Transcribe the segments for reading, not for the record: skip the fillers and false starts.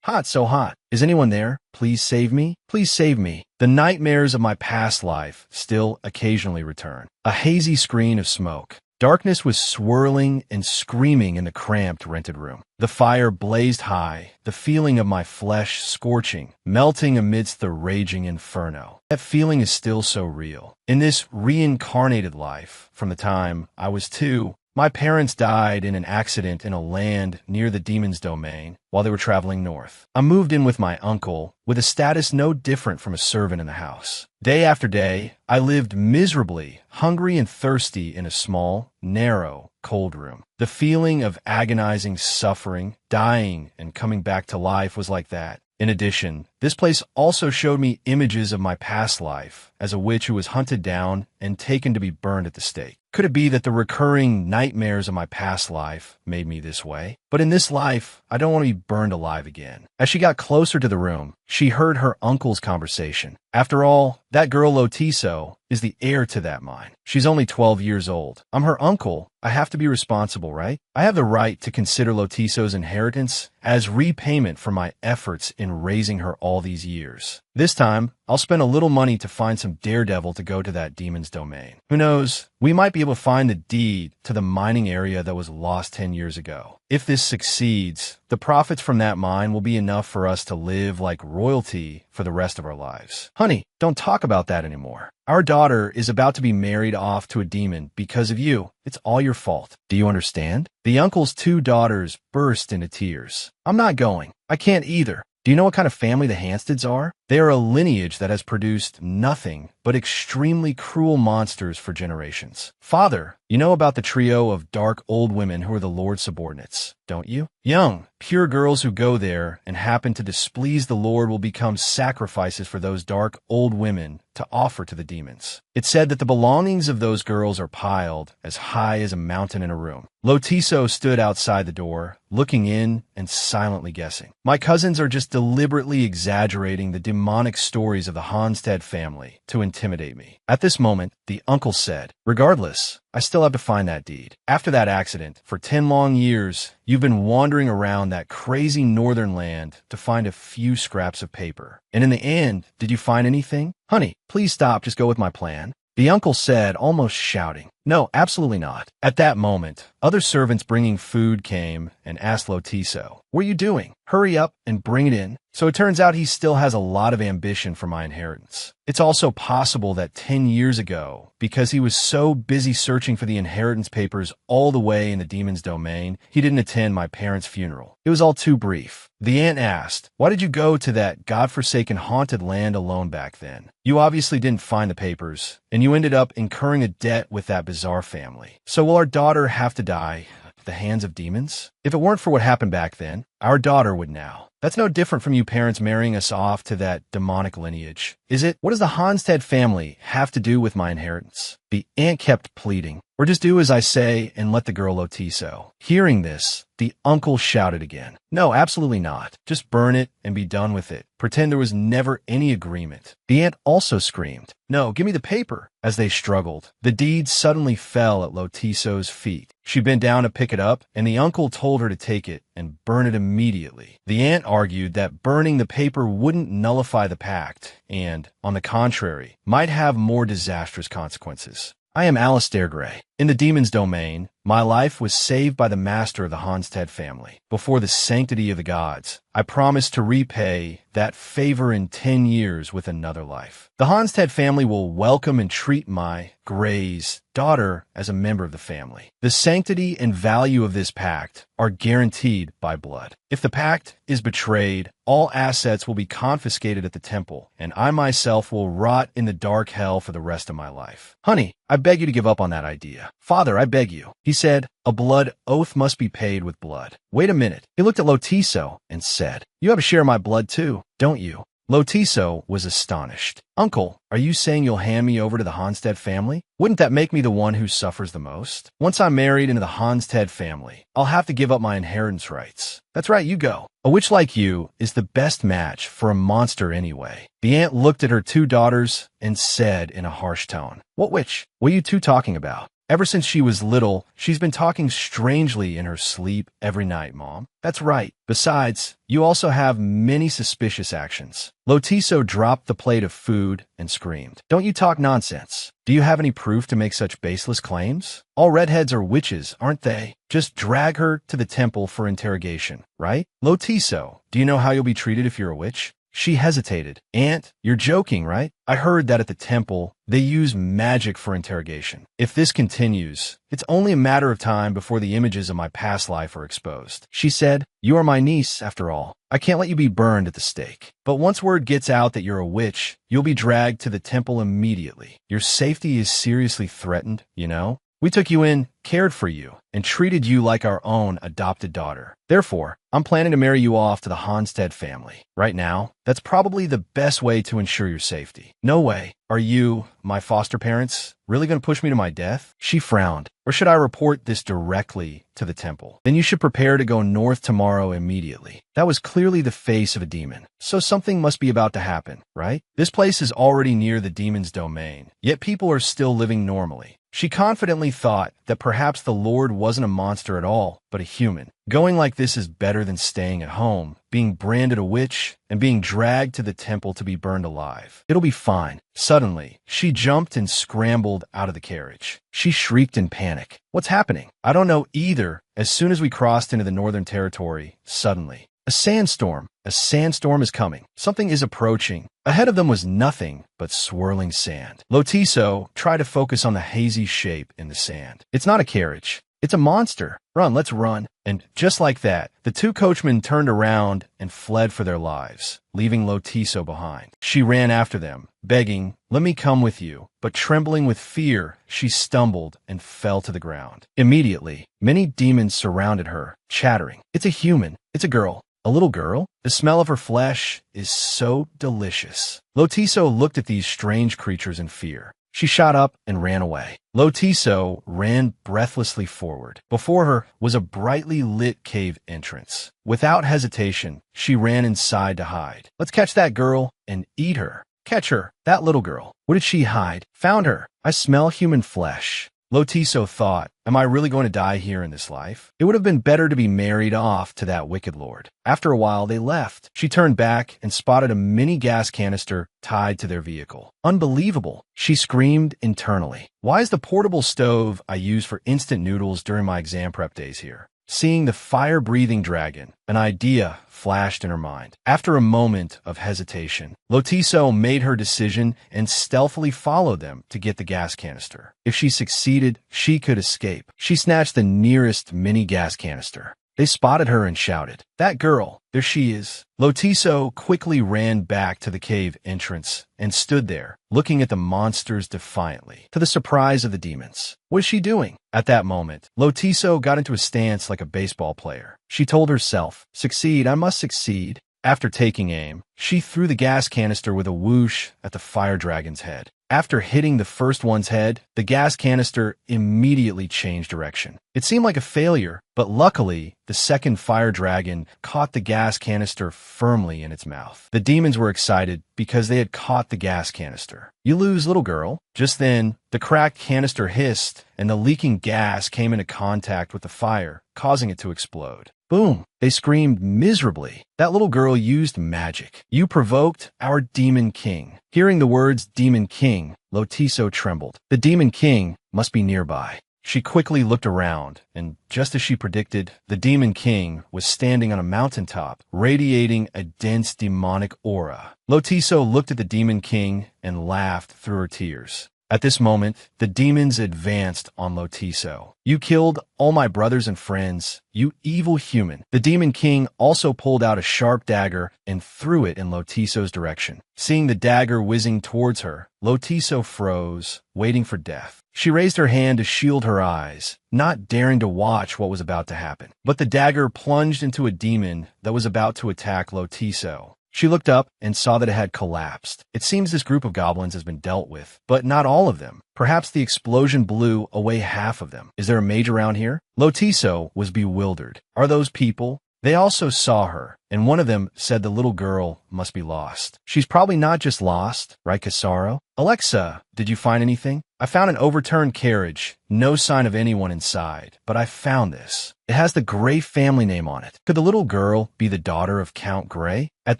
Hot, so hot. Is anyone there? Please save me. Please save me. The nightmares of my past life still occasionally return. A hazy screen of smoke. Darkness was swirling and screaming in the cramped rented room. The fire blazed high, the feeling of my flesh scorching, melting amidst the raging inferno. That feeling is still so real. In this reincarnated life, from the time I was 2, my parents died in an accident in a land near the demon's domain while they were traveling north. I moved in with my uncle, with a status no different from a servant in the house. Day after day, I lived miserably, hungry and thirsty in a small, narrow, cold room. The feeling of agonizing suffering, dying, and coming back to life was like that. In addition, this place also showed me images of my past life as a witch who was hunted down and taken to be burned at the stake. Could it be that the recurring nightmares of my past life made me this way? But in this life, I don't want to be burned alive again. As she got closer to the room, she heard her uncle's conversation. After all, that girl Lotiso is the heir to that mine. She's only 12 years old. I'm her uncle. I have to be responsible, right? I have the right to consider Lotiso's inheritance as repayment for my efforts in raising her all these years. This time, I'll spend a little money to find some daredevil to go to that demon's domain. Who knows? We might be able to find the deed to the mining area that was lost 10 years ago. If this succeeds, the profits from that mine will be enough for us to live like royalty for the rest of our lives. Honey, don't talk about that anymore. Our daughter is about to be married off to a demon because of you. It's all your fault. Do you understand? The uncle's 2 daughters burst into tears. I'm not going. I can't either. Do you know what kind of family the Hansteds are? They are a lineage that has produced nothing but extremely cruel monsters for generations. Father, you know about the trio of dark old women who are the Lord's subordinates, don't you? Young, pure girls who go there and happen to displease the Lord will become sacrifices for those dark old women to offer to the demons. It's said that the belongings of those girls are piled as high as a mountain in a room. Lotiso stood outside the door, looking in and silently guessing. My cousins are just deliberately exaggerating the demonic stories of the Hanstead family to intimidate me. At this moment, the uncle said, regardless, I still have to find that deed. After that accident, for 10 long years, you've been wandering around that crazy northern land to find a few scraps of paper. And in the end, did you find anything? Honey, please stop, just go with my plan. The uncle said, almost shouting, no, absolutely not. At that moment, other servants bringing food came and asked Lotiso, what are you doing? Hurry up and bring it in. So it turns out he still has a lot of ambition for my inheritance. It's also possible that 10 years ago, because he was so busy searching for the inheritance papers all the way in the demon's domain, he didn't attend my parents' funeral. It was all too brief. The aunt asked, why did you go to that godforsaken haunted land alone back then? You obviously didn't find the papers, and you ended up incurring a debt with that bizarre family. So will our daughter have to die at the hands of demons? If it weren't for what happened back then, our daughter would now. That's no different from you parents marrying us off to that demonic lineage. Is it? What does the Hanstead family have to do with my inheritance? The aunt kept pleading. Or just do as I say and let the girl Lotiso. Hearing this, the uncle shouted again. No, absolutely not. Just burn it and be done with it. Pretend there was never any agreement. The aunt also screamed. No, give me the paper. As they struggled, the deed suddenly fell at Lotiso's feet. She bent down to pick it up, and the uncle told her to take it and burn it immediately. The aunt argued that burning the paper wouldn't nullify the pact and, on the contrary, might have more disastrous consequences. I am Alistair Gray. In the demon's domain, my life was saved by the master of the Hanstead family. Before the sanctity of the gods, I promised to repay that favor in 10 years with another life. The Hanstead family will welcome and treat my, Gray's, daughter as a member of the family. The sanctity and value of this pact are guaranteed by blood. If the pact is betrayed, all assets will be confiscated at the temple, and I myself will rot in the dark hell for the rest of my life. Honey, I beg you to give up on that idea. Father, I beg you. He said, a blood oath must be paid with blood. Wait a minute. He looked at Lotiso and said, you have a share of my blood too, don't you? Lotiso was astonished. Uncle, are you saying you'll hand me over to the Hanstead family? Wouldn't that make me the one who suffers the most? Once I'm married into the Hanstead family, I'll have to give up my inheritance rights. That's right, you go. A witch like you is the best match for a monster anyway. The aunt looked at her 2 daughters and said in a harsh tone, what witch? What are you 2 talking about? Ever since she was little, she's been talking strangely in her sleep every night, Mom. That's right. Besides, you also have many suspicious actions. Lotiso dropped the plate of food and screamed. Don't you talk nonsense. Do you have any proof to make such baseless claims? All redheads are witches, aren't they? Just drag her to the temple for interrogation, right? Lotiso, do you know how you'll be treated if you're a witch? She hesitated. Aunt, you're joking, right? I heard that at the temple, they use magic for interrogation. If this continues, it's only a matter of time before the images of my past life are exposed. She said, you are my niece, after all. I can't let you be burned at the stake. But once word gets out that you're a witch, you'll be dragged to the temple immediately. Your safety is seriously threatened, you know? We took you in, cared for you, and treated you like our own adopted daughter. Therefore, I'm planning to marry you off to the Hansted family. Right now, that's probably the best way to ensure your safety. No way. Are you, my foster parents, really going to push me to my death? She frowned. Or should I report this directly to the temple? Then you should prepare to go north tomorrow immediately. That was clearly the face of a demon. So something must be about to happen, right? This place is already near the demon's domain, yet people are still living normally. She confidently thought that perhaps the Lord wasn't a monster at all, but a human. Going like this is better than staying at home, being branded a witch, and being dragged to the temple to be burned alive. It'll be fine. Suddenly, she jumped and scrambled out of the carriage. She shrieked in panic. What's happening? I don't know either. As soon as we crossed into the Northern Territory, suddenly, a sandstorm. A sandstorm is coming. Something is approaching. Ahead of them was nothing but swirling sand. Lotiso tried to focus on the hazy shape in the sand. It's not a carriage. It's a monster. Run, let's run. And just like that, the two coachmen turned around and fled for their lives, leaving Lotiso behind. She ran after them, begging, let me come with you. But trembling with fear, she stumbled and fell to the ground. Immediately, many demons surrounded her, chattering. It's a human. It's a girl. A little girl? The smell of her flesh is so delicious. Lotiso looked at these strange creatures in fear. She shot up and ran away. Lotiso ran breathlessly forward. Before her was a brightly lit cave entrance. Without hesitation, she ran inside to hide. Let's catch that girl and eat her. Catch her, that little girl. Where did she hide? Found her. I smell human flesh. Lotiso thought, am I really going to die here in this life? It would have been better to be married off to that wicked lord. After a while, they left. She turned back and spotted a mini gas canister tied to their vehicle. Unbelievable. She screamed internally. Why is the portable stove I use for instant noodles during my exam prep days here? Seeing the fire-breathing dragon, an idea flashed in her mind. After a moment of hesitation, Lotiso made her decision and stealthily followed them to get the gas canister. If she succeeded, she could escape. She snatched the nearest mini gas canister. They spotted her and shouted, that girl, there she is. Lotiso quickly ran back to the cave entrance and stood there, looking at the monsters defiantly, to the surprise of the demons. What is she doing? At that moment, Lotiso got into a stance like a baseball player. She told herself, succeed, I must succeed. After taking aim, she threw the gas canister with a whoosh at the fire dragon's head. After hitting the first one's head, the gas canister immediately changed direction. It seemed like a failure, but luckily, the second fire dragon caught the gas canister firmly in its mouth. The demons were excited because they had caught the gas canister. You lose, little girl. Just then, the cracked canister hissed, and the leaking gas came into contact with the fire, causing it to explode. Boom! They screamed miserably. That little girl used magic. You provoked our demon king. Hearing the words demon king, Lotiso trembled. The demon king must be nearby. She quickly looked around, and just as she predicted, the demon king was standing on a mountaintop, radiating a dense demonic aura. Lotiso looked at the demon king and laughed through her tears. At this moment, the demons advanced on Lotiso. You killed all my brothers and friends, you evil human. The demon king also pulled out a sharp dagger and threw it in Lotiso's direction. Seeing the dagger whizzing towards her, Lotiso froze, waiting for death. She raised her hand to shield her eyes, not daring to watch what was about to happen. But the dagger plunged into a demon that was about to attack Lotiso. She looked up and saw that it had collapsed. It seems this group of goblins has been dealt with, but not all of them. Perhaps the explosion blew away half of them. Is there a mage around here? Lotiso was bewildered. Are those people They also saw her, and one of them said the little girl must be lost. She's probably not just lost, right, Casaro? Alexa, did you find anything? I found an overturned carriage, no sign of anyone inside, but I found this. It has the Gray family name on it. Could the little girl be the daughter of Count Gray? At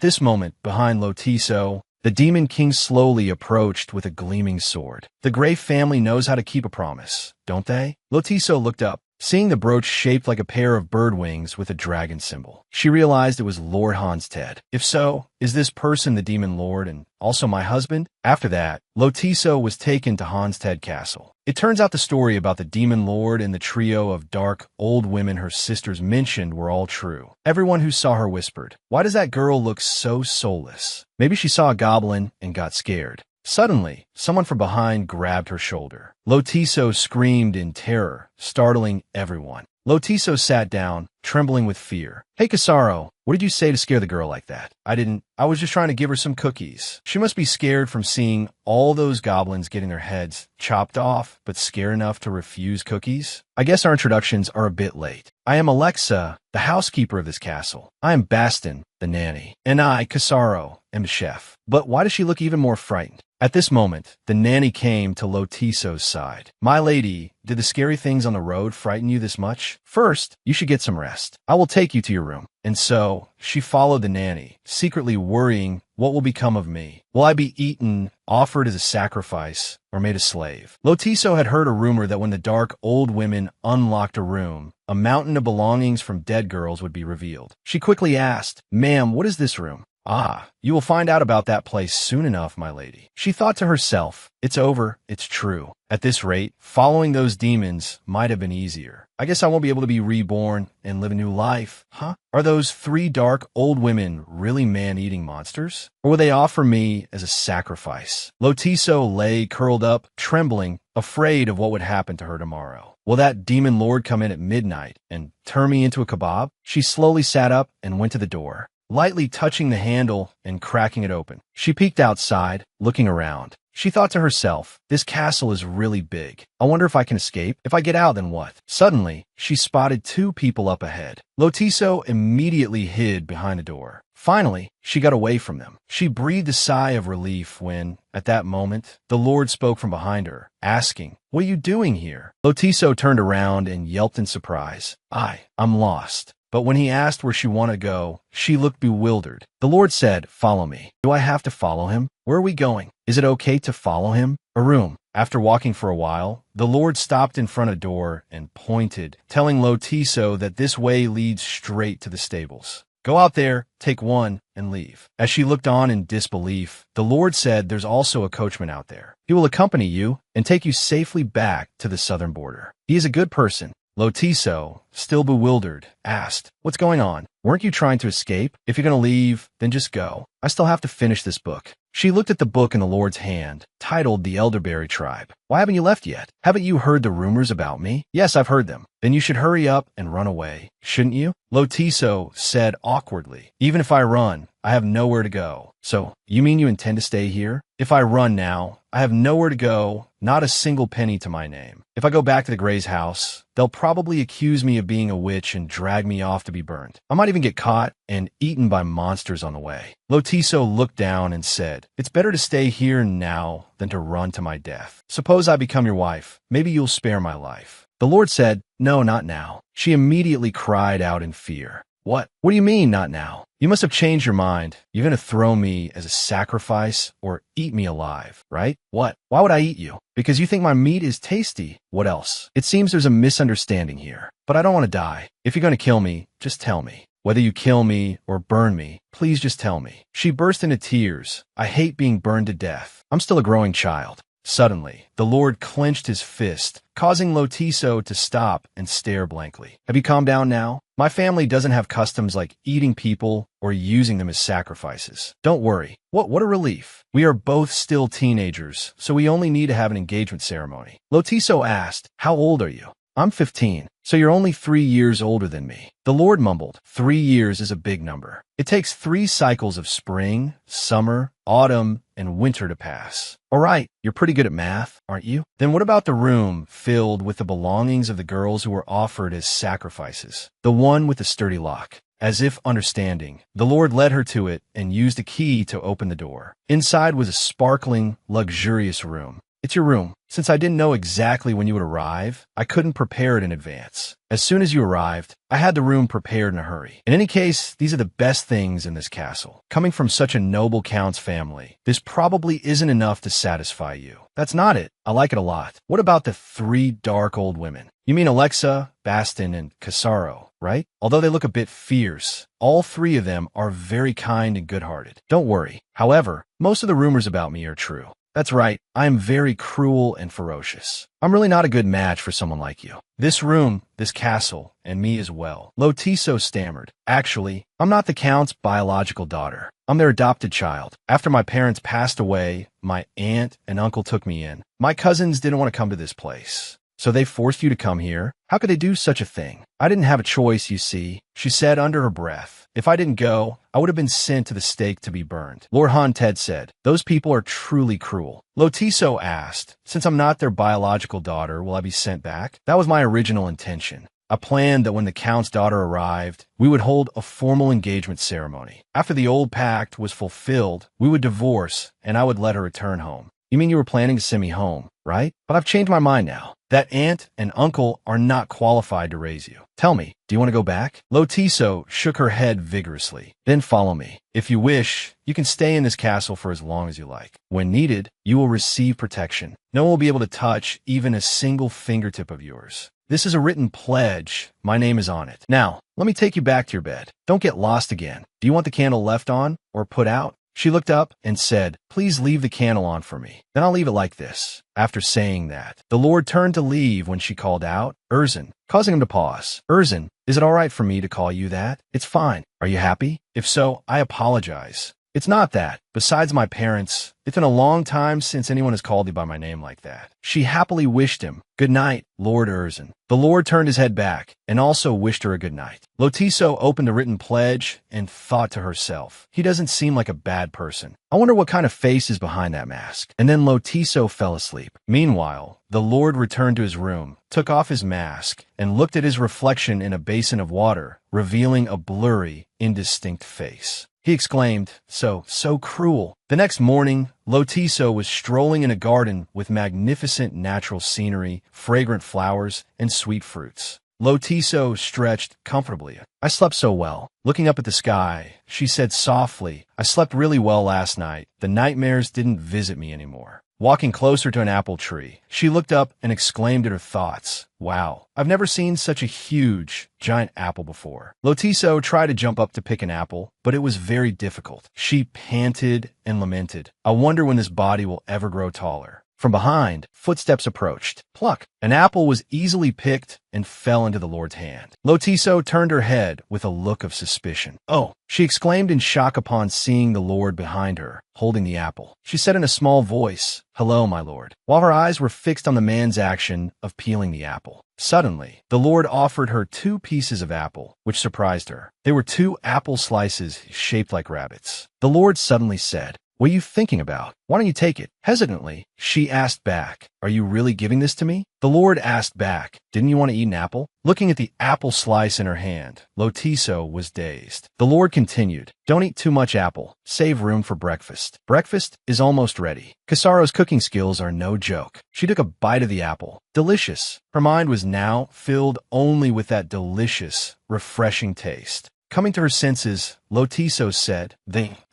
this moment, behind Lotiso, the Demon King slowly approached with a gleaming sword. The Gray family knows how to keep a promise, don't they? Lotiso looked up, seeing the brooch shaped like a pair of bird wings with a dragon symbol. She realized it was Lord Hansted. If so, is this person the Demon Lord and also my husband? After that, Lotiso was taken to Hansted Castle. It turns out the story about the Demon Lord and the trio of dark, old women her sisters mentioned were all true. Everyone who saw her whispered, "Why does that girl look so soulless?" Maybe she saw a goblin and got scared. Suddenly, someone from behind grabbed her shoulder. Lotiso screamed in terror, startling everyone. Lotiso sat down, trembling with fear. "Hey, Casaro, what did you say to scare the girl like that?" I was just trying to give her some cookies." She must be scared from seeing all those goblins getting their heads chopped off, but scared enough to refuse cookies. I guess our introductions are a bit late. I am Alexa, the housekeeper of this castle. I am Baston, the nanny. And I, Casaro, am the chef. But why does she look even more frightened? At this moment, the nanny came to Lotiso's side. "My lady, did the scary things on the road frighten you this much? First, you should get some rest. I will take you to your room." And so, she followed the nanny, secretly worrying, what will become of me? Will I be eaten, offered as a sacrifice, or made a slave? Lotiso had heard a rumor that when the dark old women unlocked a room, a mountain of belongings from dead girls would be revealed. She quickly asked, "Ma'am, what is this room?" "Ah, you will find out about that place soon enough, my lady." She thought to herself, "It's over, it's true. At this rate, following those demons might have been easier. I guess I won't be able to be reborn and live a new life, huh? Are those three dark old women really man-eating monsters? Or will they offer me as a sacrifice?" Lotiso lay curled up, trembling, afraid of what would happen to her tomorrow. Will that demon lord come in at midnight and turn me into a kebab? She slowly sat up and went to the door, lightly touching the handle and cracking it open. She peeked outside, looking around. She thought to herself, this castle is really big. I wonder if I can escape. If I get out, then what? Suddenly, she spotted two people up ahead. Lotiso immediately hid behind a door. Finally, she got away from them. She breathed a sigh of relief when, at that moment, the Lord spoke from behind her, asking, "What are you doing here?" Lotiso turned around and yelped in surprise. I'm lost." But when he asked where she wanted to go, she looked bewildered. The Lord said, "Follow me." Do I have to follow him? Where are we going? Is it okay to follow him? A room. After walking for a while, the Lord stopped in front of a door and pointed, telling Lotiso that this way leads straight to the stables. Go out there, take one, and leave. As she looked on in disbelief, the Lord said there's also a coachman out there. He will accompany you and take you safely back to the southern border. He is a good person. Lotiso, still bewildered, asked, "What's going on? Weren't you trying to escape? If you're going to leave, then just go. I still have to finish this book." She looked at the book in the Lord's hand, titled The Elderberry Tribe. "Why haven't you left yet? Haven't you heard the rumors about me?" "Yes, I've heard them." "Then you should hurry up and run away, shouldn't you?" Lotiso said awkwardly, "Even if I run, I have nowhere to go." "So, you mean you intend to stay here?" "If I run now, I have nowhere to go, not a single penny to my name. If I go back to the Gray's house, they'll probably accuse me of being a witch and drag me off to be burned. I might even get caught and eaten by monsters on the way." Lotiso looked down and said, "It's better to stay here now than to run to my death. Suppose I become your wife. Maybe you'll spare my life." The Lord said, "No, not now." She immediately cried out in fear. What do you mean, not now? You must have changed your mind. You're going to throw me as a sacrifice or eat me alive, right? What? Why would I eat you? Because you think my meat is tasty. What else? It seems there's a misunderstanding here. But I don't want to die. If you're going to kill me, just tell me. Whether you kill me or burn me, please just tell me. She burst into tears. I hate being burned to death. I'm still a growing child. Suddenly, the Lord clenched his fist, causing Lotiso to stop and stare blankly. Have you calmed down now? My family doesn't have customs like eating people or using them as sacrifices. Don't worry. What a relief. We are both still teenagers, so we only need to have an engagement ceremony. Lotiso asked, "How old are you?" "I'm 15, so you're only 3 years older than me." The Lord mumbled, 3 years is a big number. It takes 3 cycles of spring, summer, autumn, and winter to pass. All right, you're pretty good at math, aren't you? Then what about the room filled with the belongings of the girls who were offered as sacrifices? The one with the sturdy lock. as if understanding. The Lord led her to it and used a key to open the door. Inside was a sparkling, luxurious room. It's your room. Since I didn't know exactly when you would arrive, I couldn't prepare it in advance. As soon as you arrived, I had the room prepared in a hurry. In any case, these are the best things in this castle. Coming from such a noble count's family, this probably isn't enough to satisfy you. That's not it. I like it a lot. What about the 3 dark old women? You mean Alexa, Bastin, and Casaro, right? Although they look a bit fierce, all 3 of them are very kind and good-hearted. Don't worry. However, most of the rumors about me are true. That's right, I am very cruel and ferocious. I'm really not a good match for someone like you. This room, this castle, and me as well. Lotiso stammered. Actually, I'm not the Count's biological daughter. I'm their adopted child. After my parents passed away, my aunt and uncle took me in. My cousins didn't want to come to this place, so they forced you to come here. How could they do such a thing? I didn't have a choice, you see, she said under her breath. If I didn't go, I would have been sent to the stake to be burned. Lord Honted said, those people are truly cruel. Lotiso asked, since I'm not their biological daughter, will I be sent back? That was my original intention. I planned that when the Count's daughter arrived, we would hold a formal engagement ceremony. After the old pact was fulfilled, we would divorce, and I would let her return home. You mean you were planning to send me home, right? But I've changed my mind now. That aunt and uncle are not qualified to raise you. Tell me, do you want to go back? Lotiso shook her head vigorously. Then follow me. If you wish, you can stay in this castle for as long as you like. When needed, you will receive protection. No one will be able to touch even a single fingertip of yours. This is a written pledge. My name is on it. Now, let me take you back to your bed. Don't get lost again. Do you want the candle left on or put out? She looked up and said, please leave the candle on for me. Then I'll leave it like this. After saying that, the Lord turned to leave when she called out, Erzin, causing him to pause. Erzin, is it all right for me to call you that? It's fine. Are you happy? If so, I apologize. It's not that. Besides my parents, it's been a long time since anyone has called you by my name like that. She happily wished him, good night, Lord Erzin. The Lord turned his head back and also wished her a good night. Lotiso opened the written pledge and thought to herself, he doesn't seem like a bad person. I wonder what kind of face is behind that mask. And then Lotiso fell asleep. Meanwhile, the Lord returned to his room, took off his mask, and looked at his reflection in a basin of water, revealing a blurry, indistinct face. He exclaimed, so cruel. The next morning, Lotiso was strolling in a garden with magnificent natural scenery, fragrant flowers, and sweet fruits. Lotiso stretched comfortably. I slept so well. Looking up at the sky, she said softly, I slept really well last night. The nightmares didn't visit me anymore. Walking closer to an apple tree, she looked up and exclaimed at her thoughts, wow, I've never seen such a huge, giant apple before. Lotiso tried to jump up to pick an apple, but it was very difficult. She panted and lamented. I wonder when this body will ever grow taller. From behind, footsteps approached. Pluck! An apple was easily picked and fell into the Lord's hand. Lotiso turned her head with a look of suspicion. Oh! She exclaimed in shock upon seeing the Lord behind her, holding the apple. She said in a small voice, hello, my Lord, while her eyes were fixed on the man's action of peeling the apple. Suddenly, the Lord offered her 2 pieces of apple, which surprised her. They were 2 apple slices shaped like rabbits. The Lord suddenly said, what are you thinking about? Why don't you take it? Hesitantly, she asked back, are you really giving this to me? The Lord asked back, didn't you want to eat an apple? Looking at the apple slice in her hand, Lotiso was dazed. The Lord continued, don't eat too much apple. Save room for breakfast. Breakfast is almost ready. Casaro's cooking skills are no joke. She took a bite of the apple. Delicious. Her mind was now filled only with that delicious, refreshing taste. Coming to her senses, Lotiso said,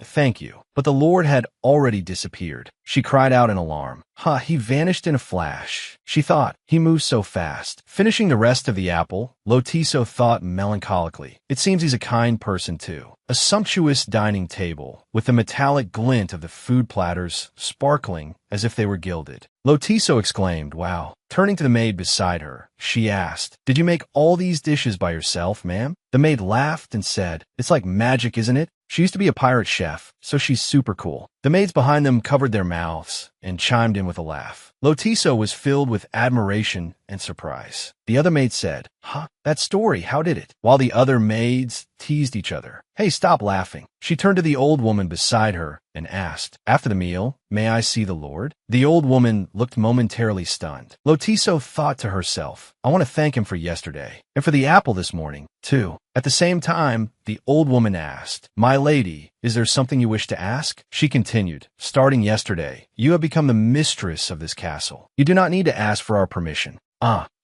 thank you. But the Lord had already disappeared. She cried out in alarm. He vanished in a flash. She thought, he moved so fast. Finishing the rest of the apple, Lotiso thought melancholically. It seems he's a kind person too. A sumptuous dining table, with the metallic glint of the food platters sparkling as if they were gilded. Lotiso exclaimed, wow. Turning to the maid beside her, she asked, did you make all these dishes by yourself, ma'am? The maid laughed and said, it's like magic, isn't it? She used to be a pirate chef, so she's super cool. The maids behind them covered their mouths and chimed in with a laugh. Lotiso was filled with admiration and surprise. The other maid said, "Huh? That story, how did it?" While the other maids teased each other. "Hey, stop laughing." She turned to the old woman beside her and asked, "After the meal, may I see the Lord?" The old woman looked momentarily stunned. Lotiso thought to herself, "I want to thank him for yesterday, and for the apple this morning, too." At the same time, the old woman asked, "My lady, is there something you wish to ask?" She continued, "Starting yesterday, you have become the mistress of this castle. You do not need to ask for our permission."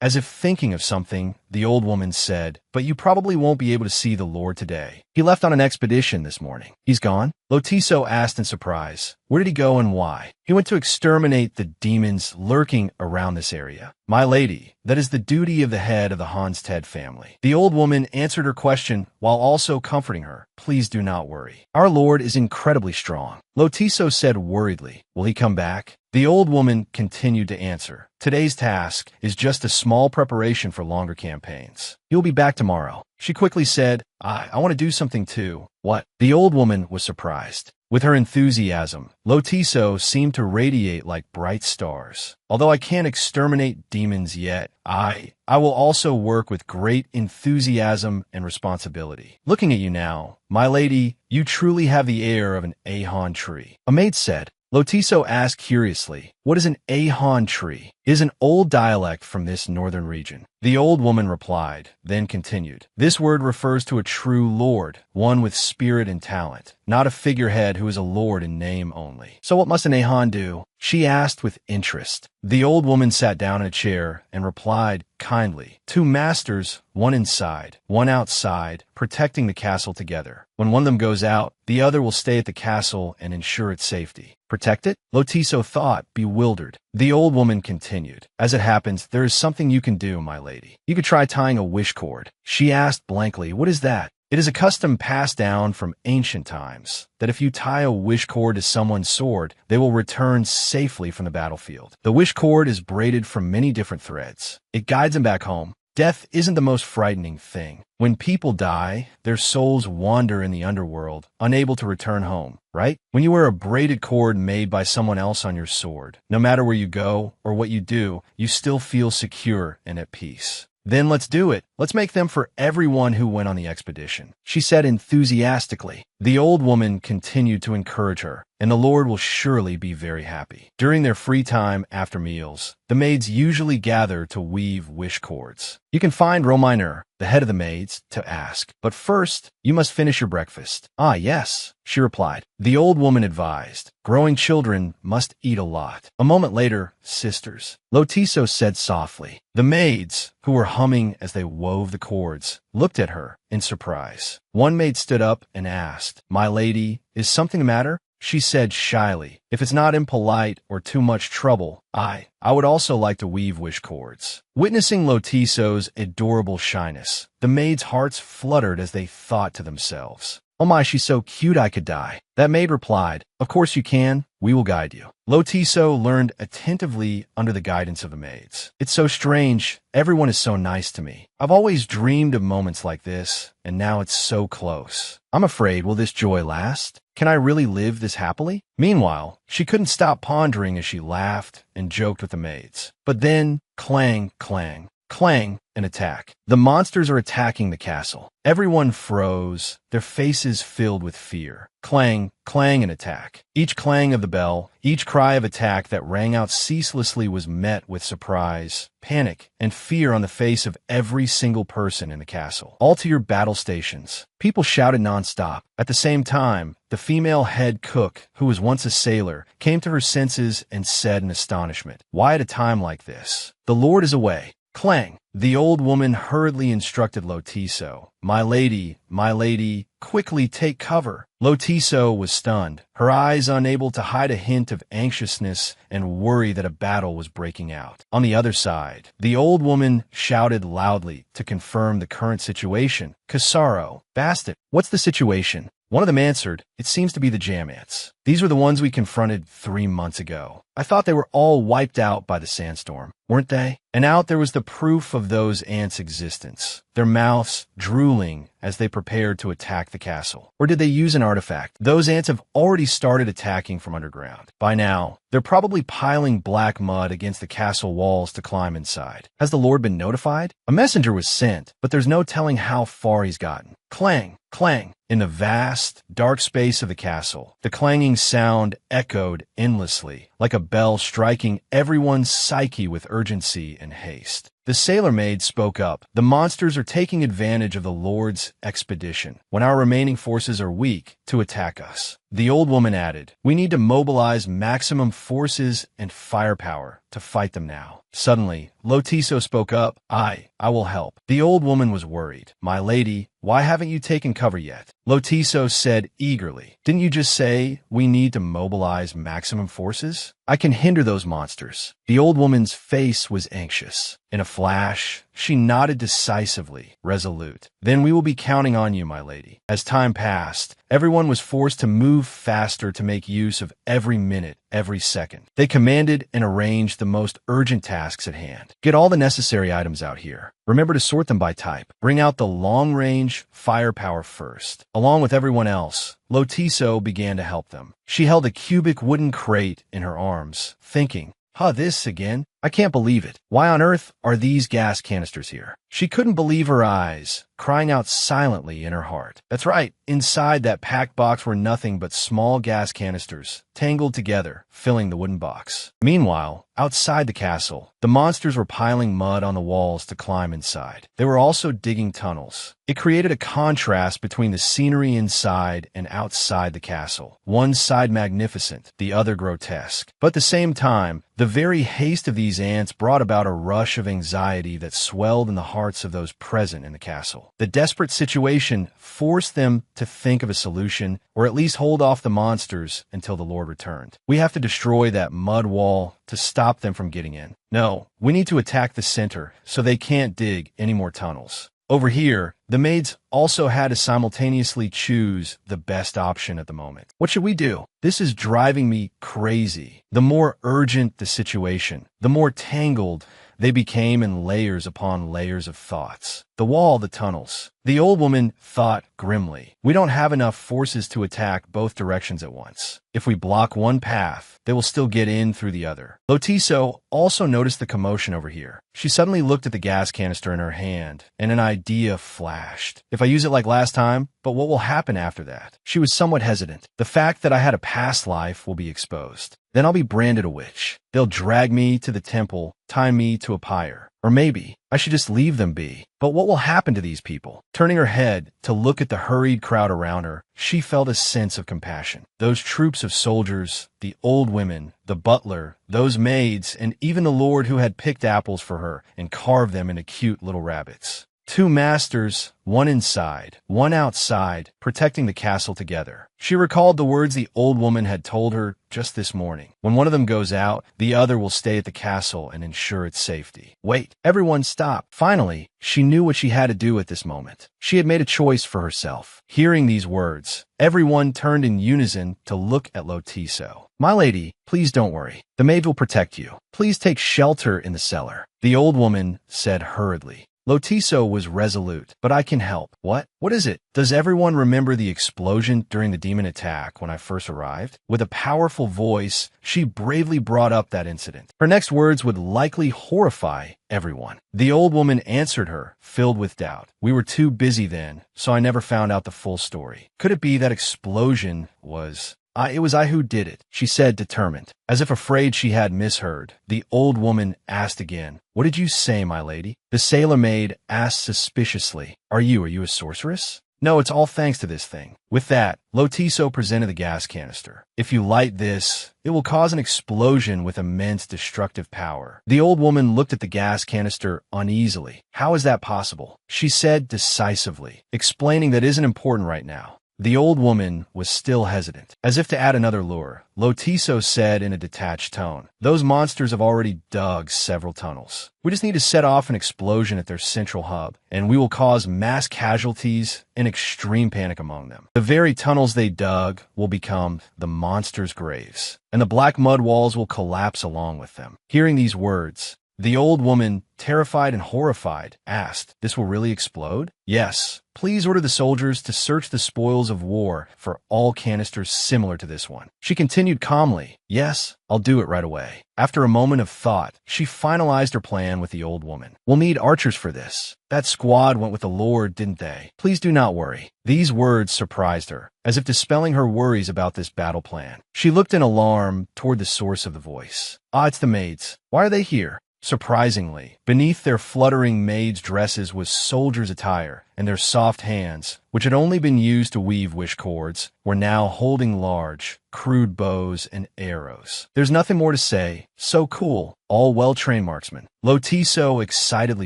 As if thinking of something, the old woman said, "But you probably won't be able to see the Lord today. He left on an expedition this morning." "He's gone?" Lotiso asked in surprise. "Where did he go and why?" "He went to exterminate the demons lurking around this area." "My lady, that is the duty of the head of the Hansted family." The old woman answered her question while also comforting her. "Please do not worry. Our Lord is incredibly strong." Lotiso said worriedly, "Will he come back?" The old woman continued to answer, "Today's task is just a small preparation for longer campaigns. He'll be back tomorrow." She quickly said, I want to do something too." "What?" The old woman was surprised. With her enthusiasm, Lotiso seemed to radiate like bright stars. "Although I can't exterminate demons yet, I will also work with great enthusiasm and responsibility. Looking at you now, my lady, you truly have the air of an ahon tree." A maid said. Lotiso asked curiously, "What is an ahon tree?" "It is an old dialect from this northern region." The old woman replied, then continued, "This word refers to a true lord, one with spirit and talent, not a figurehead who is a lord in name only." "So what must an ahon do?" she asked with interest. The old woman sat down in a chair and replied kindly, "Two masters, one inside, one outside, protecting the castle together. When one of them goes out, the other will stay at the castle and ensure its safety." "Protect it?" Lotiso thought, bewildered. The old woman continued, "As it happens, there is something you can do, my lady. You could try tying a wish cord." She asked blankly, "What is that?" "It is a custom passed down from ancient times, that if you tie a wish cord to someone's sword, they will return safely from the battlefield. The wish cord is braided from many different threads. It guides them back home. Death isn't the most frightening thing. When people die, their souls wander in the underworld, unable to return home, right? When you wear a braided cord made by someone else on your sword, no matter where you go or what you do, you still feel secure and at peace. Then let's do it. Let's make them for everyone who went on the expedition," she said enthusiastically. The old woman continued to encourage her, "And the Lord will surely be very happy." During their free time after meals, the maids usually gather to weave wish cords. You can find Rominer, the head of the maids, to ask. "But first, you must finish your breakfast." "Ah, yes," she replied. The old woman advised, "Growing children must eat a lot." A moment later, "Sisters," Lotiso said softly. The maids, who were humming as they wove the cords, looked at her in surprise. One maid stood up and asked, "My lady, is something the matter?" She said shyly, "If it's not impolite or too much trouble, I would also like to weave wish cords." Witnessing Lotiso's adorable shyness, the maids' hearts fluttered as they thought to themselves, "Oh my, she's so cute I could die." That maid replied, "Of course you can. We will guide you." Lotiso learned attentively under the guidance of the maids. "It's so strange. Everyone is so nice to me. I've always dreamed of moments like this, and now it's so close. I'm afraid, will this joy last? Can I really live this happily?" Meanwhile, she couldn't stop pondering as she laughed and joked with the maids. But then, clang, clang, clang, an attack. The monsters are attacking the castle. Everyone froze, their faces filled with fear. Clang, clang, an attack. Each clang of the bell, each cry of attack that rang out ceaselessly was met with surprise, panic, and fear on the face of every single person in the castle. "All to your battle stations." People shouted nonstop. At the same time, the female head cook, who was once a sailor, came to her senses and said in astonishment, "Why at a time like this? The Lord is away." Clang! The old woman hurriedly instructed Lotiso, my lady, quickly take cover." Lotiso was stunned, her eyes unable to hide a hint of anxiousness and worry that a battle was breaking out. On the other side, the old woman shouted loudly to confirm the current situation. "Casaro, Bastet, what's the situation?" One of them answered, "It seems to be the Jamants. These were the ones we confronted 3 months ago. I thought they were all wiped out by the sandstorm, weren't they? And out there was the proof of those ants' existence, their mouths drooling as they prepared to attack the castle. Or did they use an artifact? Those ants have already started attacking from underground. By now, they're probably piling black mud against the castle walls to climb inside. Has the Lord been notified? A messenger was sent, but there's no telling how far he's gotten. Clang, clang. In the vast, dark space of the castle, the clanging sound echoed endlessly, like a bell striking everyone's psyche with urgency and haste. The sailor maid spoke up. The monsters are taking advantage of the Lord's expedition, when our remaining forces are weak, to attack us. The old woman added, we need to mobilize maximum forces and firepower to fight them now. Suddenly, Lotiso spoke up. I will help. The old woman was worried. My lady, why haven't you taken cover yet? Lotiso said eagerly, didn't you just say we need to mobilize maximum forces? I can hinder those monsters. The old woman's face was anxious. In a flash, she nodded decisively, resolute. Then we will be counting on you, my lady. As time passed, everyone was forced to move faster to make use of every minute, every second. They commanded and arranged the most urgent tasks at hand. Get all the necessary items out here. Remember to sort them by type. Bring out the long-range firepower first. Along with everyone else, Lotiso began to help them. She held a cubic wooden crate in her arms, thinking, this again? I can't believe it. Why on earth are these gas canisters here? She couldn't believe her eyes, crying out silently in her heart. That's right, inside that packed box were nothing but small gas canisters, tangled together, filling the wooden box. Meanwhile, outside the castle, the monsters were piling mud on the walls to climb inside. They were also digging tunnels. It created a contrast between the scenery inside and outside the castle, one side magnificent, the other grotesque. But at the same time, the very haste of these ants brought about a rush of anxiety that swelled in the hearts of those present in the castle. The desperate situation forced them to think of a solution, or at least hold off the monsters until the Lord returned. We have to destroy that mud wall to stop them from getting in. No, we need to attack the center so they can't dig any more tunnels. Over here, the maids also had to simultaneously choose the best option at the moment. What should we do? This is driving me crazy. The more urgent the situation, the more tangled they became in layers upon layers of thoughts. The wall, the tunnels. The old woman thought grimly. We don't have enough forces to attack both directions at once. If we block one path, they will still get in through the other. Lotiso also noticed the commotion over here. She suddenly looked at the gas canister in her hand, and an idea flashed. If I use it like last time, but what will happen after that? She was somewhat hesitant. The fact that I had a past life will be exposed. Then I'll be branded a witch. They'll drag me to the temple, tie me to a pyre. Or maybe I should just leave them be. But what will happen to these people? Turning her head to look at the hurried crowd around her, she felt a sense of compassion. Those troops of soldiers, the old women, the butler, those maids, and even the Lord who had picked apples for her and carved them into cute little rabbits. Two masters, one inside, one outside, protecting the castle together. She recalled the words the old woman had told her just this morning. When one of them goes out, the other will stay at the castle and ensure its safety. Wait, everyone stop. Finally, she knew what she had to do at this moment. She had made a choice for herself. Hearing these words, everyone turned in unison to look at Lotiso. My lady, please don't worry. The maid will protect you. Please take shelter in the cellar. The old woman said hurriedly. Lotiso was resolute, but I can help. What? What is it? Does everyone remember the explosion during the demon attack when I first arrived? With a powerful voice, she bravely brought up that incident. Her next words would likely horrify everyone. The old woman answered her, filled with doubt. We were too busy then, so I never found out the full story. Could it be that explosion was... It was I who did it, she said, determined. As if afraid she had misheard, the old woman asked again, What did you say, my lady? The sailor maid asked suspiciously, Are you a sorceress? No, it's all thanks to this thing. With that, Lotiso presented the gas canister. If you light this, it will cause an explosion with immense destructive power. The old woman looked at the gas canister uneasily. How is that possible? She said decisively, explaining that isn't important right now. The old woman was still hesitant. As if to add another lure, Lotiso said in a detached tone, "Those monsters have already dug several tunnels. We just need to set off an explosion at their central hub, and we will cause mass casualties and extreme panic among them. The very tunnels they dug will become the monsters' graves, and the black mud walls will collapse along with them." Hearing these words, the old woman, terrified and horrified, asked, "This will really explode?" "Yes. Please order the soldiers to search the spoils of war for all canisters similar to this one." She continued calmly, "Yes, I'll do it right away." After a moment of thought, she finalized her plan with the old woman. "We'll need archers for this. That squad went with the Lord, didn't they? Please do not worry." These words surprised her, as if dispelling her worries about this battle plan. She looked in alarm toward the source of the voice. "Ah, it's the maids. Why are they here?" Surprisingly, beneath their fluttering maids' dresses was soldiers' attire, and their soft hands, which had only been used to weave wish cords, were now holding large, crude bows and arrows. There's nothing more to say. So cool. All well-trained marksmen. Lotiso excitedly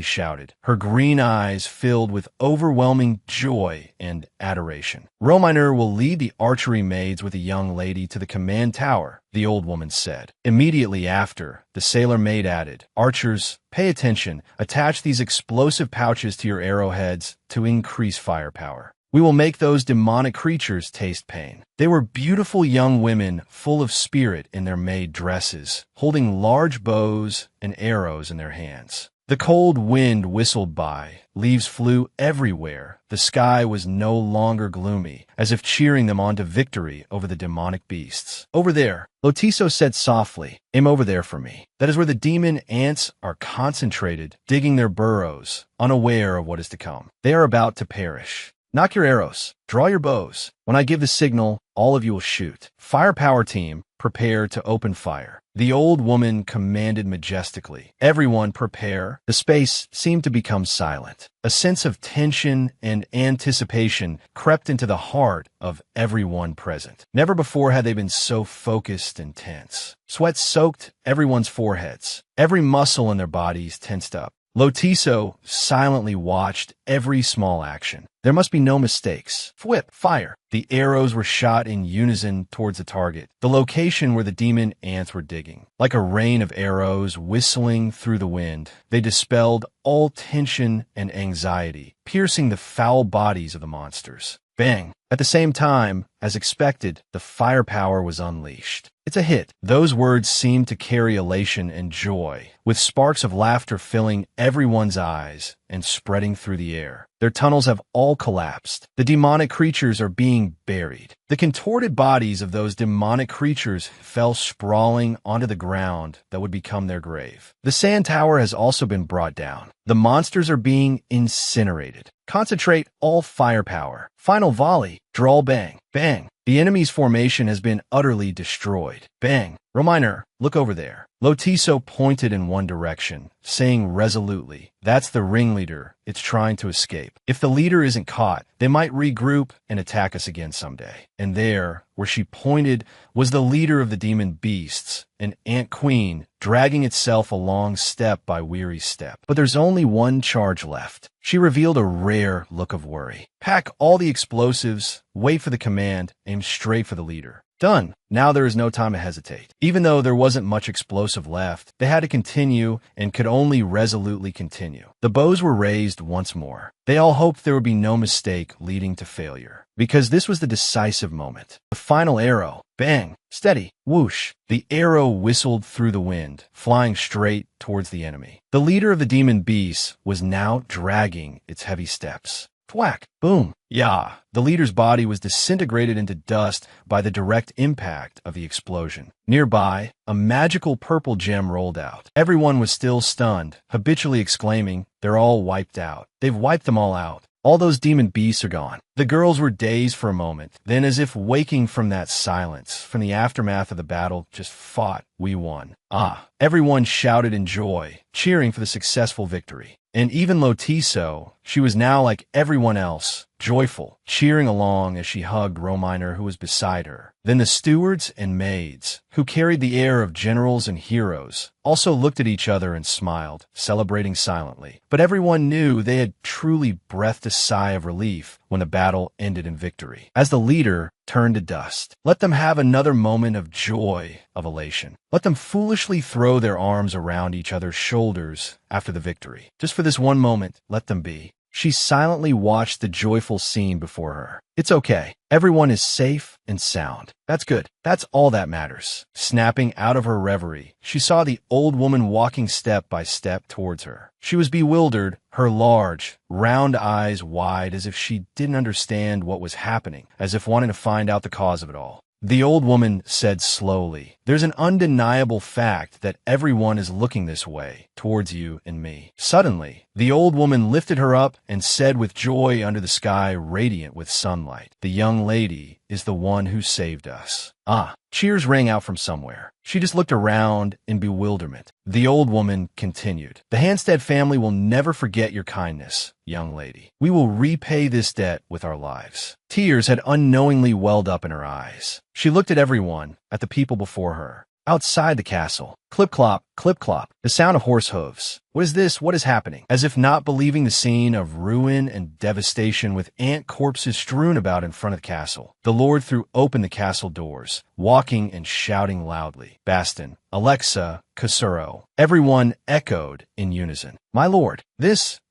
shouted, her green eyes filled with overwhelming joy and adoration. "Rominer will lead the archery maids with a young lady to the command tower," the old woman said. Immediately after, the sailor maid added, "Archers, pay attention. Attach these explosive pouches to your arrowheads to increase firepower. We will make those demonic creatures taste pain." They were beautiful young women full of spirit in their maid dresses, holding large bows and arrows in their hands. The cold wind whistled by, leaves flew everywhere. The sky was no longer gloomy, as if cheering them on to victory over the demonic beasts. "Over there," Lotiso said softly. "Aim over there for me. That is where the demon ants are concentrated, digging their burrows, unaware of what is to come. They are about to perish. Knock your arrows. Draw your bows. When I give the signal, all of you will shoot. Firepower team, prepare to open fire." The old woman commanded majestically. Everyone prepare. The space seemed to become silent. A sense of tension and anticipation crept into the heart of everyone present. Never before had they been so focused and tense. Sweat soaked everyone's foreheads. Every muscle in their bodies tensed up. Lotiso silently watched every small action. There must be no mistakes. Whip, fire. The arrows were shot in unison towards the target, the location where the demon ants were digging. Like a rain of arrows whistling through the wind, they dispelled all tension and anxiety, piercing the foul bodies of the monsters. Bang! At the same time, as expected, the firepower was unleashed. "It's a hit." Those words seemed to carry elation and joy, with sparks of laughter filling everyone's eyes and spreading through the air. Their tunnels have all collapsed. The demonic creatures are being buried. The contorted bodies of those demonic creatures fell sprawling onto the ground that would become their grave. The sand tower has also been brought down. The monsters are being incinerated. Concentrate all firepower. Final volley. Draw, bang. Bang. The enemy's formation has been utterly destroyed. Bang. "Rominer, look over there." Lotiso pointed in one direction, saying resolutely, "That's the ringleader. It's trying to escape. If the leader isn't caught, they might regroup and attack us again someday." And there, where she pointed, was the leader of the demon beasts, an ant queen, dragging itself along step by weary step. "But there's only one charge left." She revealed a rare look of worry. "Pack all the explosives, wait for the command, aim straight for the leader." Done. Now there is no time to hesitate. Even though there wasn't much explosive left, they had to continue and could only resolutely continue. The bows were raised once more. They all hoped there would be no mistake leading to failure, because this was the decisive moment. The final arrow. Bang. Steady. Whoosh. The arrow whistled through the wind, flying straight towards the enemy. The leader of the demon beasts was now dragging its heavy steps. Thwack. Boom. Yah. The leader's body was disintegrated into dust by the direct impact of the explosion. Nearby, a magical purple gem rolled out. Everyone was still stunned, habitually exclaiming, "They're all wiped out. They've wiped them all out. All those demon beasts are gone." The girls were dazed for a moment, then as if waking from that silence, from the aftermath of the battle just fought, "We won." Ah! Everyone shouted in joy, cheering for the successful victory. And even Lotiso, she was now like everyone else, joyful, cheering along as she hugged Rominer, who was beside her. Then the stewards and maids, who carried the air of generals and heroes, also looked at each other and smiled, celebrating silently. But everyone knew they had truly breathed a sigh of relief when the battle ended in victory. As the leader turned to dust, let them have another moment of joy, of elation. Let them foolishly throw their arms around each other's shoulders after the victory. Just for this one moment, let them be. She silently watched the joyful scene before her. It's okay. Everyone is safe and sound. That's good. That's all that matters. Snapping out of her reverie, she saw the old woman walking step by step towards her. She was bewildered, her large, round eyes wide as if she didn't understand what was happening, as if wanting to find out the cause of it all. The old woman said slowly, "There's an undeniable fact that everyone is looking this way, towards you and me." Suddenly, the old woman lifted her up and said with joy under the sky radiant with sunlight, "The young lady is the one who saved us." Ah! Cheers rang out from somewhere. She just looked around in bewilderment. The old woman continued, "The Hanstead family will never forget your kindness, young lady. We will repay this debt with our lives." Tears had unknowingly welled up in her eyes. She looked at everyone, at the people before her. Outside the castle, clip-clop, clip-clop, the sound of horse hooves. What is this? What is happening? As if not believing the scene of ruin and devastation with ant corpses strewn about in front of the castle, the lord threw open the castle doors, walking and shouting loudly. Baston, Alexa, Casuro. Everyone echoed in unison. "My lord,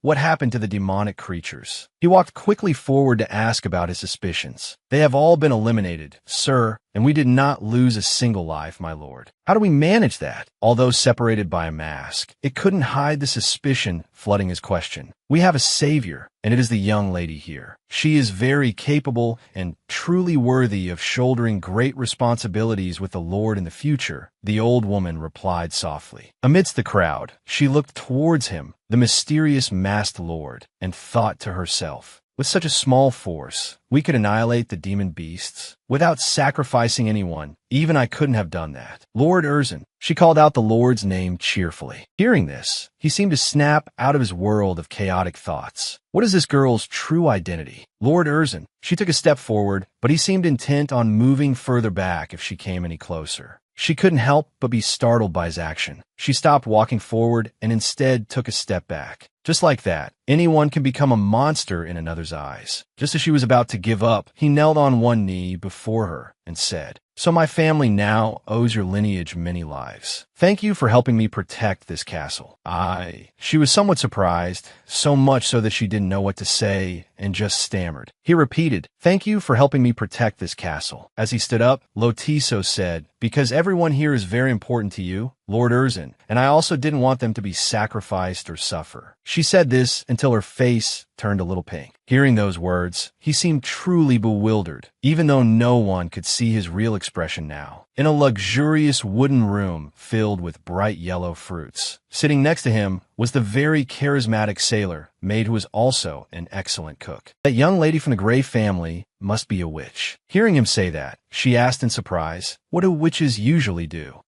what happened to the demonic creatures?" He walked quickly forward to ask about his suspicions. "They have all been eliminated, sir, and we did not lose a single life, my lord." "How do we manage that?" Although separated by a mask, it couldn't hide the suspicion flooding his question. "We have a savior, and it is the young lady here. She is very capable and truly worthy of shouldering great responsibilities with the Lord in the future," the old woman replied softly. Amidst the crowd, she looked towards him, the mysterious masked lord, and thought to herself, "With such a small force, we could annihilate the demon beasts without sacrificing anyone. Even I couldn't have done that. Lord Erzin." She called out the Lord's name cheerfully. Hearing this, he seemed to snap out of his world of chaotic thoughts. What is this girl's true identity? Lord Erzin. She took a step forward, but he seemed intent on moving further back if she came any closer. She couldn't help but be startled by his action. She stopped walking forward and instead took a step back. Just like that, anyone can become a monster in another's eyes. Just as she was about to give up, he knelt on one knee before her and said, "So my family now owes your lineage many lives. Thank you for helping me protect this castle." She was somewhat surprised, so much so that she didn't know what to say and just stammered. He repeated, "Thank you for helping me protect this castle." As he stood up, Lotiso said, "Because everyone here is very important to you, Lord Erzin, and I also didn't want them to be sacrificed or suffer." She said this until her face turned a little pink. Hearing those words, he seemed truly bewildered, even though no one could see his real expression now. In a luxurious wooden room filled with bright yellow fruits, sitting next to him was the very charismatic sailor maid who was also an excellent cook. That young lady from the Gray family must be a witch. Hearing him say that, she asked in surprise, "What do witches usually do?"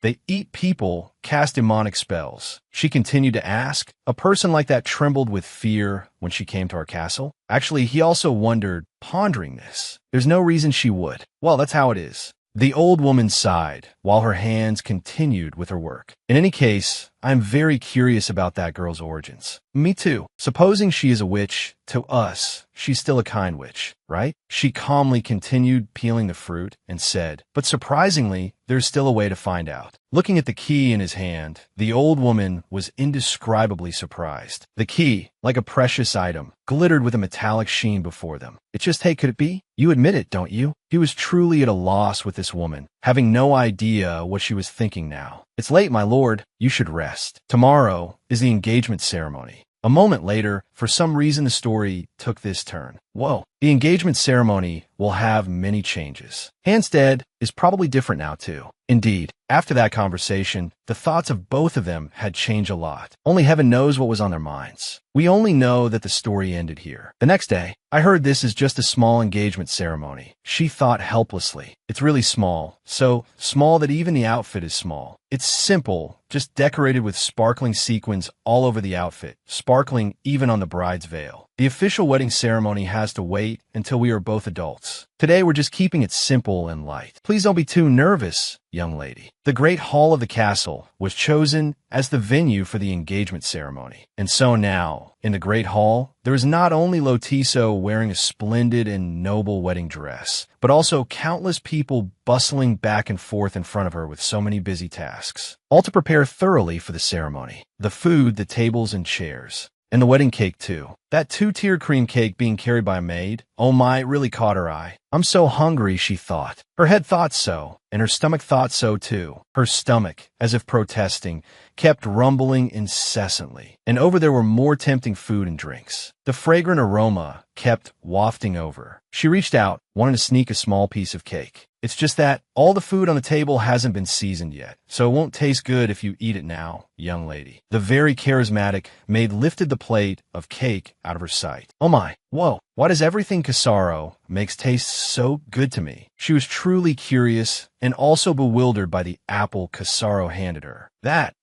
"They eat people, cast demonic spells." She continued to ask. A person like that trembled with fear when she came to our castle. Actually, he also wondered, pondering this. There's no reason she would. Well, that's how it is. The old woman sighed, while her hands continued with her work. "In any case, I'm very curious about that girl's origins." "Me too. Supposing she is a witch, to us, she's still a kind witch, right?" She calmly continued peeling the fruit and said, "But surprisingly, there's still a way to find out." Looking at the key in his hand, the old woman was indescribably surprised. The key, like a precious item, glittered with a metallic sheen before them. It's just, hey, could it be? You admit it, don't you? He was truly at a loss with this woman, having no idea what she was thinking now. "It's late, my lord. You should rest. Tomorrow is the engagement ceremony." A moment later, for some reason the story took this turn. Whoa. The engagement ceremony will have many changes. Hanstead is probably different now too. Indeed, after that conversation, the thoughts of both of them had changed a lot. Only heaven knows what was on their minds. We only know that the story ended here. The next day, "I heard this is just a small engagement ceremony." She thought helplessly. "It's really small. So small that even the outfit is small. It's simple, just decorated with sparkling sequins all over the outfit, sparkling even on the bride's veil." The official wedding ceremony has to wait until we are both adults. Today we're just keeping it simple and light. Please don't be too nervous, young lady. The great hall of the castle was chosen as the venue for the engagement ceremony. And so now, in the great hall, there is not only Lotiso wearing a splendid and noble wedding dress, but also countless people bustling back and forth in front of her with so many busy tasks, all to prepare thoroughly for the ceremony. The food, the tables and chairs. And the wedding cake, too. That two-tiered cream cake being carried by a maid, oh my, it really caught her eye. I'm so hungry, she thought. Her head thought so, and her stomach thought so too. Her stomach, as if protesting, kept rumbling incessantly. And over there were more tempting food and drinks. The fragrant aroma kept wafting over. She reached out, wanting to sneak a small piece of cake. It's just that all the food on the table hasn't been seasoned yet, so it won't taste good if you eat it now, young lady. The very charismatic maid lifted the plate of cake out of her sight. Oh my, whoa, why does everything Casaro makes taste so good to me? She was truly curious and also bewildered by the apple Casaro handed her.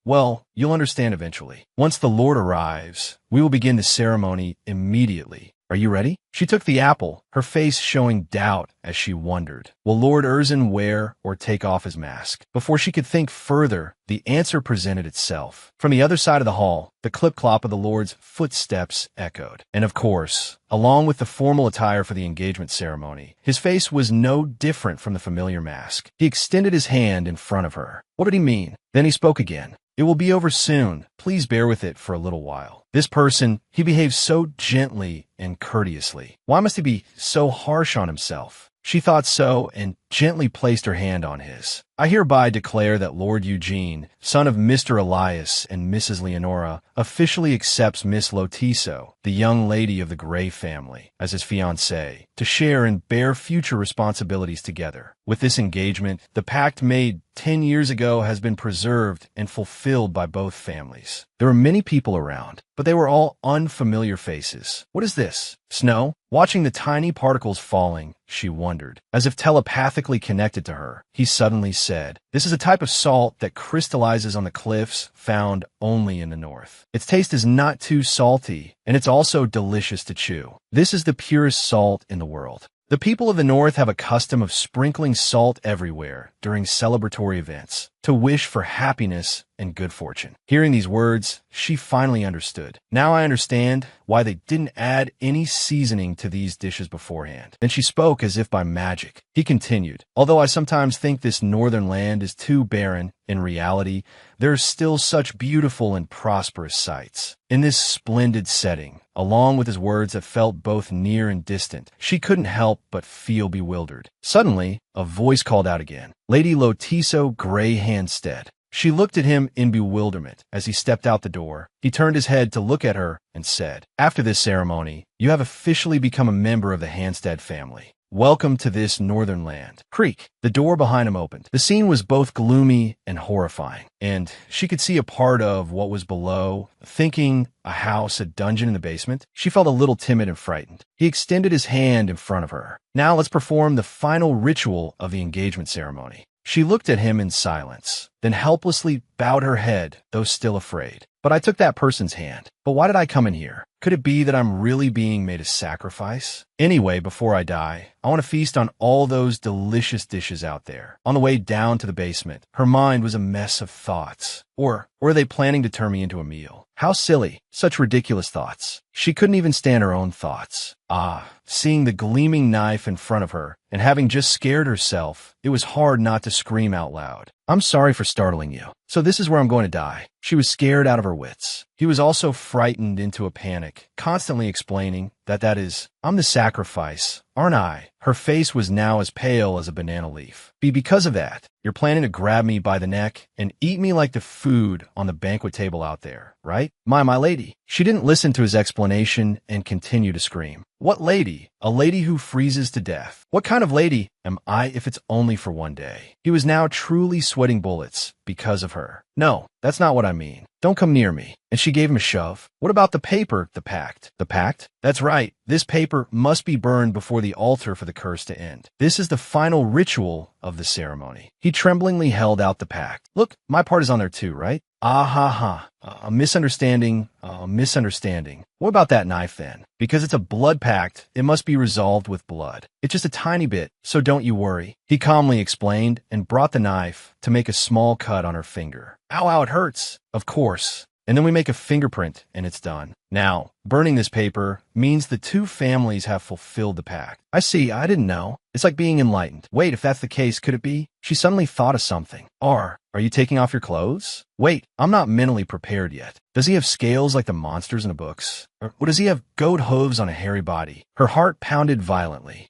Well, you'll understand eventually. Once the Lord arrives, we will begin the ceremony immediately. Are you ready? She took the apple, her face showing doubt as she wondered, will Lord Erzin wear or take off his mask? Before she could think further, the answer presented itself. From the other side of the hall, the clip-clop of the Lord's footsteps echoed. And of course, along with the formal attire for the engagement ceremony, his face was no different from the familiar mask. He extended his hand in front of her. What did he mean? Then he spoke again. It will be over soon. Please bear with it for a little while. This person, he behaves so gently and courteously. Why must he be so harsh on himself? She thought so and gently placed her hand on his. I hereby declare that Lord Eugene, son of Mr. Elias and Mrs. Leonora, officially accepts Miss Lotiso, the young lady of the Gray family, as his fiancée, to share and bear future responsibilities together. With this engagement, the pact made 10 years ago has been preserved and fulfilled by both families. There were many people around, but they were all unfamiliar faces. What is this? Snow? Watching the tiny particles falling, she wondered. As if telepathically connected to her, he suddenly said, "This is a type of salt that crystallizes on the cliffs found only in the north. Its taste is not too salty, and it's also delicious to chew. This is the purest salt in the world." The people of the North have a custom of sprinkling salt everywhere during celebratory events to wish for happiness and good fortune. Hearing these words, she finally understood. Now I understand why they didn't add any seasoning to these dishes beforehand. Then she spoke as if by magic. He continued, "Although I sometimes think this northern land is too barren, in reality, there are still such beautiful and prosperous sights. In this splendid setting," along with his words that felt both near and distant, she couldn't help but feel bewildered. Suddenly, a voice called out again, "Lady Lotiso Gray Handstead." She looked at him in bewilderment as he stepped out the door. He turned his head to look at her and said, "After this ceremony, you have officially become a member of the Handstead family. Welcome to this northern land." Creak. The door behind him opened. The scene was both gloomy and horrifying, and she could see a part of what was below, thinking a house, a dungeon in the basement. She felt a little timid and frightened. He extended his hand in front of her. "Now let's perform the final ritual of the engagement ceremony." She looked at him in silence, then helplessly bowed her head, though still afraid. "But I took that person's hand. But why did I come in here? Could it be that I'm really being made a sacrifice? Anyway, before I die, I want to feast on all those delicious dishes out there." On the way down to the basement, her mind was a mess of thoughts. Or are they planning to turn me into a meal? How silly. Such ridiculous thoughts. She couldn't even stand her own thoughts. Seeing the gleaming knife in front of her, and having just scared herself, it was hard not to scream out loud. "I'm sorry for startling you. So this is where I'm going to die." She was scared out of her wits. He was also frightened into a panic, constantly explaining that is, "I'm the sacrifice, aren't I?" Her face was now as pale as a banana leaf. Because of that, you're planning to grab me by the neck and eat me like the food on the banquet table out there, right? My lady." She didn't listen to his explanation and continued to scream. "What lady? A lady who freezes to death. What kind of lady am I if it's only for one day?" He was now truly sweating bullets because of her. "No, that's not what I mean. Don't come near me." And she gave him a shove. "What about the paper, the pact?" "The pact? That's right. This paper must be burned before the altar for the curse to end. This is the final ritual of the ceremony." He tremblingly held out the pact. "Look, my part is on there too, right?" Ah ha ha. A misunderstanding. What about that knife then? Because it's a blood pact, it must be resolved with blood. It's just a tiny bit, so don't you worry. He calmly explained and brought the knife to make a small cut on her finger. Ow, ow, it hurts. Of course. And then we make a fingerprint, and it's done. Now, burning this paper means the two families have fulfilled the pact. I see, I didn't know. It's like being enlightened. Wait, if that's the case, could it be? She suddenly thought of something. Are you taking off your clothes? Wait, I'm not mentally prepared yet. Does he have scales like the monsters in the books? Or does he have goat hooves on a hairy body? Her heart pounded violently.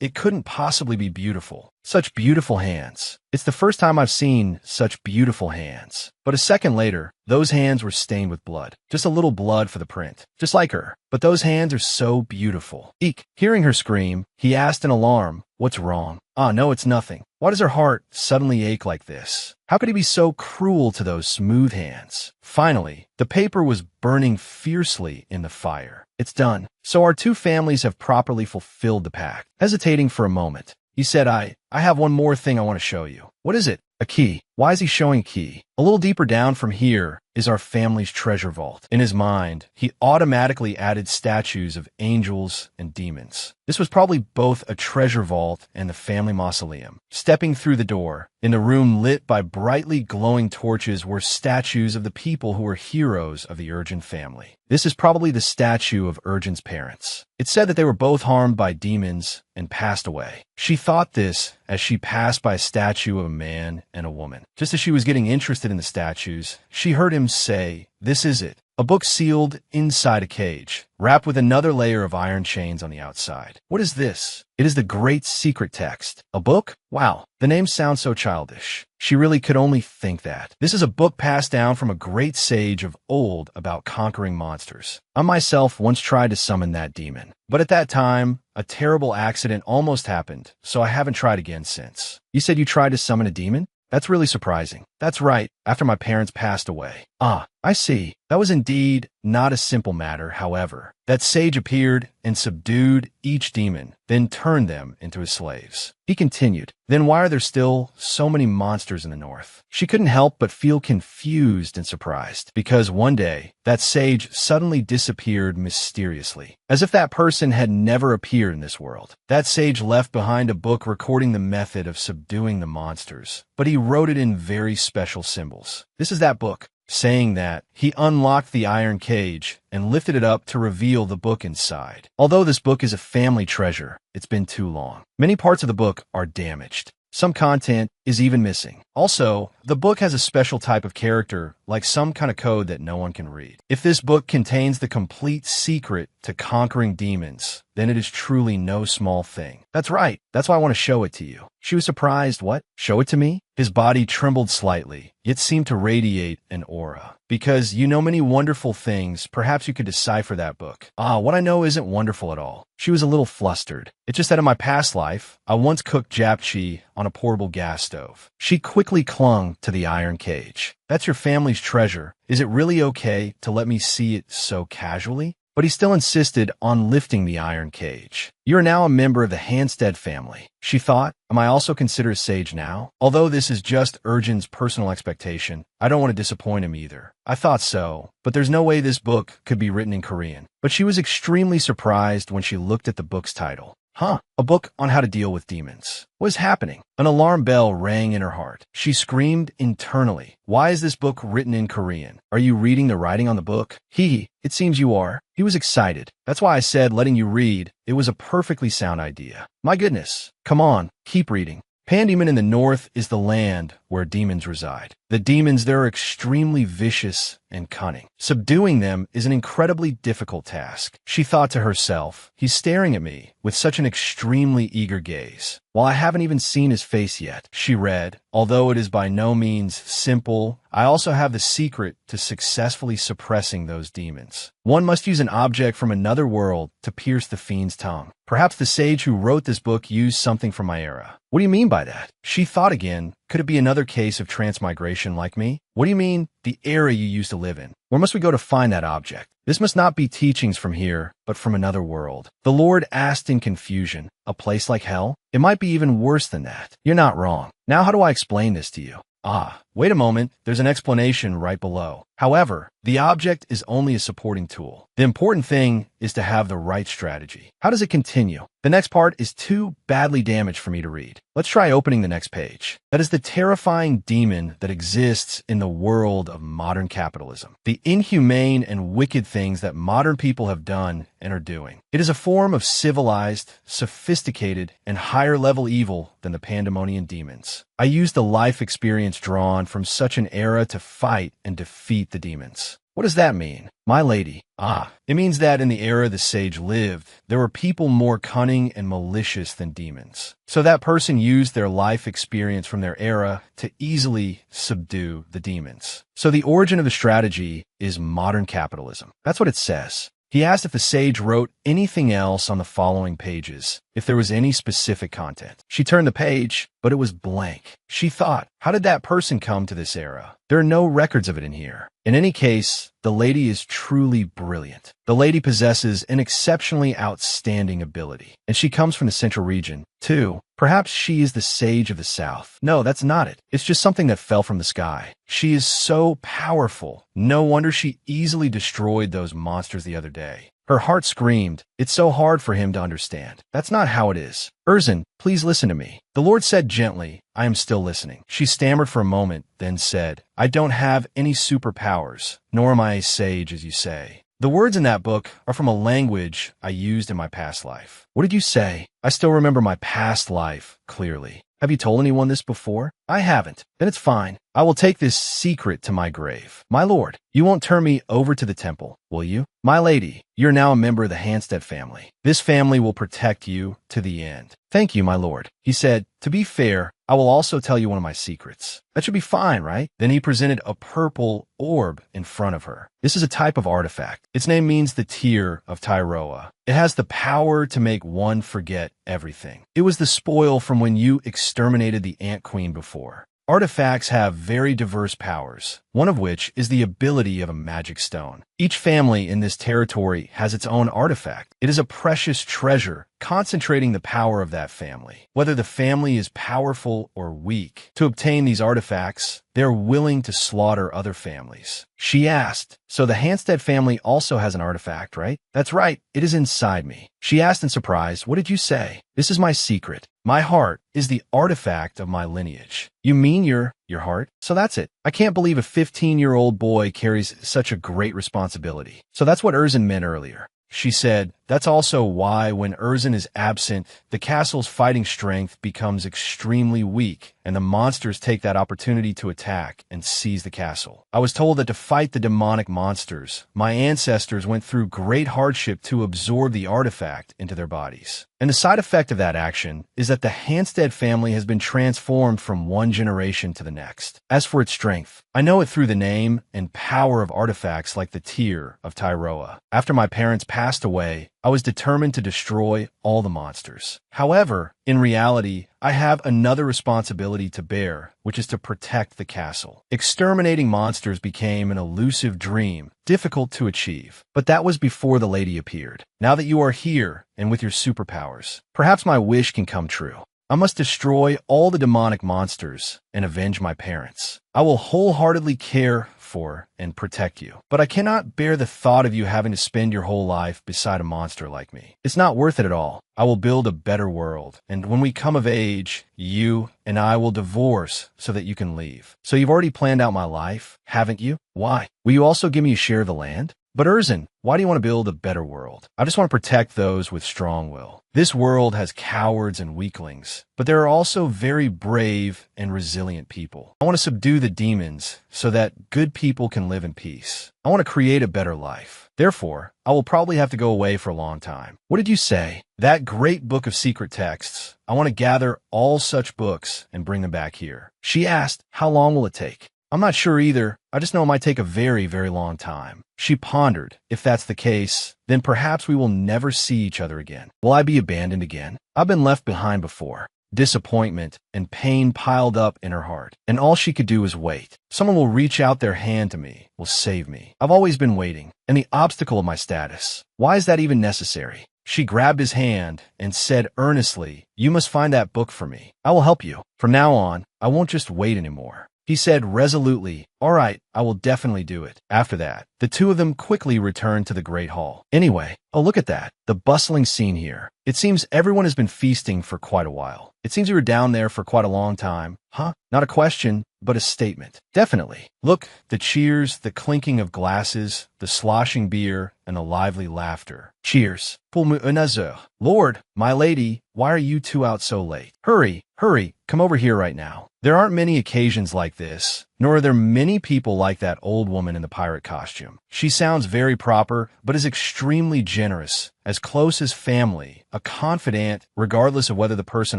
It couldn't possibly be beautiful. Such beautiful hands. It's the first time I've seen such beautiful hands. But a second later, those hands were stained with blood. Just a little blood for the print. Just like her. But those hands are so beautiful. Eek. Hearing her scream, he asked in alarm, "What's wrong?" "Ah, no, it's nothing." Why does her heart suddenly ache like this? How could he be so cruel to those smooth hands? Finally, the paper was burning fiercely in the fire. It's done. So our two families have properly fulfilled the pact. Hesitating for a moment, he said, I have one more thing I want to show you. What is it? A key. Why is he showing a key? A little deeper down from here is our family's treasure vault. In his mind, he automatically added statues of angels and demons. This was probably both a treasure vault and the family mausoleum. Stepping through the door, in the room lit by brightly glowing torches were statues of the people who were heroes of the Urgent family. This is probably the statue of Urgent's parents. It said that they were both harmed by demons and passed away. She thought this as she passed by a statue of a man and a woman. Just as she was getting interested in the statues, she heard him say, "This is it. A book sealed inside a cage, wrapped with another layer of iron chains on the outside. What is this? It is the Great Secret Text. A book? Wow, the name sounds so childish. She really could only think that. This is a book passed down from a great sage of old about conquering monsters. I myself once tried to summon that demon. But at that time, a terrible accident almost happened, so I haven't tried again since." "You said you tried to summon a demon? That's really surprising." "That's right, after my parents passed away." "Ah, I see. That was indeed not a simple matter, however. That sage appeared and subdued each demon, then turned them into his slaves." He continued, "Then why are there still so many monsters in the north?" She couldn't help but feel confused and surprised, because one day, that sage suddenly disappeared mysteriously, as if that person had never appeared in this world. That sage left behind a book recording the method of subduing the monsters, but he wrote it in very special symbols. This is that book. Saying that, he unlocked the iron cage and lifted it up to reveal the book inside. Although this book is a family treasure, it's been too long. Many parts of the book are damaged. Some content is even missing. Also, the book has a special type of character, like some kind of code that no one can read. If this book contains the complete secret to conquering demons, then it is truly no small thing. That's right. That's why I want to show it to you. She was surprised. What? Show it to me? His body trembled slightly, yet seemed to radiate an aura. Because you know many wonderful things, perhaps you could decipher that book. Ah, what I know isn't wonderful at all. She was a little flustered. It's just that in my past life, I once cooked japchae on a portable gas stove. She quickly clung to the iron cage. That's your family's treasure. Is it really okay to let me see it so casually? But he still insisted on lifting the iron cage. You are now a member of the Hanstead family. She thought, am I also considered a sage now? Although this is just Urgen's personal expectation, I don't want to disappoint him either. I thought so, but there's no way this book could be written in Korean. But she was extremely surprised when she looked at the book's title. A book on how to deal with demons. What is happening? An alarm bell rang in her heart. She screamed internally. Why is this book written in Korean? Are you reading the writing on the book? It seems you are. He was excited. That's why I said letting you read. It was a perfectly sound idea. My goodness. Come on, keep reading. Pandemon in the north is the land where demons reside. The demons there are extremely vicious and cunning. Subduing them is an incredibly difficult task. She thought to herself, he's staring at me with such an extremely eager gaze. While I haven't even seen his face yet, she read, although it is by no means simple, I also have the secret to successfully suppressing those demons. One must use an object from another world to pierce the fiend's tongue. Perhaps the sage who wrote this book used something from my era. What do you mean by that? She thought again, could it be another case of transmigration like me? What do you mean, the era you used to live in? Where must we go to find that object? This must not be teachings from here, but from another world. The Lord asked in confusion, a place like hell? It might be even worse than that. You're not wrong. Now how do I explain this to you? Ah, wait a moment, there's an explanation right below. However, the object is only a supporting tool. The important thing is to have the right strategy. How does it continue? The next part is too badly damaged for me to read. Let's try opening the next page. That is the terrifying demon that exists in the world of modern capitalism. The inhumane and wicked things that modern people have done and are doing. It is a form of civilized, sophisticated, and higher-level evil than the pandemonium demons. I used the life experience drawn from such an era to fight and defeat the demons. What does that mean? My lady. Ah, it means that in the era the sage lived, there were people more cunning and malicious than demons. So that person used their life experience from their era to easily subdue the demons. So the origin of the strategy is modern capitalism. That's what it says. He asked if the sage wrote anything else on the following pages, if there was any specific content. She turned the page, but it was blank. She thought, how did that person come to this era? There are no records of it in here. In any case, the lady is truly brilliant. The lady possesses an exceptionally outstanding ability, and she comes from the central region, too. Perhaps she is the sage of the south. No, that's not it. It's just something that fell from the sky. She is so powerful. No wonder she easily destroyed those monsters the other day. Her heart screamed. It's so hard for him to understand. That's not how it is. Erzin, please listen to me. The Lord said gently, I am still listening. She stammered for a moment, then said, I don't have any superpowers, nor am I a sage, as you say. The words in that book are from a language I used in my past life. What did you say? I still remember my past life clearly. Have you told anyone this before? I haven't. Then it's fine. I will take this secret to my grave. My lord, you won't turn me over to the temple, will you? My lady, you're now a member of the Hanstead family. This family will protect you to the end. Thank you, my lord. He said, to be fair, I will also tell you one of my secrets. That should be fine, right? Then he presented a purple orb in front of her. This is a type of artifact. Its name means the tear of Tyroa. It has the power to make one forget everything. It was the spoil from when you exterminated the Ant Queen before. Artifacts have very diverse powers, one of which is the ability of a magic stone. Each family in this territory has its own artifact. It is a precious treasure, concentrating the power of that family. Whether the family is powerful or weak, to obtain these artifacts, they're willing to slaughter other families. She asked, so the Hanstead family also has an artifact, right? That's right, it is inside me. She asked in surprise, what did you say? This is my secret. My heart is the artifact of my lineage. You mean your heart? So that's it. I can't believe a 15-year-old boy carries such a great responsibility. So that's what Erzin meant earlier. She said, that's also why when Erzin is absent, the castle's fighting strength becomes extremely weak, and the monsters take that opportunity to attack and seize the castle. I was told that to fight the demonic monsters, my ancestors went through great hardship to absorb the artifact into their bodies. And the side effect of that action is that the Hanstead family has been transformed from one generation to the next. As for its strength, I know it through the name and power of artifacts like the Tear of Tyroa. After my parents passed away, I was determined to destroy all the monsters. However, in reality, I have another responsibility to bear, which is to protect the castle. Exterminating monsters became an elusive dream, difficult to achieve. But that was before the lady appeared. Now that you are here, and with your superpowers, perhaps my wish can come true. I must destroy all the demonic monsters and avenge my parents. I will wholeheartedly care for and protect you. But I cannot bear the thought of you having to spend your whole life beside a monster like me. It's not worth it at all. I will build a better world. And when we come of age, you and I will divorce so that you can leave. So you've already planned out my life, haven't you? Why? Will you also give me a share of the land? But Erzin, why do you want to build a better world? I just want to protect those with strong will. This world has cowards and weaklings, but there are also very brave and resilient people. I want to subdue the demons so that good people can live in peace. I want to create a better life. Therefore, I will probably have to go away for a long time. What did you say? That great book of secret texts. I want to gather all such books and bring them back here. She asked, how long will it take? I'm not sure either. I just know it might take a very, very long time. She pondered. If that's the case, then perhaps we will never see each other again. Will I be abandoned again? I've been left behind before. Disappointment and pain piled up in her heart, and all she could do was wait. Someone will reach out their hand to me, will save me. I've always been waiting, and the obstacle of my status. Why is that even necessary? She grabbed his hand and said earnestly, you must find that book for me. I will help you. From now on, I won't just wait anymore. He said resolutely, "All right, I will definitely do it." After that, the two of them quickly returned to the Great Hall. Anyway, oh look at that, the bustling scene here. It seems everyone has been feasting for quite a while. It seems you were down there for quite a long time. Huh? Not a question, but a statement. Definitely. Look, the cheers, the clinking of glasses, the sloshing beer, and the lively laughter. Cheers. Pour me un azur. Lord, my lady, why are you two out so late? Hurry, hurry, come over here right now. There aren't many occasions like this, nor are there many people like that old woman in the pirate costume. She sounds very proper, but is extremely generous, as close as family, a confidant, regardless of whether the person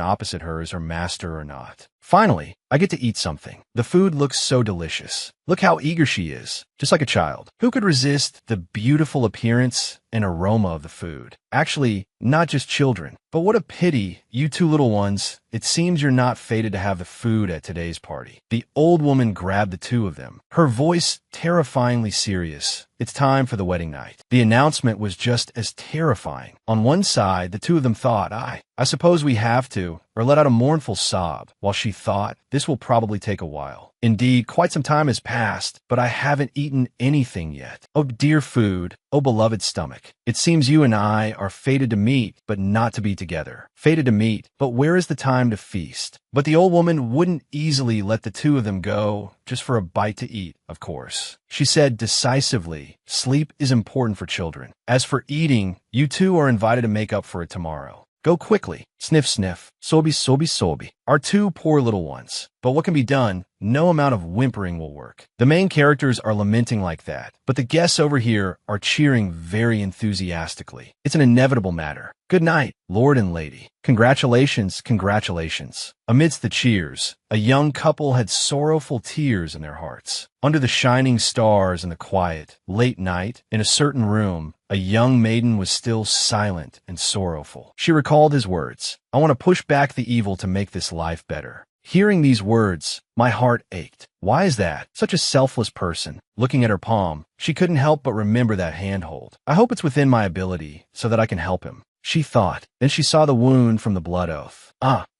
opposite her is her master or not. Finally, I get to eat something. The food looks so delicious. Look how eager she is, just like a child. Who could resist the beautiful appearance and aroma of the food? Actually, not just children. But what a pity, you two little ones, it seems you're not fated to have the food at today's party. The old woman grabbed the two of them, her voice terrifyingly serious. It's time for the wedding night. The announcement was just as terrifying. On one side, the two of them thought, I suppose we have to, or let out a mournful sob, while she thought, this will probably take a while. Indeed, quite some time has passed, but I haven't eaten anything yet. Oh, dear food. Oh, beloved stomach. It seems you and I are fated to meet, but not to be together. Fated to meet, but where is the time to feast? But the old woman wouldn't easily let the two of them go, just for a bite to eat, of course. She said decisively, sleep is important for children. As for eating, you two are invited to make up for it tomorrow. Go quickly. Sniff, sniff. Sobi, sobi, sobi. Our two poor little ones. But what can be done? No amount of whimpering will work. The main characters are lamenting like that, but the guests over here are cheering very enthusiastically. It's an inevitable matter. Good night, Lord and Lady. Congratulations, congratulations. Amidst the cheers, a young couple had sorrowful tears in their hearts. Under the shining stars and the quiet, late night, in a certain room, a young maiden was still silent and sorrowful. She recalled his words, I want to push back the evil to make this life better. Hearing these words, my heart ached. Why is that? Such a selfless person. Looking at her palm, she couldn't help but remember that handhold. I hope it's within my ability so that I can help him, she thought. Then she saw the wound from the blood oath.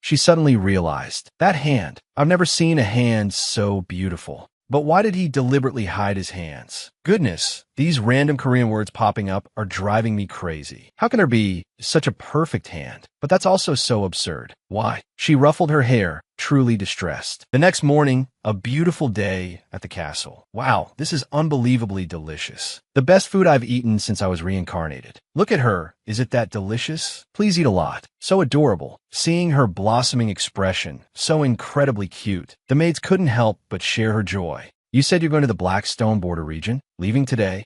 She suddenly realized. That hand. I've never seen a hand so beautiful. But why did he deliberately hide his hands? Goodness, these random Korean words popping up are driving me crazy. How can there be such a perfect hand? But that's also so absurd. Why? She ruffled her hair, truly distressed. The next morning, a beautiful day at the castle. Wow, this is unbelievably delicious. The best food I've eaten since I was reincarnated. Look at her. Is it that delicious? Please eat a lot. So adorable. Seeing her blossoming expression, so incredibly cute, the maids couldn't help but share her joy. You said you're going to the Blackstone border region? Leaving today?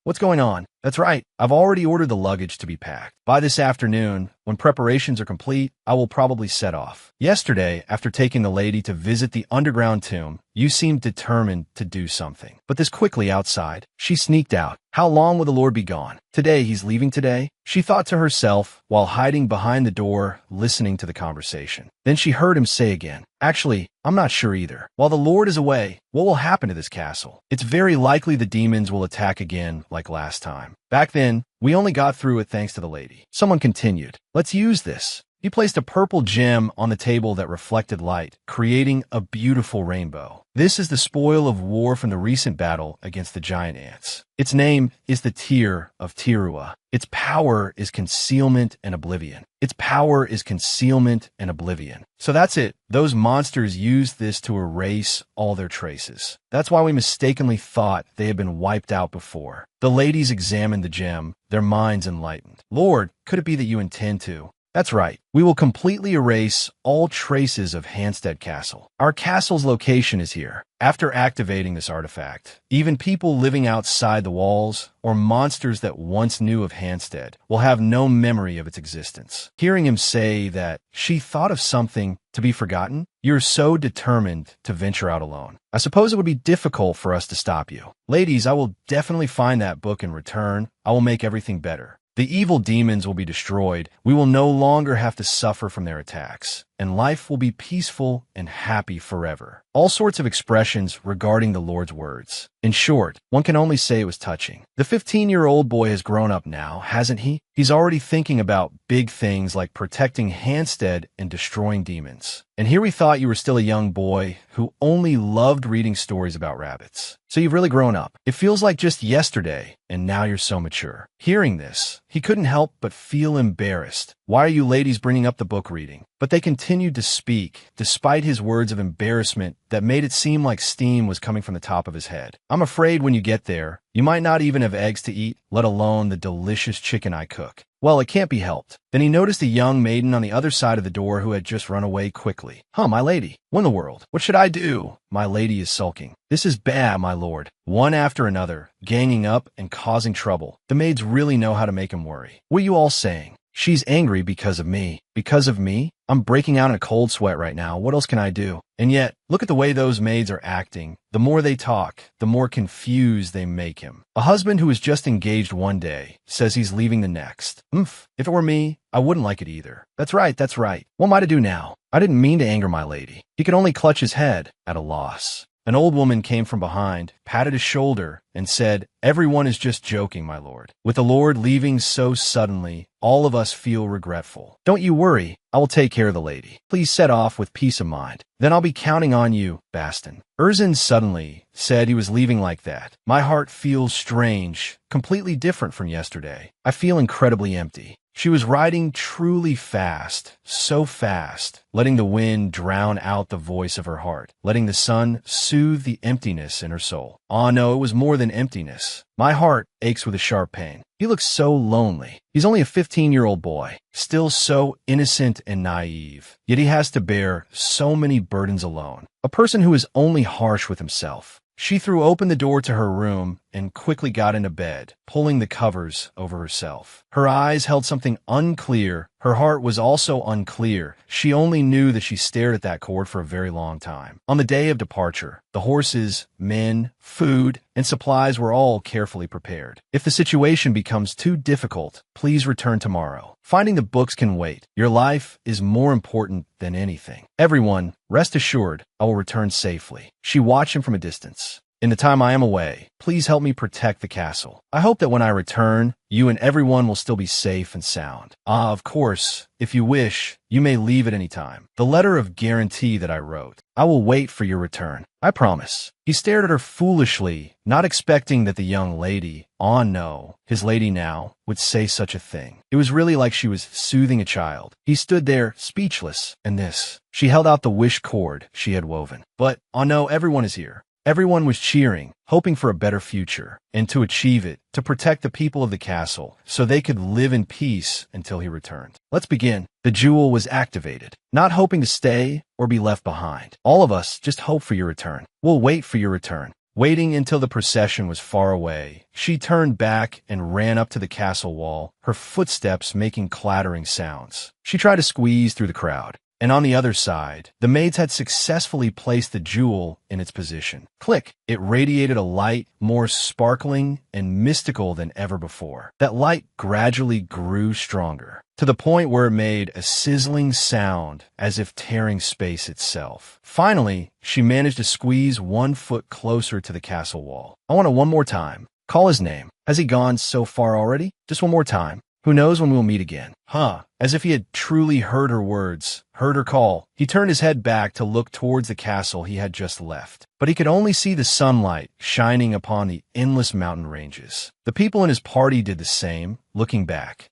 What's going on? That's right. I've already ordered the luggage to be packed. By this afternoon, when preparations are complete, I will probably set off. Yesterday, after taking the lady to visit the underground tomb, you seemed determined to do something. But this quickly outside, she sneaked out. How long will the Lord be gone? Today, he's leaving today? She thought to herself while hiding behind the door, listening to the conversation. Then she heard him say again, actually, I'm not sure either. While the Lord is away, what will happen to this castle? It's very likely the demons will attack again like last time. Back then, we only got through it thanks to the lady. Someone continued, let's use this. He placed a purple gem on the table that reflected light, creating a beautiful rainbow. This is the spoil of war from the recent battle against the giant ants. Its name is the Tear of Tirua. Its power is concealment and oblivion. Its power is concealment and oblivion. So that's it. Those monsters used this to erase all their traces. That's why we mistakenly thought they had been wiped out before. The ladies examined the gem, their minds enlightened. Lord, could it be that you intend to? That's right. We will completely erase all traces of Hansted Castle. Our castle's location is here. After activating this artifact, even people living outside the walls or monsters that once knew of Hansted will have no memory of its existence. Hearing him say that she thought of something to be forgotten, you're so determined to venture out alone. I suppose it would be difficult for us to stop you. Ladies, I will definitely find that book in return. I will make everything better. The evil demons will be destroyed. We will no longer have to suffer from their attacks. and life will be peaceful and happy forever. All sorts of expressions regarding the Lord's words. In short, one can only say it was touching. The 15-year-old boy has grown up now, hasn't he? He's already thinking about big things like protecting Hansted and destroying demons. And here we thought you were still a young boy who only loved reading stories about rabbits. So you've really grown up. It feels like just yesterday, and now you're so mature. Hearing this, he couldn't help but feel embarrassed. Why are you ladies bringing up the book reading? But they continued to speak, despite his words of embarrassment that made it seem like steam was coming from the top of his head. I'm afraid when you get there, you might not even have eggs to eat, let alone the delicious chicken I cook. Well, it can't be helped. Then he noticed a young maiden on the other side of the door who had just run away quickly. My lady. What in the world? What should I do? My lady is sulking. This is bad, my lord. One after another, ganging up and causing trouble. The maids really know how to make him worry. What are you all saying? She's angry because of me. Because of me? I'm breaking out in a cold sweat right now. What else can I do? And yet, look at the way those maids are acting. The more they talk, the more confused they make him. A husband who was just engaged one day says he's leaving the next. If it were me, I wouldn't like it either. That's right, that's right. What am I to do now? I didn't mean to anger my lady. He could only clutch his head, at a loss. An old woman came from behind, patted his shoulder, and said, "Everyone is just joking, my lord. With the Lord leaving so suddenly, all of us feel regretful. Don't you worry, I will take care of the lady. Please set off with peace of mind. Then I'll be counting on you, Baston." Erzin suddenly said he was leaving like that. My heart feels strange, completely different from yesterday. I feel incredibly empty. She was riding truly fast, so fast, letting the wind drown out the voice of her heart, letting the sun soothe the emptiness in her soul. No, it was more than emptiness. My heart aches with a sharp pain. He looks so lonely. He's only a 15-year-old boy, still so innocent and naive. Yet he has to bear so many burdens alone. A person who is only harsh with himself. She threw open the door to her room and quickly got into bed, pulling the covers over herself. Her eyes held something unclear. Her heart was also unclear. She only knew that she stared at that cord for a very long time. On the day of departure, the horses, men, food, and supplies were all carefully prepared. If the situation becomes too difficult, please return tomorrow. Finding the books can wait. Your life is more important than anything. Everyone, rest assured, I will return safely. She watched him from a distance. In the time I am away, please help me protect the castle. I hope that when I return, you and everyone will still be safe and sound. Of course, if you wish, you may leave at any time. The letter of guarantee that I wrote. I will wait for your return. I promise. He stared at her foolishly, not expecting that the young lady, no, his lady now, would say such a thing. It was really like she was soothing a child. He stood there, speechless, and this. She held out the wish cord she had woven. But, no, everyone is here. Everyone was cheering, hoping for a better future, and to achieve it, to protect the people of the castle, so they could live in peace until he returned. Let's begin. The jewel was activated, not hoping to stay or be left behind. All of us just hope for your return. We'll wait for your return. Waiting until the procession was far away, she turned back and ran up to the castle wall, her footsteps making clattering sounds. She tried to squeeze through the crowd. And on the other side, the maids had successfully placed the jewel in its position. Click! It radiated a light more sparkling and mystical than ever before. That light gradually grew stronger, to the point where it made a sizzling sound as if tearing space itself. Finally, she managed to squeeze 1 foot closer to the castle wall. I want it one more time. Call his name. Has he gone so far already? Just one more time. Who knows when we'll meet again? As if he had truly heard her words, heard her call. He turned his head back to look towards the castle he had just left. But he could only see the sunlight shining upon the endless mountain ranges. The people in his party did the same, looking back.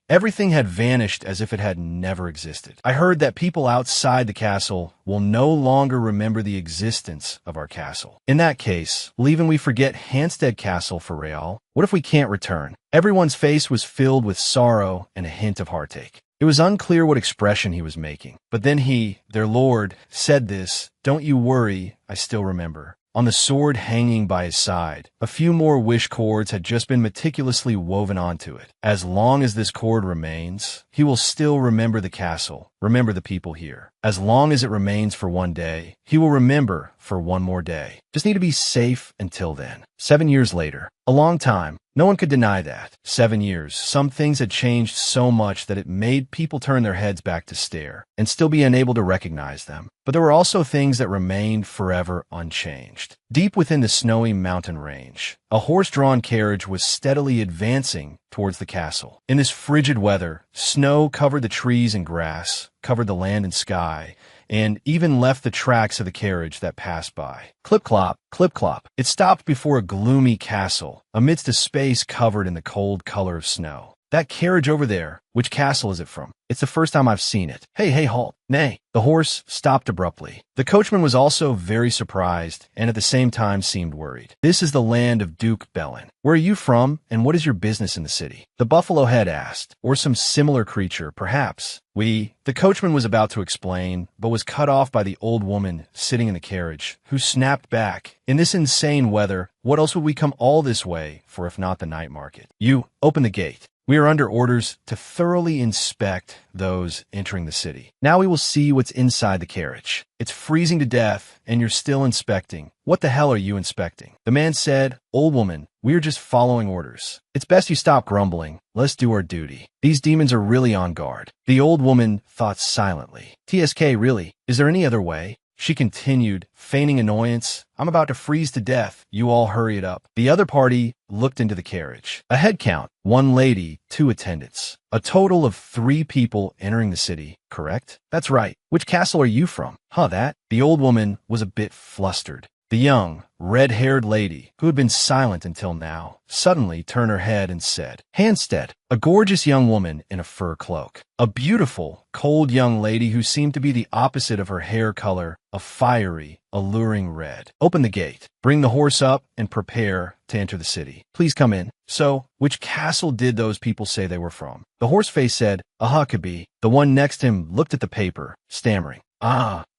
Everything had vanished as if it had never existed. I heard that people outside the castle will no longer remember the existence of our castle. In that case, leaving we forget Hansted Castle for real. What if we can't return? Everyone's face was filled with sorrow and a hint of heartache. It was unclear what expression he was making. But then he, their lord, said this, "Don't you worry, I still remember." On the sword hanging by his side, a few more wish cords had just been meticulously woven onto it. As long as this cord remains, he will still remember the castle, remember the people here. As long as it remains for one day, he will remember for one more day. Just need to be safe until then. 7 years later. A long time. No one could deny that. 7 years. Some things had changed so much that it made people turn their heads back to stare and still be unable to recognize them. But there were also things that remained forever unchanged. Deep within the snowy mountain range, a horse-drawn carriage was steadily advancing towards the castle. In this frigid weather, snow covered the trees and grass, covered the land and sky, and even left the tracks of the carriage that passed by. Clip-clop, clip-clop. It stopped before a gloomy castle, amidst a space covered in the cold color of snow. That carriage over there, which castle is it from? It's the first time I've seen it. Hey, halt. Nay. The horse stopped abruptly. The coachman was also very surprised and at the same time seemed worried. This is the land of Duke Bellin. Where are you from and what is your business in the city? The buffalo head asked, or some similar creature, perhaps. The coachman was about to explain, but was cut off by the old woman sitting in the carriage, who snapped back. In this insane weather, what else would we come all this way for if not the night market? You, open the gate. We are under orders to thoroughly inspect those entering the city. Now we will see what's inside the carriage. It's freezing to death, and you're still inspecting. What the hell are you inspecting? The man said, Old woman, we are just following orders. It's best you stop grumbling. Let's do our duty. These demons are really on guard. The old woman thought silently. TSK, really? Is there any other way? She continued, feigning annoyance. I'm about to freeze to death. You all hurry it up. The other party looked into the carriage. A head count. 1 lady, 2 attendants. A total of 3 people entering the city, correct? That's right. Which castle are you from? That? The old woman was a bit flustered. The young, red-haired lady, who had been silent until now, suddenly turned her head and said, Hansted, a gorgeous young woman in a fur cloak. A beautiful, cold young lady who seemed to be the opposite of her hair color, a fiery, alluring red. Open the gate, bring the horse up, and prepare to enter the city. Please come in. So, which castle did those people say they were from? The horse face said, Huckabee. The one next to him looked at the paper, stammering.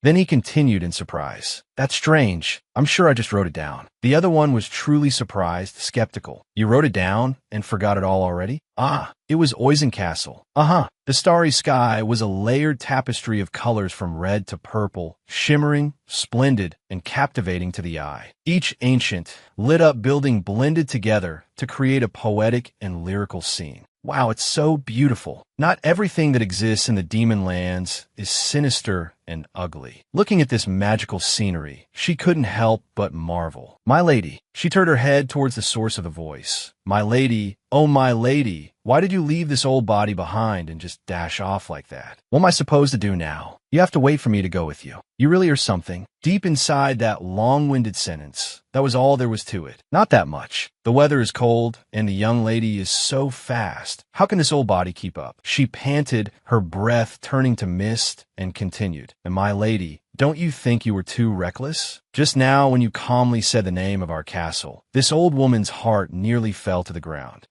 Then he continued in surprise. That's strange. I'm sure I just wrote it down. The other one was truly surprised, skeptical. You wrote it down and forgot it all already? It was Oisencastle. The starry sky was a layered tapestry of colors from red to purple, shimmering, splendid, and captivating to the eye. Each ancient, lit-up building blended together to create a poetic and lyrical scene. Wow, it's so beautiful. Not everything that exists in the demon lands is sinister and ugly. Looking at this magical scenery, she couldn't help but marvel. My lady. She turned her head towards the source of the voice. My lady, oh my lady, why did you leave this old body behind and just dash off like that? What am I supposed to do now? You have to wait for me to go with you. You really are something. Deep inside that long-winded sentence, that was all there was to it. Not that much. The weather is cold, and the young lady is so fast. How can this old body keep up? She panted, her breath turning to mist, and continued. And my lady, don't you think you were too reckless? Just now, when you calmly said the name of our castle, this old woman's heart nearly fell to the ground.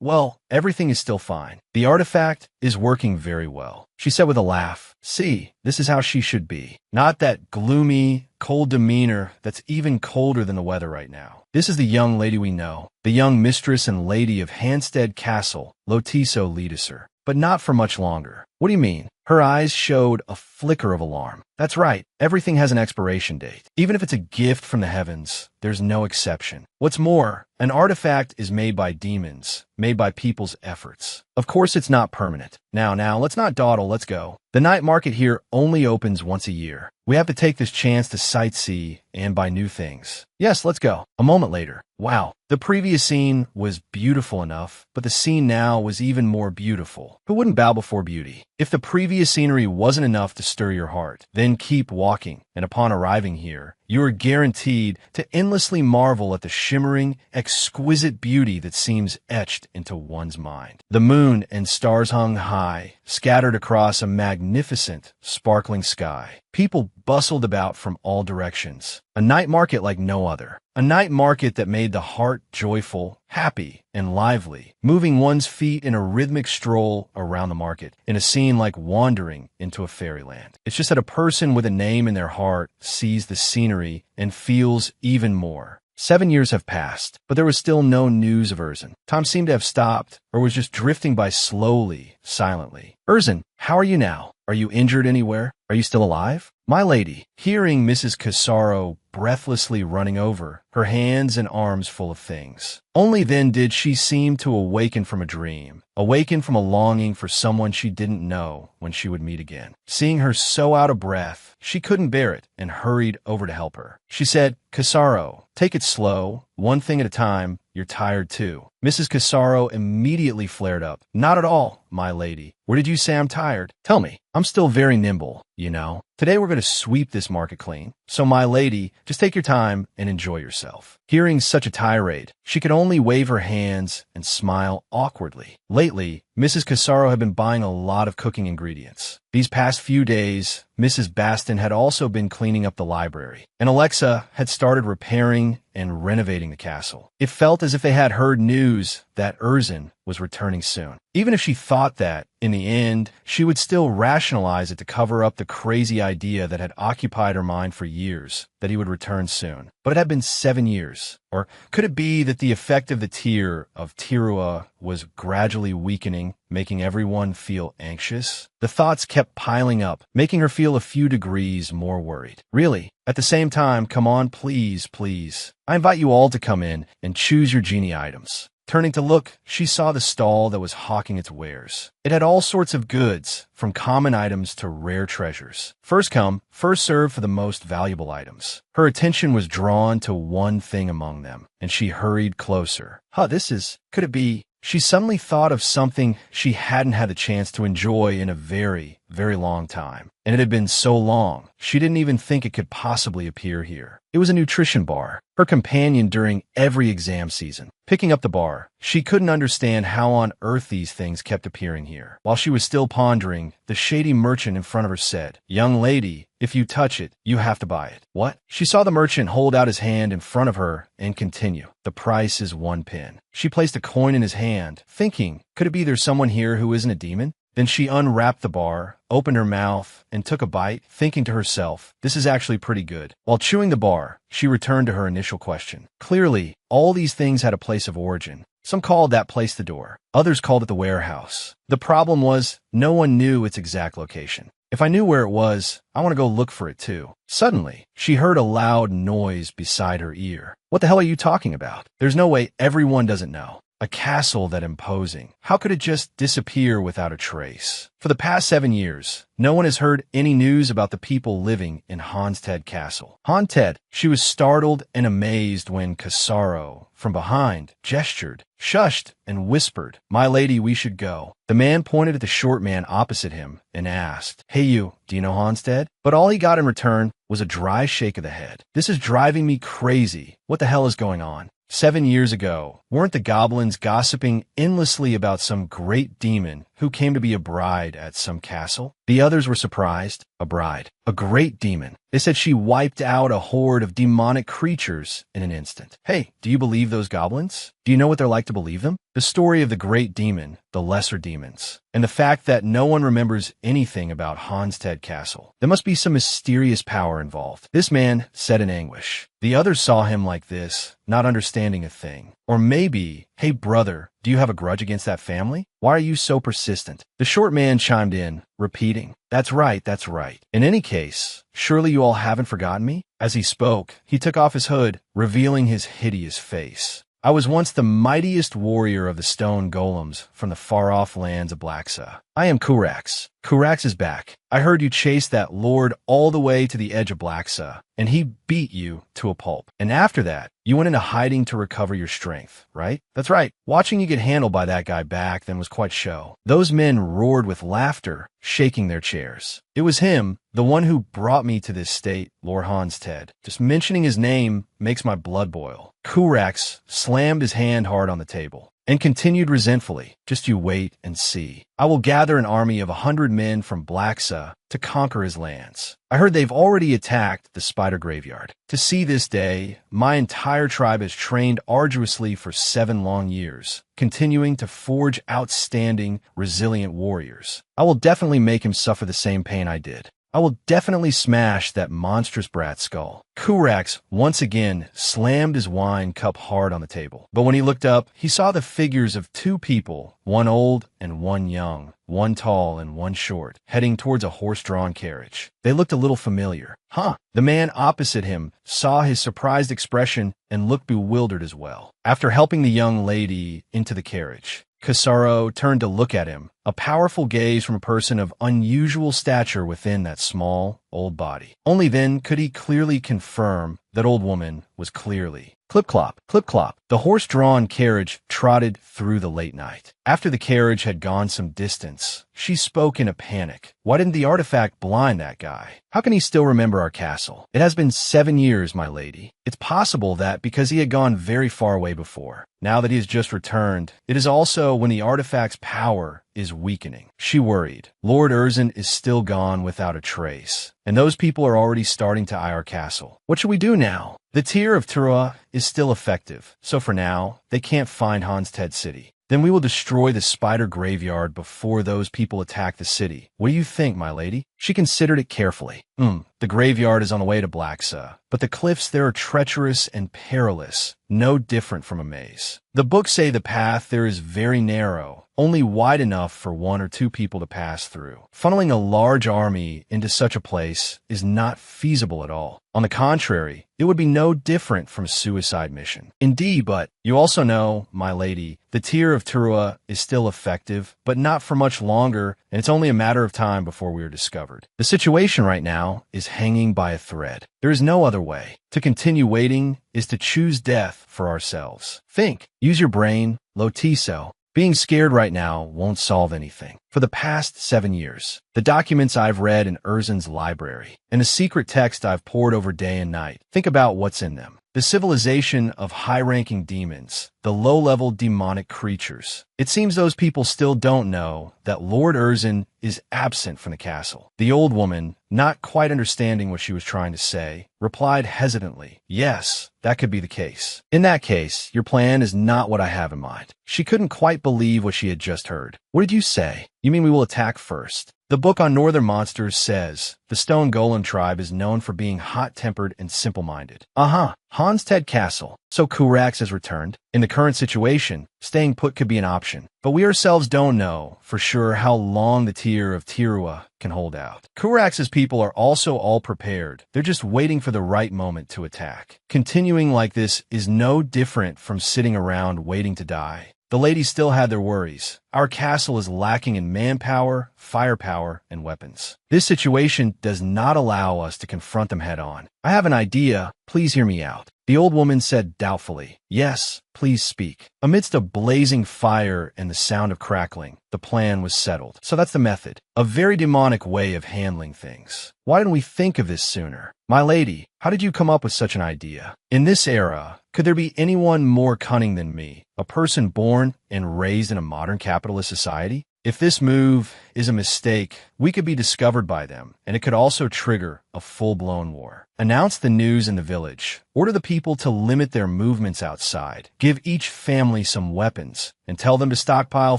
Well, everything is still fine. The artifact is working very well, she said with a laugh. See, this is how she should be. Not that gloomy, cold demeanor that's even colder than the weather right now. This is the young lady we know, the young mistress and lady of Hansted Castle, Lotiso Ledesser. But not for much longer. What do you mean? Her eyes showed a flicker of alarm. That's right. Everything has an expiration date. Even if it's a gift from the heavens, there's no exception. What's more, an artifact is made by demons, made by people's efforts. Of course it's not permanent. Now, let's not dawdle, let's go. The night market here only opens once a year. We have to take this chance to sightsee and buy new things. Yes, let's go. A moment later. Wow. The previous scene was beautiful enough, but the scene now was even more beautiful. Who wouldn't bow before beauty? If the previous scenery wasn't enough to stir your heart, then keep walking, and upon arriving here, you are guaranteed to endlessly marvel at the shimmering, exquisite beauty that seems etched into one's mind. The moon and stars hung high, scattered across a magnificent, sparkling sky. People bustled about from all directions. A night market like no other. A night market that made the heart joyful, happy, and lively, moving one's feet in a rhythmic stroll around the market, in a scene like wandering into a fairyland. It's just that a person with a name in their heart sees the scenery and feels even more. 7 years have passed, but there was still no news of Erzin. Time seemed to have stopped, or was just drifting by slowly, silently. Erzin, how are you now? Are you injured anywhere? Are you still alive? My lady, hearing Mrs. Casaro breathlessly running over, her hands and arms full of things. Only then did she seem to awaken from a dream, awaken from a longing for someone she didn't know when she would meet again. Seeing her so out of breath, she couldn't bear it and hurried over to help her. She said, "Casaro, take it slow, one thing at a time. You're tired too." Mrs. Casaro immediately flared up. "Not at all, my lady. Where did you say I'm tired? Tell me. I'm still very nimble, you know. Today we're going to sweep this market clean. So, my lady, just take your time and enjoy yourself." Hearing such a tirade, she could only wave her hands and smile awkwardly. Lately, Mrs. Casaro had been buying a lot of cooking ingredients. These past few days, Mrs. Baston had also been cleaning up the library, and Alexa had started repairing and renovating the castle. It felt as if they had heard news that Erzin was returning soon. Even if she thought that, in the end, she would still rationalize it to cover up the crazy idea that had occupied her mind for years, that he would return soon. But it had been 7 years. Or could it be that the effect of the tear of Tirua was gradually weakening, making everyone feel anxious? The thoughts kept piling up, making her feel a few degrees more worried. Really, at the same time, come on, please, please. I invite you all to come in and choose your genie items. Turning to look, she saw the stall that was hawking its wares. It had all sorts of goods, from common items to rare treasures. First come, first served for the most valuable items. Her attention was drawn to one thing among them, and she hurried closer. Could it be? She suddenly thought of something she hadn't had the chance to enjoy in a very, very long time. And it had been so long, she didn't even think it could possibly appear here. It was a nutrition bar, her companion during every exam season. Picking up the bar, she couldn't understand how on earth these things kept appearing here. While she was still pondering, the shady merchant in front of her said, "Young lady, if you touch it, you have to buy it." What? She saw the merchant hold out his hand in front of her and continue. "The price is 1 pin." She placed a coin in his hand, thinking, could it be there's someone here who isn't a demon? Then she unwrapped the bar, opened her mouth, and took a bite, thinking to herself, this is actually pretty good. While chewing the bar, she returned to her initial question. Clearly, all these things had a place of origin. Some called that place the door. Others called it the warehouse. The problem was, no one knew its exact location. If I knew where it was, I want to go look for it too. Suddenly, she heard a loud noise beside her ear. What the hell are you talking about? There's no way everyone doesn't know. A castle that imposing. How could it just disappear without a trace? For the past 7 years, no one has heard any news about the people living in Hansted Castle. Haunted, she was startled and amazed when Casaro, from behind, gestured, shushed, and whispered, "My lady, we should go." The man pointed at the short man opposite him and asked, "Hey you, do you know Hansted?" But all he got in return was a dry shake of the head. "This is driving me crazy. What the hell is going on?" 7 years ago, weren't the goblins gossiping endlessly about some great demon who came to be a bride at some castle? The others were surprised. A bride. A great demon. They said she wiped out a horde of demonic creatures in an instant. Hey, do you believe those goblins? Do you know what they're like to believe them? The story of the great demon, the lesser demons, and the fact that no one remembers anything about Hansted Castle. There must be some mysterious power involved. This man said in anguish. The others saw him like this, not understanding a thing. Or maybe, hey brother, do you have a grudge against that family? Why are you so persistent? The short man chimed in, repeating, that's right, that's right. In any case, surely you all haven't forgotten me? As he spoke, he took off his hood, revealing his hideous face. I was once the mightiest warrior of the stone golems from the far-off lands of Blacksa. I am Kurax. Kurax is back. I heard you chase that lord all the way to the edge of Blacksa, and he beat you to a pulp. And after that, you went into hiding to recover your strength, right? That's right. Watching you get handled by that guy back then was quite show. Those men roared with laughter, shaking their chairs. It was him, the one who brought me to this state, Lord Hansted. Just mentioning his name makes my blood boil. Kurax slammed his hand hard on the table and continued resentfully, just you wait and see. I will gather an army of 100 men from Blacksa to conquer his lands. I heard they've already attacked the spider graveyard. To see this day, my entire tribe has trained arduously for 7 long years, continuing to forge outstanding, resilient warriors. I will definitely make him suffer the same pain I did. I will definitely smash that monstrous brat's skull. Kurax once again slammed his wine cup hard on the table. But when he looked up, he saw the figures of two people, one old and one young, one tall and one short, heading towards a horse-drawn carriage. They looked a little familiar. Huh. The man opposite him saw his surprised expression and looked bewildered as well. After helping the young lady into the carriage, Casaro turned to look at him, a powerful gaze from a person of unusual stature within that small, old body. Only then could he clearly confirm that old woman was clearly. Clip-clop, clip-clop. The horse-drawn carriage trotted through the late night. After the carriage had gone some distance, she spoke in a panic. Why didn't the artifact blind that guy? How can he still remember our castle? It has been 7 years, my lady. It's possible that because he had gone very far away before. Now that he has just returned, it is also when the artifact's power is weakening. She worried. Lord Erzin is still gone without a trace, and those people are already starting to eye our castle. What should we do now? The tier of Tura is still effective, so for now, they can't find Hansted City. Then we will destroy the spider graveyard before those people attack the city. What do you think, my lady? She considered it carefully. The graveyard is on the way to Blacksa, but the cliffs there are treacherous and perilous, no different from a maze. The books say the path there is very narrow, only wide enough for 1 or 2 people to pass through. Funneling a large army into such a place is not feasible at all. On the contrary, it would be no different from a suicide mission. Indeed, but you also know, my lady, the tier of Turua is still effective, but not for much longer, and it's only a matter of time before we are discovered. The situation right now is hanging by a thread. There is no other way. To continue waiting is to choose death for ourselves. Think. Use your brain. Lotiso. Being scared right now won't solve anything. For the past 7 years, the documents I've read in Erzin's library, and the secret text I've pored over day and night, think about what's in them. The civilization of high-ranking demons, the low-level demonic creatures. It seems those people still don't know that Lord Erzin is absent from the castle. The old woman, not quite understanding what she was trying to say, replied hesitantly, "Yes, that could be the case. In that case, your plan is not what I have in mind." She couldn't quite believe what she had just heard. "What did you say? You mean we will attack first?" The book on northern monsters says, the Stone Golem tribe is known for being hot-tempered and simple-minded. Hansted Castle. So Kurax has returned. In the current situation, staying put could be an option. But we ourselves don't know for sure how long the tier of Tirua can hold out. Kurax's people are also all prepared. They're just waiting for the right moment to attack. Continuing like this is no different from sitting around waiting to die. The ladies still had their worries. Our castle is lacking in manpower, firepower, and weapons. This situation does not allow us to confront them head-on. I have an idea. Please hear me out. The old woman said doubtfully, "Yes, please speak." Amidst a blazing fire and the sound of crackling, the plan was settled. So that's the method. A very demonic way of handling things. Why didn't we think of this sooner? My lady, how did you come up with such an idea? In this era, could there be anyone more cunning than me? A person born and raised in a modern capitalist society? If this move is a mistake, we could be discovered by them, and it could also trigger a full-blown war. Announce the news in the village. Order the people to limit their movements outside. Give each family some weapons, and tell them to stockpile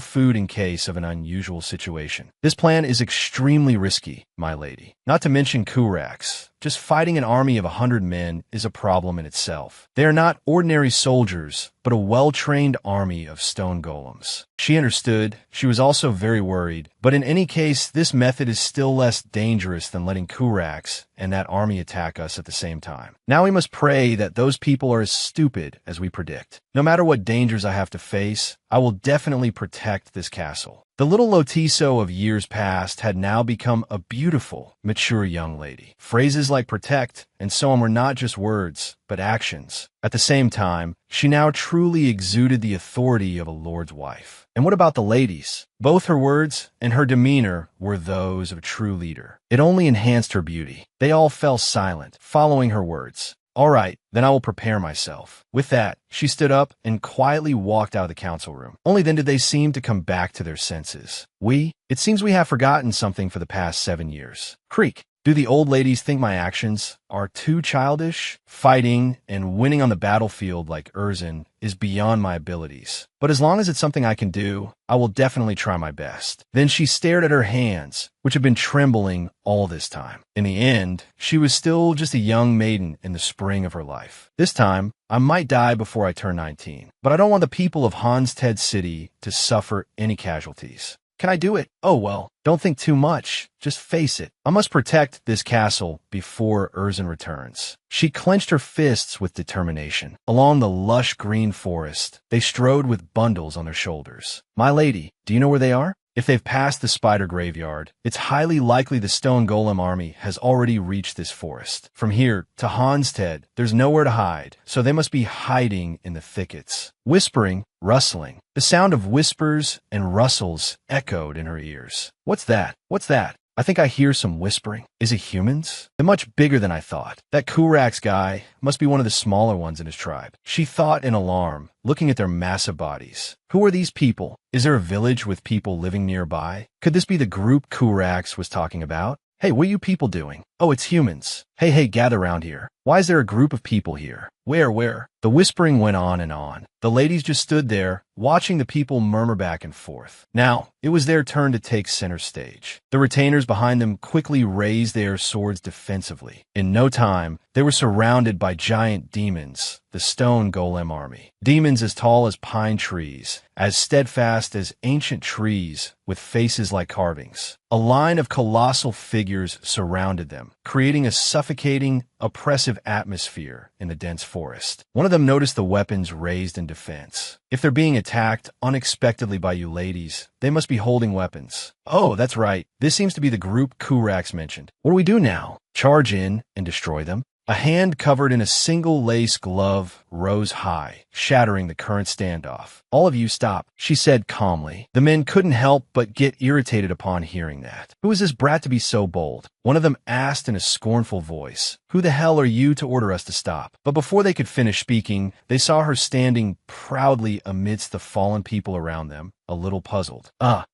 food in case of an unusual situation. This plan is extremely risky, my lady. Not to mention Kurax. Just fighting an army of 100 men is a problem in itself. They are not ordinary soldiers, but a well-trained army of stone golems. She understood. She was also very worried. But in any case, this method is still less dangerous than letting Kurax and that army attack us at the same time. Now we must pray that those people are as stupid as we predict. No matter what dangers I have to face, I will definitely protect this castle. The little Lotiso of years past had now become a beautiful, mature young lady. Phrases like protect and so on were not just words, but actions. At the same time, she now truly exuded the authority of a lord's wife. And what about the ladies? Both her words and her demeanor were those of a true leader. It only enhanced her beauty. They all fell silent, following her words. All right, then I will prepare myself. With that, she stood up and quietly walked out of the council room. Only then did they seem to come back to their senses. It seems we have forgotten something for the past 7 years. Creak. Do the old ladies think my actions are too childish? Fighting and winning on the battlefield like Erzin is beyond my abilities. But as long as it's something I can do, I will definitely try my best. Then she stared at her hands, which had been trembling all this time. In the end, she was still just a young maiden in the spring of her life. This time, I might die before I turn 19, but I don't want the people of Hansted City to suffer any casualties. Can I do it? Oh well, don't think too much. Just face it. I must protect this castle before Erzin returns. She clenched her fists with determination. Along the lush green forest, they strode with bundles on their shoulders. My lady, do you know where they are? If they've passed the spider graveyard, it's highly likely the stone golem army has already reached this forest. From here to Hansted, there's nowhere to hide, so they must be hiding in the thickets. Whispering, rustling. The sound of whispers and rustles echoed in her ears. What's that? What's that? I think I hear some whispering. Is it humans? They're much bigger than I thought. That Kurax guy must be one of the smaller ones in his tribe. She thought in alarm, looking at their massive bodies. Who are these people? Is there a village with people living nearby? Could this be the group Kurax was talking about? Hey, what are you people doing? Oh, it's humans. Hey, gather around here. Why is there a group of people here? Where? The whispering went on and on. The ladies just stood there, watching the people murmur back and forth. Now, it was their turn to take center stage. The retainers behind them quickly raised their swords defensively. In no time, they were surrounded by giant demons, the stone golem army. Demons as tall as pine trees, as steadfast as ancient trees, with faces like carvings. A line of colossal figures surrounded them, creating a suffocating, oppressive atmosphere in the dense forest. One of them noticed the weapons raised in defense. If they're being attacked unexpectedly by you ladies, they must be holding weapons. Oh, that's right. This seems to be the group Kurax mentioned. What do we do now? Charge in and destroy them? A hand covered in a single lace glove rose high, shattering the current standoff. All of you stop, she said calmly. The men couldn't help but get irritated upon hearing that. Who is this brat to be so bold? One of them asked in a scornful voice. Who the hell are you to order us to stop? But before they could finish speaking, they saw her standing proudly amidst the fallen people around them, a little puzzled.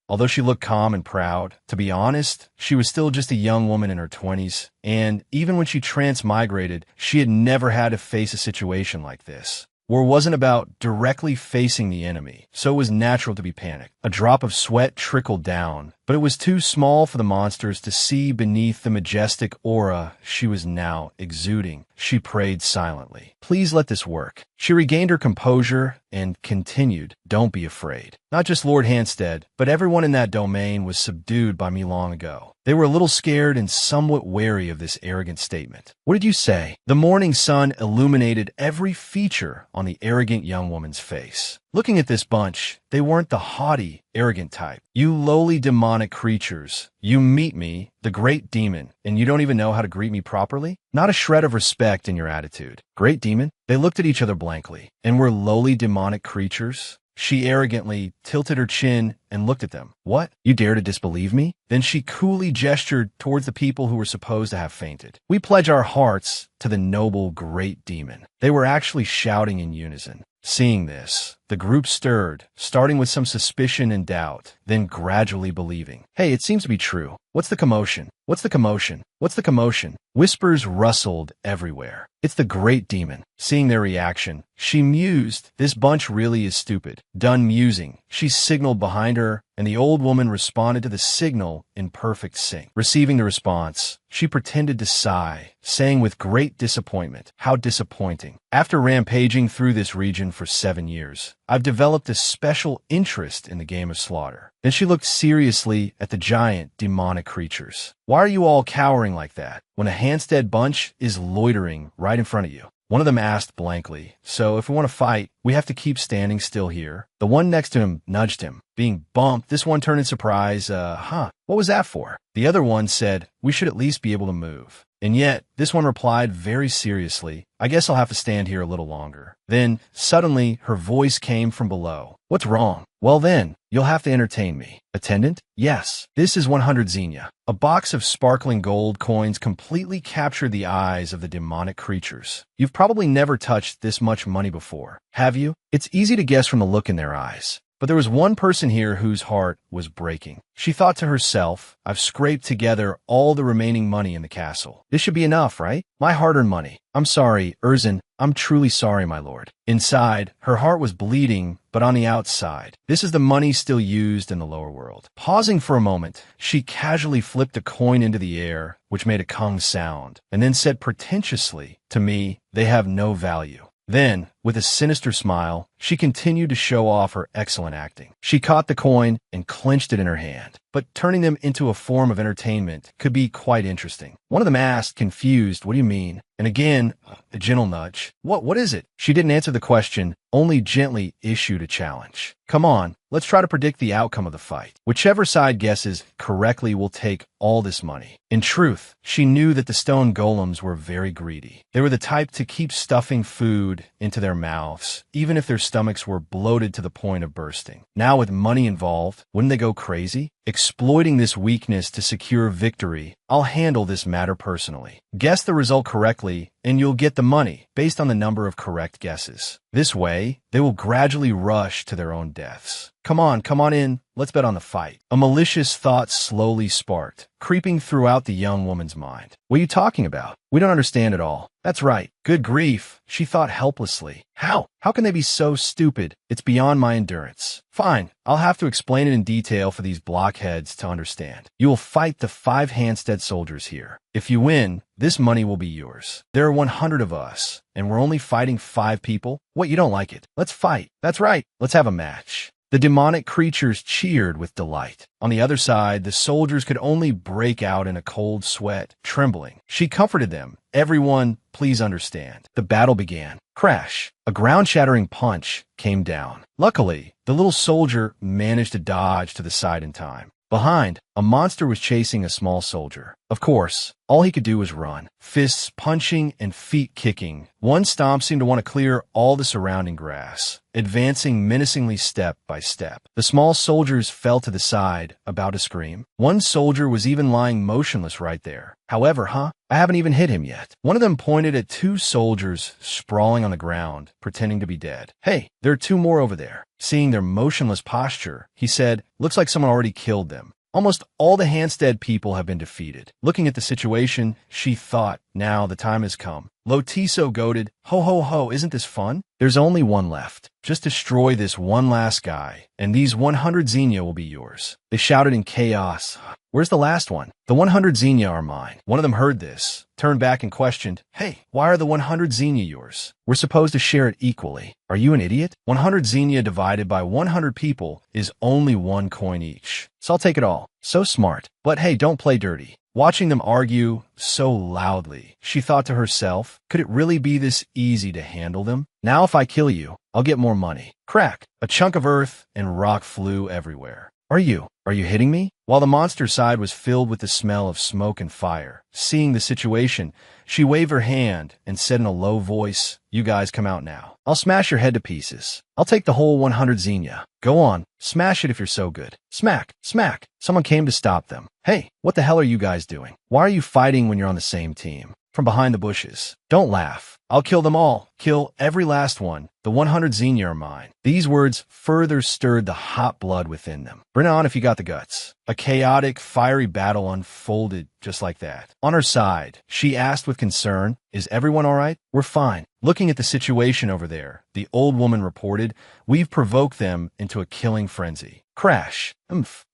Although she looked calm and proud, to be honest, she was still just a young woman in her 20s, and even when she transmigrated, she had never had to face a situation like this. War wasn't about directly facing the enemy, so it was natural to be panicked. A drop of sweat trickled down, but it was too small for the monsters to see beneath the majestic aura she was now exuding. She prayed silently. Please let this work. She regained her composure and continued, don't be afraid. Not just Lord Hansted, but everyone in that domain was subdued by me long ago. They were a little scared and somewhat wary of this arrogant statement. What did you say? The morning sun illuminated every feature on the arrogant young woman's face. Looking at this bunch, they weren't the haughty, arrogant type. You lowly demonic creatures. You meet me, the great demon, and you don't even know how to greet me properly? Not a shred of respect in your attitude. Great demon? They looked at each other blankly. And were lowly demonic creatures? She arrogantly tilted her chin and looked at them. What? You dare to disbelieve me? Then she coolly gestured towards the people who were supposed to have fainted. We pledge our hearts to the noble great demon. They were actually shouting in unison. Seeing this, the group stirred, starting with some suspicion and doubt, then gradually believing. Hey, it seems to be true. What's the commotion? What's the commotion? What's the commotion? Whispers rustled everywhere. It's the great demon. Seeing their reaction, she mused, this bunch really is stupid. Done musing, she signaled behind her, and the old woman responded to the signal in perfect sync. Receiving the response, she pretended to sigh, saying with great disappointment, how disappointing. After rampaging through this region for 7 years, I've developed a special interest in the game of slaughter. Then she looked seriously at the giant demonic creatures. Why are you all cowering like that when a Hansted bunch is loitering right in front of you? One of them asked blankly, so if we want to fight, we have to keep standing still here. The one next to him nudged him. Being bumped, this one turned in surprise, what was that for? The other one said, we should at least be able to move. And yet, this one replied very seriously, I guess I'll have to stand here a little longer. Then, suddenly, her voice came from below. What's wrong? Well then, you'll have to entertain me. Attendant? Yes. This is 100 xenia. A box of sparkling gold coins completely captured the eyes of the demonic creatures. You've probably never touched this much money before, have you? It's easy to guess from the look in their eyes. But there was one person here whose heart was breaking. She thought to herself, I've scraped together all the remaining money in the castle. This should be enough, right? My hard-earned money. I'm sorry, Erzin. I'm truly sorry, my lord. Inside, her heart was bleeding, but on the outside, this is the money still used in the lower world. Pausing for a moment, she casually flipped a coin into the air, which made a kung sound, and then said pretentiously, to me, they have no value. Then, with a sinister smile, she continued to show off her excellent acting. She caught the coin and clenched it in her hand. But turning them into a form of entertainment could be quite interesting. One of them asked, confused, what do you mean? And again, a gentle nudge. What is it? She didn't answer the question, only gently issued a challenge. Come on, let's try to predict the outcome of the fight. Whichever side guesses correctly will take all this money. In truth, she knew that the stone golems were very greedy. They were the type to keep stuffing food into their mouths, even if their stomachs were bloated to the point of bursting. Now with money involved, wouldn't they go crazy? Exploiting this weakness to secure victory, I'll handle this matter personally. Guess the result correctly, and you'll get the money based on the number of correct guesses. This way, they will gradually rush to their own deaths. Come on in, let's bet on the fight. A malicious thought slowly sparked, creeping throughout the young woman's mind. What are you talking about? We don't understand at all. That's right. Good grief, she thought helplessly. How? How can they be so stupid? It's beyond my endurance. Fine, I'll have to explain it in detail for these blockheads to understand. You will fight the 5 Handstead soldiers here. If you win, this money will be yours. There are 100 of us, and we're only fighting 5 people? What, you don't like it? Let's fight. That's right. Let's have a match. The demonic creatures cheered with delight. On the other side, the soldiers could only break out in a cold sweat, trembling. She comforted them. Everyone, please understand. The battle began. Crash! A ground-shattering punch came down. Luckily, the little soldier managed to dodge to the side in time. Behind, a monster was chasing a small soldier. Of course, all he could do was run, fists punching and feet kicking. One stomp seemed to want to clear all the surrounding grass, advancing menacingly step by step. The small soldiers fell to the side, about to scream. One soldier was even lying motionless right there. However, I haven't even hit him yet. One of them pointed at 2 soldiers sprawling on the ground, pretending to be dead. Hey, there are 2 more over there. Seeing their motionless posture, he said, looks like someone already killed them. Almost all the Handstead people have been defeated. Looking at the situation, she thought, now the time has come. Lotiso goaded, ho ho ho, isn't this fun? There's only one left. Just destroy this one last guy, and these 100 Xenia will be yours. They shouted in chaos. Where's the last one? The 100 Xenia are mine. One of them heard this, turned back and questioned, hey, why are the 100 Xenia yours? We're supposed to share it equally. Are you an idiot? 100 Xenia divided by 100 people is only 1 coin each. So I'll take it all. So smart. But hey, don't play dirty. Watching them argue so loudly, she thought to herself, could it really be this easy to handle them? Now if I kill you, I'll get more money. Crack! A chunk of earth and rock flew everywhere. Are you hitting me? While the monster side was filled with the smell of smoke and fire, seeing the situation, she waved her hand and said in a low voice, you guys come out now. I'll smash your head to pieces. I'll take the whole 100 Xenia. Go on, smash it if you're so good. Smack, smack. Someone came to stop them. Hey, what the hell are you guys doing? Why are you fighting when you're on the same team? From behind the bushes. Don't laugh. I'll kill them all. Kill every last one. The 100 Xenia are mine. These words further stirred the hot blood within them. Bring it on if you got the guts. A chaotic, fiery battle unfolded just like that. On her side, she asked with concern, is everyone all right? We're fine. Looking at the situation over there, the old woman reported, we've provoked them into a killing frenzy. Crash.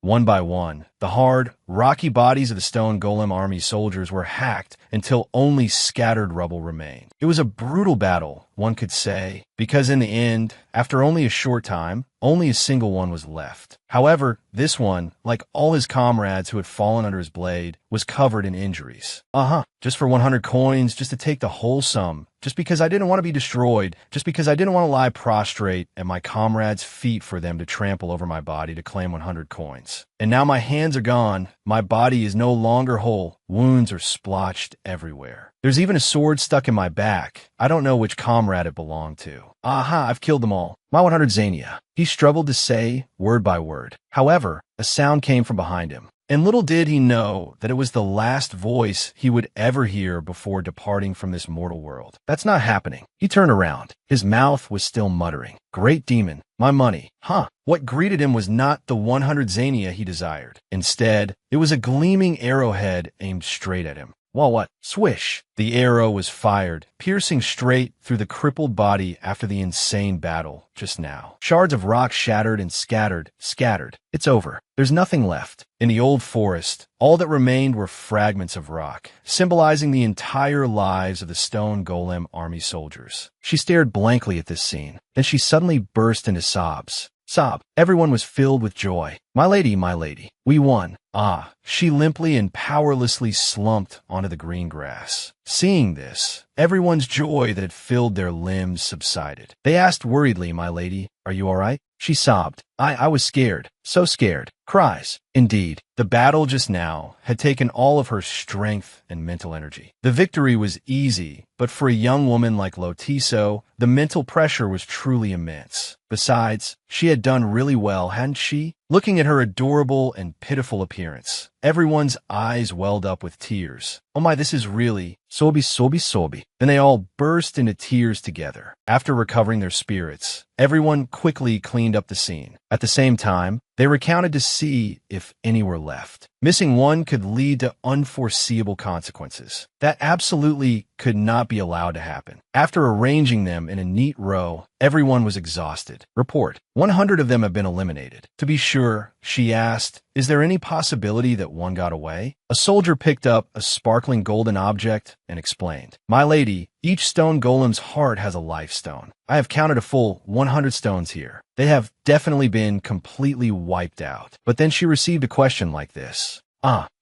One by one, the hard, rocky bodies of the stone golem army soldiers were hacked until only scattered rubble remained. It was a brutal battle, one could say, because in the end, after only a short time, only a single one was left. However, this one, like all his comrades who had fallen under his blade, was covered in injuries. Just for 100 coins, just to take the whole sum, just because I didn't want to be destroyed, just because I didn't want to lie prostrate at my comrades' feet for them to trample over my body to claim 100 coins. And now my hands are gone, my body is no longer whole, wounds are splotched everywhere. There's even a sword stuck in my back. I don't know which comrade it belonged to. I've killed them all. My 100 Xenia. He struggled to say, word by word. However, a sound came from behind him. And little did he know that it was the last voice he would ever hear before departing from this mortal world. That's not happening. He turned around. His mouth was still muttering. Great demon, my money. Huh. What greeted him was not the 100 zania he desired. Instead, it was a gleaming arrowhead aimed straight at him. Well, what? Swish! The arrow was fired, piercing straight through the crippled body after the insane battle just now. Shards of rock shattered and scattered. It's over. There's nothing left. In the old forest, all that remained were fragments of rock, symbolizing the entire lives of the stone golem army soldiers. She stared blankly at this scene. Then she suddenly burst into sobs. Everyone was filled with joy. My lady, we won. Ah, she limply and powerlessly slumped onto the green grass. Seeing this, everyone's joy that had filled their limbs subsided. They asked worriedly, my lady, are you all right? She sobbed. I was scared. So scared. Cries. Indeed, the battle just now had taken all of her strength and mental energy. The victory was easy, but for a young woman like Lotiso, the mental pressure was truly immense. Besides, she had done really well, hadn't she? Looking at her adorable and pitiful appearance, everyone's eyes welled up with tears. Oh my, this is really sobi. Then they all burst into tears together. After recovering their spirits, everyone quickly cleaned up the scene. At the same time, they recounted to see if any were left. Missing one could lead to unforeseeable consequences. That absolutely could not be allowed to happen. After arranging them in a neat row, everyone was exhausted. Report. 100 of them have been eliminated. To be sure, she asked, is there any possibility that one got away? A soldier picked up a sparkling golden object and explained, my lady, each stone golem's heart has a life stone. I have counted a full 100 stones here. They have definitely been completely wiped out. But then she received a question like this.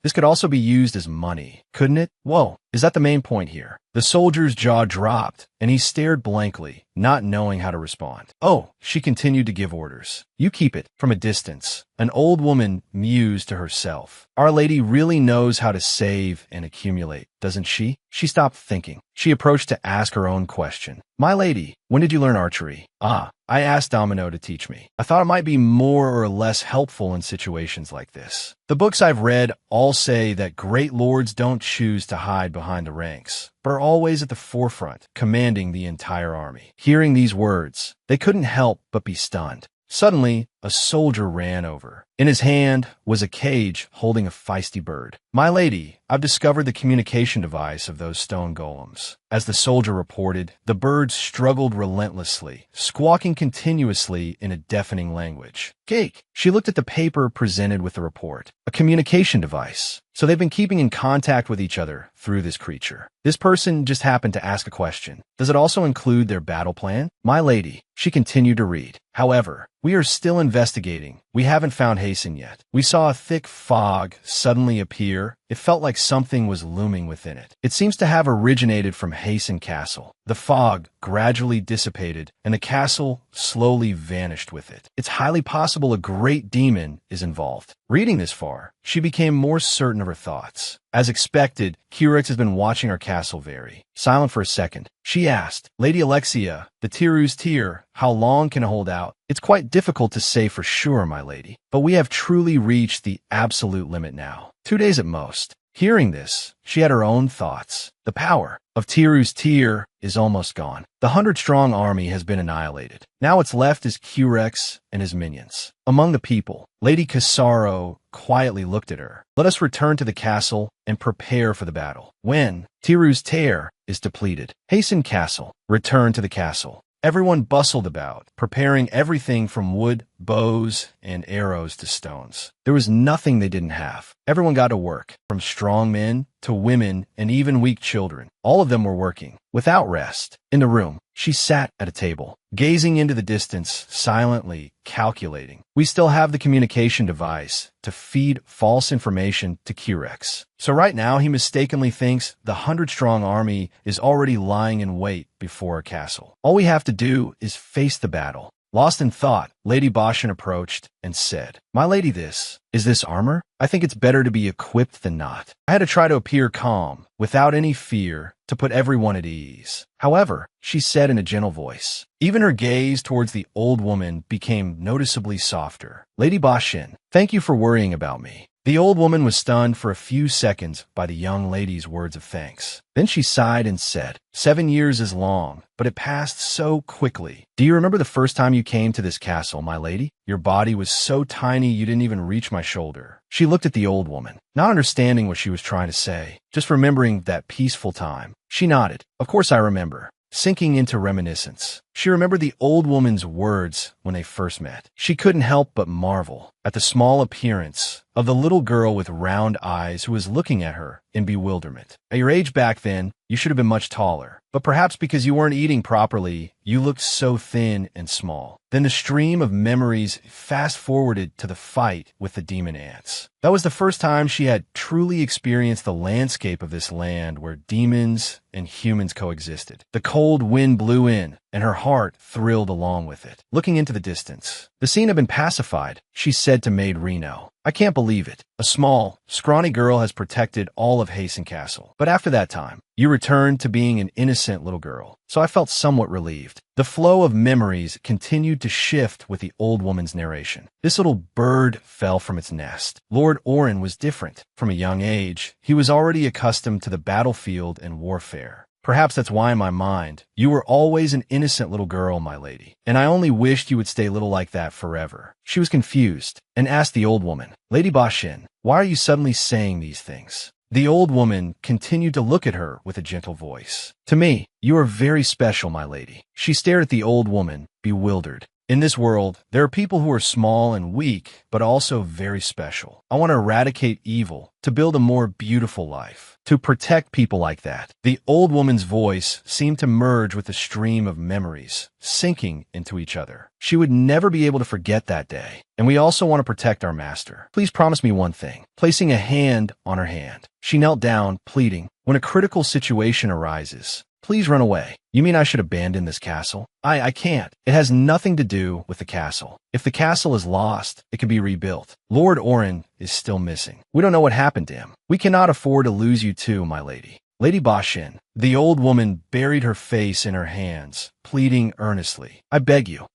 This could also be used as money, couldn't it? Whoa, is that the main point here? The soldier's jaw dropped, and he stared blankly, not knowing how to respond. Oh, she continued to give orders. You keep it. From a distance, an old woman mused to herself. Our Lady really knows how to save and accumulate, doesn't she? She stopped thinking. She approached to ask her own question. My lady, when did you learn archery? I asked Domino to teach me. I thought it might be more or less helpful in situations like this. The books I've read all say that great lords don't choose to hide behind the ranks, but are always at the forefront, commanding the entire army. Hearing these words, they couldn't help but be stunned. Suddenly, a soldier ran over. In his hand was a cage holding a feisty bird. My lady, I've discovered the communication device of those stone golems. As the soldier reported, the bird struggled relentlessly, squawking continuously in a deafening language. Cake! She looked at the paper presented with the report. A communication device. So they've been keeping in contact with each other through this creature. This person just happened to ask a question. Does it also include their battle plan? My lady, she continued to read. However, we are still investigating. We haven't found Hasten yet. We saw a thick fog suddenly appear. It felt like something was looming within it. It seems to have originated from Hasten Castle. The fog gradually dissipated, and the castle slowly vanished with it. It's highly possible a great demon is involved. Reading this far, she became more certain of her thoughts. As expected, Curex has been watching our castle very silent for a second. She asked, Lady Alexia, the Tiru's tear, how long can it hold out? It's quite difficult to say for sure, my lady, but we have truly reached the absolute limit now. 2 days at most. Hearing this, she had her own thoughts. The power of Tiru's tear is almost gone. The 100-strong army has been annihilated. Now what's left is Curex and his minions. Among the people, Lady Casaro quietly looked at her. Let us return to the castle and prepare for the battle. When Tiru's tear is depleted, hasten castle. Return to the castle. Everyone bustled about, preparing everything from wood, bows, and arrows to stones. There was nothing they didn't have. Everyone got to work, from strong men to women and even weak children. All of them were working, without rest. In the room, she sat at a table, gazing into the distance, silently calculating. We still have the communication device to feed false information to Curex. So right now, he mistakenly thinks the 100-strong army is already lying in wait before a castle. All we have to do is face the battle. Lost in thought, Lady Bashan approached and said, My lady, is this armor? I think it's better to be equipped than not. I had to try to appear calm, without any fear, to put everyone at ease. However, she said in a gentle voice. Even her gaze towards the old woman became noticeably softer. Lady Bashan, thank you for worrying about me. The old woman was stunned for a few seconds by the young lady's words of thanks. Then she sighed and said, 7 years is long, but it passed so quickly. Do you remember the first time you came to this castle, my lady? Your body was so tiny you didn't even reach my shoulder. She looked at the old woman, not understanding what she was trying to say, just remembering that peaceful time. She nodded. Of course I remember. Sinking into reminiscence. She remembered the old woman's words when they first met. She couldn't help but marvel at the small appearance of the little girl with round eyes who was looking at her in bewilderment. At your age back then, you should have been much taller, but perhaps because you weren't eating properly, you looked so thin and small. Then the stream of memories fast-forwarded to the fight with the demon ants. That was the first time she had truly experienced the landscape of this land where demons and humans coexisted. The cold wind blew in, and her heart thrilled along with it. Looking into the distance, the scene had been pacified, she said to Maid Reno. I can't believe it. A small, scrawny girl has protected all of Hasten Castle. But after that time, you returned to being an innocent little girl, so I felt somewhat relieved. The flow of memories continued to shift with the old woman's narration. This little bird fell from its nest. Lord Orin was different. From a young age, he was already accustomed to the battlefield and warfare. Perhaps that's why in my mind, you were always an innocent little girl, my lady, and I only wished you would stay little like that forever. She was confused and asked the old woman, Lady Bashin, why are you suddenly saying these things? The old woman continued to look at her with a gentle voice. To me, you are very special, my lady. She stared at the old woman, bewildered. In this world, there are people who are small and weak, but also very special. I want to eradicate evil, to build a more beautiful life, to protect people like that. The old woman's voice seemed to merge with the stream of memories, sinking into each other. She would never be able to forget that day. And we also want to protect our master. Please promise me one thing. Placing a hand on her hand, she knelt down, pleading, when a critical situation arises, please run away. You mean I should abandon this castle? I can't. It has nothing to do with the castle. If the castle is lost, it can be rebuilt. Lord Orin is still missing. We don't know what happened to him. We cannot afford to lose you too, my lady. Lady Bashin, the old woman buried her face in her hands, pleading earnestly. I beg you.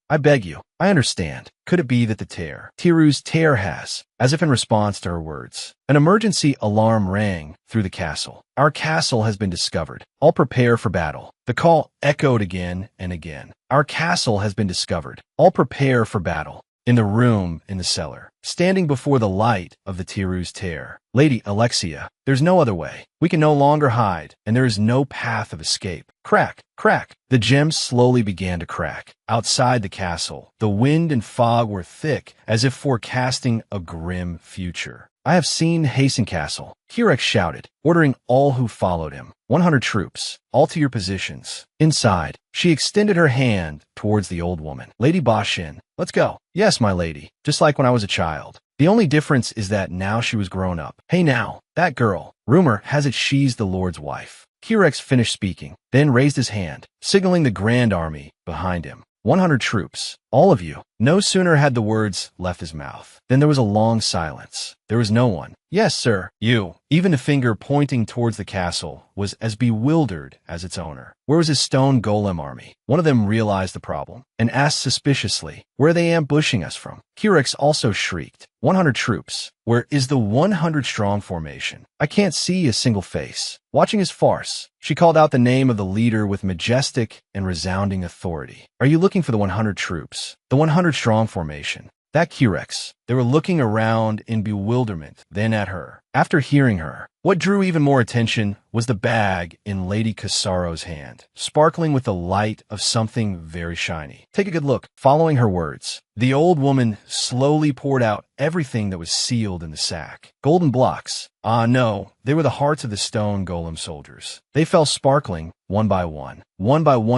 I understand. Could it be that the Tiru's tear has, as if in response to her words, an emergency alarm rang through the castle. Our castle has been discovered. All prepare for battle. The call echoed again and again. Our castle has been discovered. All prepare for battle. In the room in the cellar, standing before the light of the Tiru's tear, Lady Alexia, there's no other way. We can no longer hide, and there is no path of escape. Crack, crack. The gems slowly began to crack. Outside the castle, the wind and fog were thick, as if forecasting a grim future. I have seen Hasten Castle, Kirex shouted, ordering all who followed him. 100 troops, all to your positions. Inside, she extended her hand towards the old woman. Lady Bashin, let's go. Yes, my lady, just like when I was a child. The only difference is that now she was grown up. Hey now, that girl, rumor has it she's the Lord's wife. Kirex finished speaking, then raised his hand, signaling the Grand Army behind him. 100 troops, all of you. No sooner had the words left his mouth than there was a long silence. There was no one. Yes, sir, you. Even the finger pointing towards the castle was as bewildered as its owner. Where was his stone golem army? One of them realized the problem and asked suspiciously, where are they ambushing us from? Kirex also shrieked, 100 troops. Where is the 100-strong formation? I can't see a single face. Watching his farce, she called out the name of the leader with majestic and resounding authority. Are you looking for the 100 troops? The 100-strong formation. That Kirex. They were looking around in bewilderment, then at her. After hearing her, what drew even more attention was the bag in Lady Casaro's hand, sparkling with the light of something very shiny. Take a good look. Following her words, the old woman slowly poured out everything that was sealed in the sack. Golden blocks. Ah, no, they were the hearts of the stone golem soldiers. They fell sparkling, one by one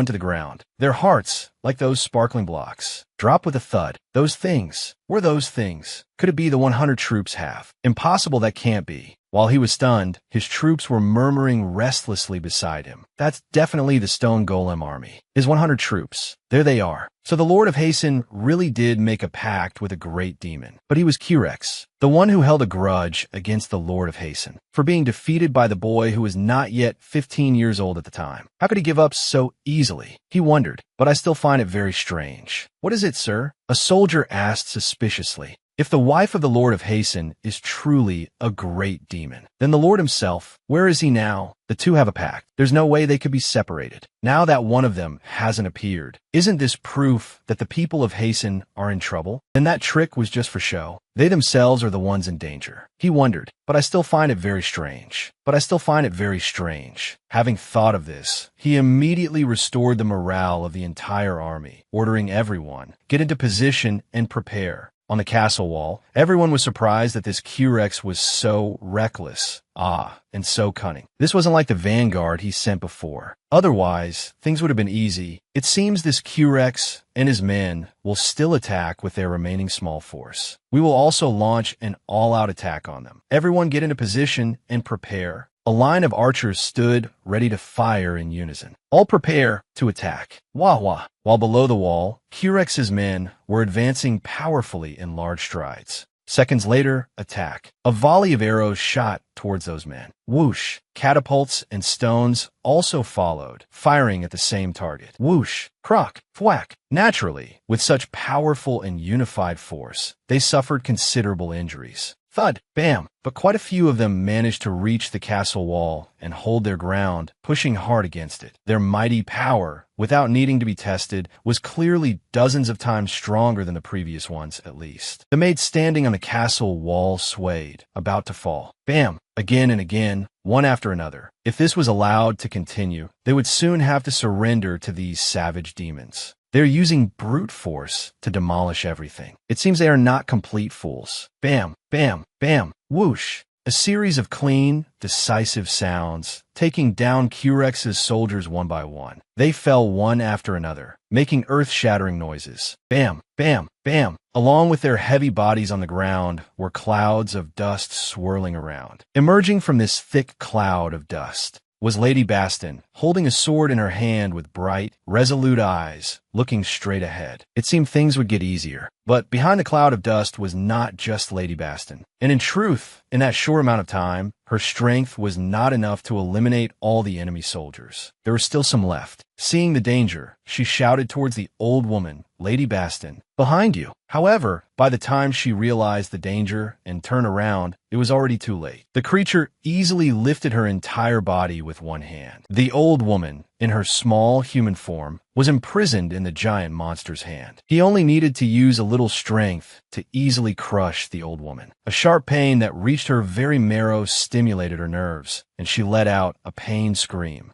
to the ground. Their hearts, like those sparkling blocks, dropped with a thud. Those things. Were those things? Could it be the 100 troops have? Impossible, that can't be. While he was stunned, his troops were murmuring restlessly beside him. That's definitely the stone golem army. His 100 troops. There they are. So the Lord of Hasten really did make a pact with a great demon. But he was Kirex, the one who held a grudge against the Lord of Hasten, for being defeated by the boy who was not yet 15 years old at the time. How could he give up so easily? He wondered, but I still find it very strange. What is it, sir? A soldier asked suspiciously. If the wife of the Lord of Hasten is truly a great demon, then the Lord himself, where is he now? The two have a pact. There's no way they could be separated. Now that one of them hasn't appeared, isn't this proof that the people of Hasten are in trouble? Then that trick was just for show. They themselves are the ones in danger. He wondered, but I still find it very strange. Having thought of this, he immediately restored the morale of the entire army, ordering everyone, get into position and prepare. On the castle wall, everyone was surprised that this Curex was so reckless, and so cunning. This wasn't like the vanguard he sent before. Otherwise, things would have been easy. It seems this Curex and his men will still attack with their remaining small force. We will also launch an all-out attack on them. Everyone get into position and prepare. A line of archers stood ready to fire in unison. All prepare to attack. Wah wah. While below the wall, Curex's men were advancing powerfully in large strides. Seconds later, attack. A volley of arrows shot towards those men. Whoosh. Catapults and stones also followed, firing at the same target. Whoosh. Crock. Thwack. Naturally, with such powerful and unified force, they suffered considerable injuries. Thud, bam, but quite a few of them managed to reach the castle wall and hold their ground, pushing hard against it. Their mighty power, without needing to be tested, was clearly dozens of times stronger than the previous ones, at least. The maids standing on the castle wall swayed, about to fall. Bam, again and again, one after another. If this was allowed to continue, they would soon have to surrender to these savage demons. They're using brute force to demolish everything. It seems they are not complete fools. Bam, bam, bam, whoosh. A series of clean, decisive sounds, taking down Curex's soldiers one by one. They fell one after another, making earth-shattering noises. Bam, bam, bam. Along with their heavy bodies on the ground were clouds of dust swirling around. Emerging from this thick cloud of dust was Lady Baston, holding a sword in her hand with bright, resolute eyes, looking straight ahead. It seemed things would get easier. But behind the cloud of dust was not just Lady Baston. And in truth, in that short amount of time, her strength was not enough to eliminate all the enemy soldiers. There was still some left. Seeing the danger, she shouted towards the old woman, Lady Baston, "Behind you." However, by the time she realized the danger and turned around, it was already too late. The creature easily lifted her entire body with one hand. The old woman, in her small human form, was imprisoned in the giant monster's hand. He only needed to use a little strength to easily crush the old woman. A sharp pain that reached her very marrow stimulated her nerves, and she let out a pained scream.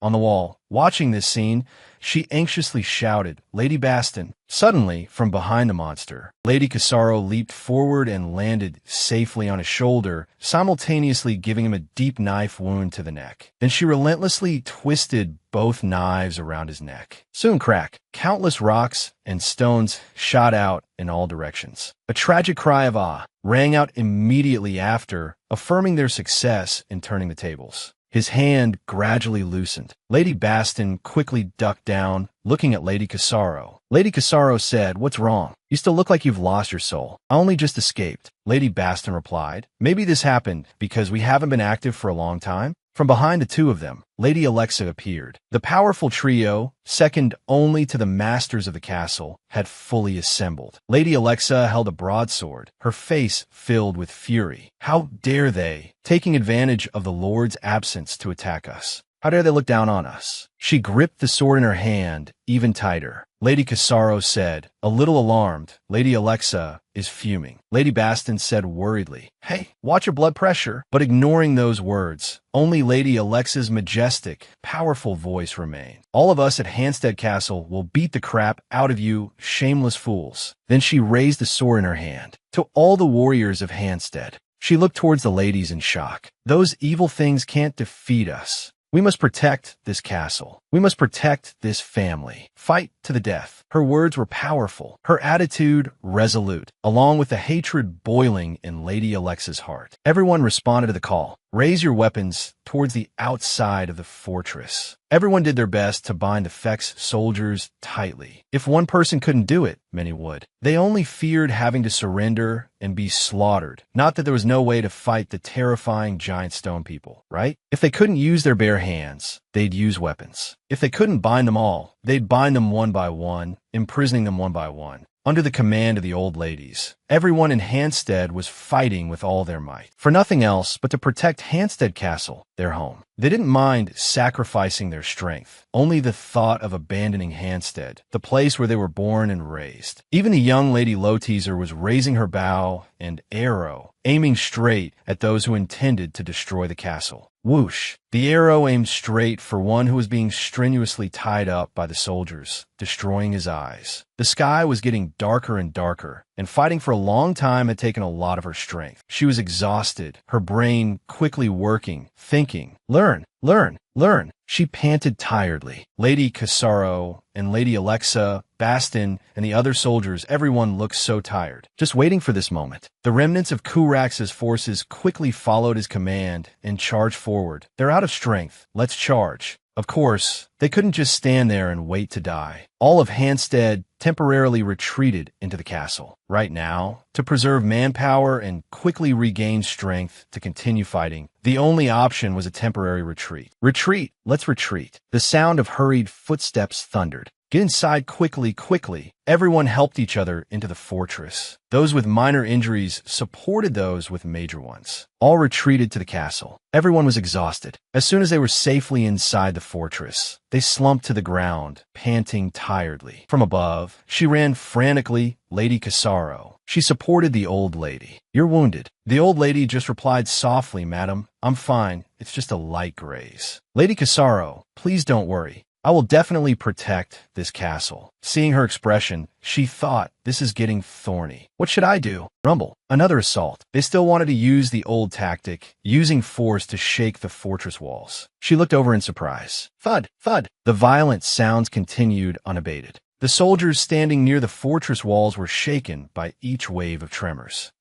On the wall, watching this scene, she anxiously shouted, "Lady Baston." Suddenly, from behind the monster, Lady Casaro leaped forward and landed safely on his shoulder, simultaneously giving him a deep knife wound to the neck. Then she relentlessly twisted both knives around his neck. Soon crack, countless rocks and stones shot out in all directions. A tragic cry of rang out immediately after, affirming their success in turning the tables. His hand gradually loosened. Lady Baston quickly ducked down, looking at Lady Casaro. Lady Casaro said, "What's wrong? You still look like you've lost your soul." "I only just escaped," Lady Baston replied. "Maybe this happened because we haven't been active for a long time." From behind the two of them, Lady Alexa appeared. The powerful trio, second only to the masters of the castle, had fully assembled. Lady Alexa held a broadsword, her face filled with fury. How dare they, taking advantage of the Lord's absence to attack us? How dare they look down on us? She gripped the sword in her hand even tighter. Lady Casaro said, a little alarmed, "Lady Alexa is fuming." Lady Baston said worriedly, "Hey, watch your blood pressure." But ignoring those words, only Lady Alexa's majestic, powerful voice remained. "All of us at Hansted Castle will beat the crap out of you, shameless fools." Then she raised the sword in her hand. To all the warriors of Hansted, she looked towards the ladies in shock. "Those evil things can't defeat us. We must protect this castle. We must protect this family. Fight to the death." Her words were powerful, her attitude resolute, along with the hatred boiling in Lady Alexa's heart. Everyone responded to the call. "Raise your weapons towards the outside of the fortress." Everyone did their best to bind the Fex soldiers tightly. If one person couldn't do it, many would. They only feared having to surrender and be slaughtered. Not that there was no way to fight the terrifying giant stone people, right? If they couldn't use their bare hands, they'd use weapons. If they couldn't bind them all, they'd bind them one by one, imprisoning them one by one, under the command of the old ladies. Everyone in Hansted was fighting with all their might, for nothing else but to protect Hansted Castle, their home. They didn't mind sacrificing their strength, only the thought of abandoning Hansted, the place where they were born and raised. Even the young Lady Low-Teaser was raising her bow and arrow, aiming straight at those who intended to destroy the castle. Whoosh! The arrow aimed straight for one who was being strenuously tied up by the soldiers, destroying his eyes. The sky was getting darker and darker, and fighting for a long time had taken a lot of her strength. She was exhausted, her brain quickly working, thinking, "Learn, learn, learn." She panted tiredly. Lady Casaro and Lady Alexa, Baston, and the other soldiers, everyone looked so tired, just waiting for this moment. The remnants of Kurax's forces quickly followed his command and charged forward. "They're out of strength. Let's charge." Of course, they couldn't just stand there and wait to die. All of Hansted temporarily retreated into the castle. Right now, to preserve manpower and quickly regain strength to continue fighting, the only option was a temporary retreat. Retreat! Let's retreat. The sound of hurried footsteps thundered. "Get inside quickly, quickly." Everyone helped each other into the fortress. Those with minor injuries supported those with major ones. All retreated to the castle. Everyone was exhausted. As soon as they were safely inside the fortress, they slumped to the ground, panting tiredly. From above, she ran frantically, Lady Casaro. She supported the old lady. "You're wounded." The old lady just replied softly, "Madam, I'm fine. It's just a light graze." "Lady Casaro, please don't worry. I will definitely protect this castle." Seeing her expression, she thought, this is getting thorny. What should I do? Rumble. Another assault. They still wanted to use the old tactic, using force to shake the fortress walls. She looked over in surprise. Thud, thud. The violent sounds continued unabated. The soldiers standing near the fortress walls were shaken by each wave of tremors.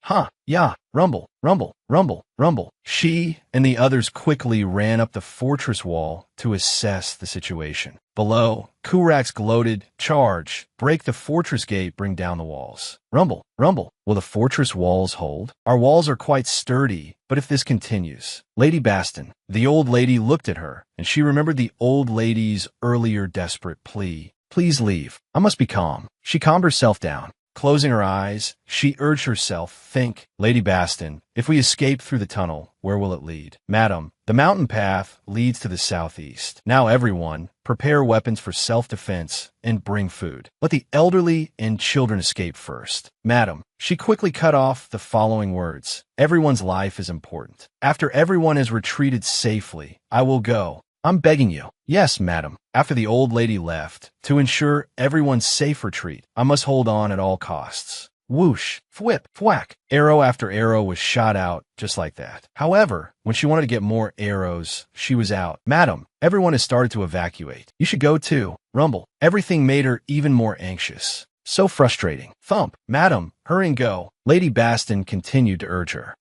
Yeah, rumble, rumble, rumble, rumble. She and the others quickly ran up the fortress wall to assess the situation. Below, Kurax gloated, "Charge, break the fortress gate, bring down the walls." Rumble, rumble. Will the fortress walls hold? Our walls are quite sturdy, but if this continues. Lady Baston. The old lady looked at her, and she remembered the old lady's earlier desperate plea. "Please leave. I must be calm." She calmed herself down. Closing her eyes, she urged herself, "Think." Lady Baston, "If we escape through the tunnel, where will it lead?" "Madam, the mountain path leads to the southeast. Now everyone, prepare weapons for self-defense and bring food. Let the elderly and children escape first." "Madam." She quickly cut off the following words. "Everyone's life is important. After everyone has retreated safely, I will go. I'm begging you." "Yes, madam." After the old lady left, to ensure everyone's safe retreat, I must hold on at all costs. Whoosh, thwip, thwack. Arrow after arrow was shot out just like that. However, when she wanted to get more arrows, she was out. "Madam, everyone has started to evacuate. You should go too." Rumble. Everything made her even more anxious. So frustrating. Thump. "Madam, hurry and go." Lady Baston continued to urge her.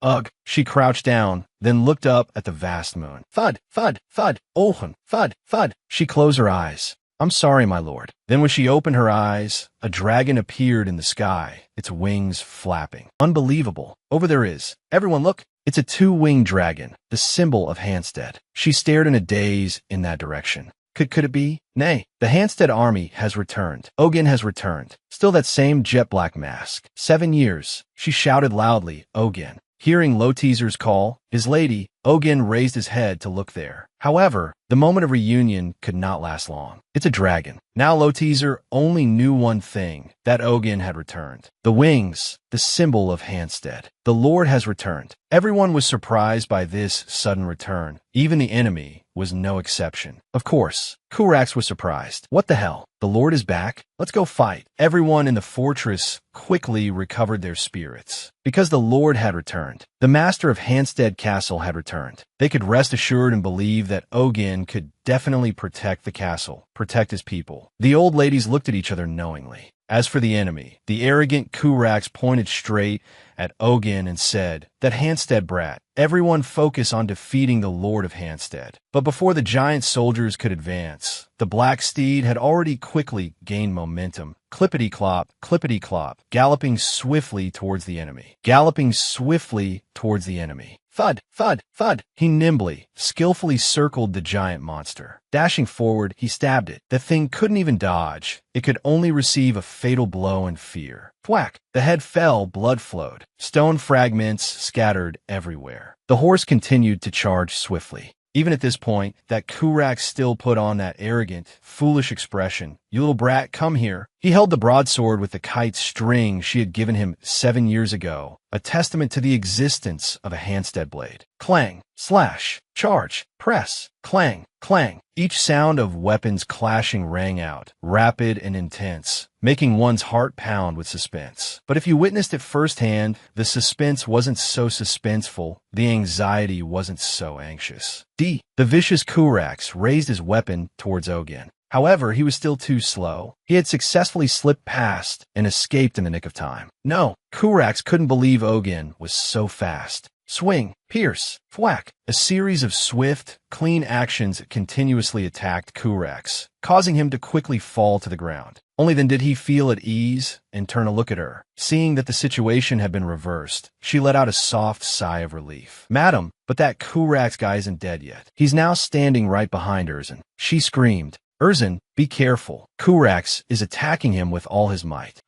Ugh. She crouched down, then looked up at the vast moon. Thud, thud, thud, ohen, thud, thud. She closed her eyes. "I'm sorry, my lord." Then when she opened her eyes, a dragon appeared in the sky, its wings flapping. Unbelievable. Over there is. Everyone look. It's a two-winged dragon, the symbol of Hansted. She stared in a daze in that direction. Could it be? Nay, the Hansted army has returned. Ogin has returned. Still that same jet-black mask. 7 years. She shouted loudly, "Ogin." Hearing Low-Teaser's call, his lady, Ogin raised his head to look there. However, the moment of reunion could not last long. It's a dragon. Now Low-Teaser only knew one thing, that Ogin had returned. The wings, the symbol of Hansted. The Lord has returned. Everyone was surprised by this sudden return. Even the enemy was no exception. Of course, Kurax was surprised. What the hell? The Lord is back? Let's go fight. Everyone in the fortress quickly recovered their spirits. Because the Lord had returned. The master of Hansted Castle had returned. They could rest assured and believe that Ogin could definitely protect the castle, protect his people. The old ladies looked at each other knowingly. As for the enemy, the arrogant Kurax pointed straight at Ogin and said, "That Hansted brat, everyone focus on defeating the Lord of Hansted." But before the giant soldiers could advance, the black steed had already quickly gained momentum. Clippity-clop, galloping swiftly towards the enemy. Galloping swiftly towards the enemy. Thud, thud, thud. He nimbly, skillfully circled the giant monster. Dashing forward, he stabbed it. The thing couldn't even dodge. It could only receive a fatal blow in fear. Thwack! The head fell, blood flowed. Stone fragments scattered everywhere. The horse continued to charge swiftly. Even at this point, that Kurak still put on that arrogant, foolish expression. "You little brat, come here." He held the broadsword with the kite string she had given him 7 years ago, a testament to the existence of a handstead blade. Clang, slash, charge, press, clang, clang. Each sound of weapons clashing rang out, rapid and intense, making one's heart pound with suspense. But if you witnessed it firsthand, the suspense wasn't so suspenseful, the anxiety wasn't so anxious. The vicious Kurax raised his weapon towards Ogen. However, he was still too slow. He had successfully slipped past and escaped in the nick of time. No, Kurax couldn't believe Ogen was so fast. Swing, pierce, thwack. A series of swift, clean actions continuously attacked Kurax, causing him to quickly fall to the ground. Only then did he feel at ease and turn to look at her. Seeing that the situation had been reversed, she let out a soft sigh of relief. "Madam, but that Kurax guy isn't dead yet. He's now standing right behind Erzin." She screamed. "Erzin, be careful. Kurax is attacking him with all his might."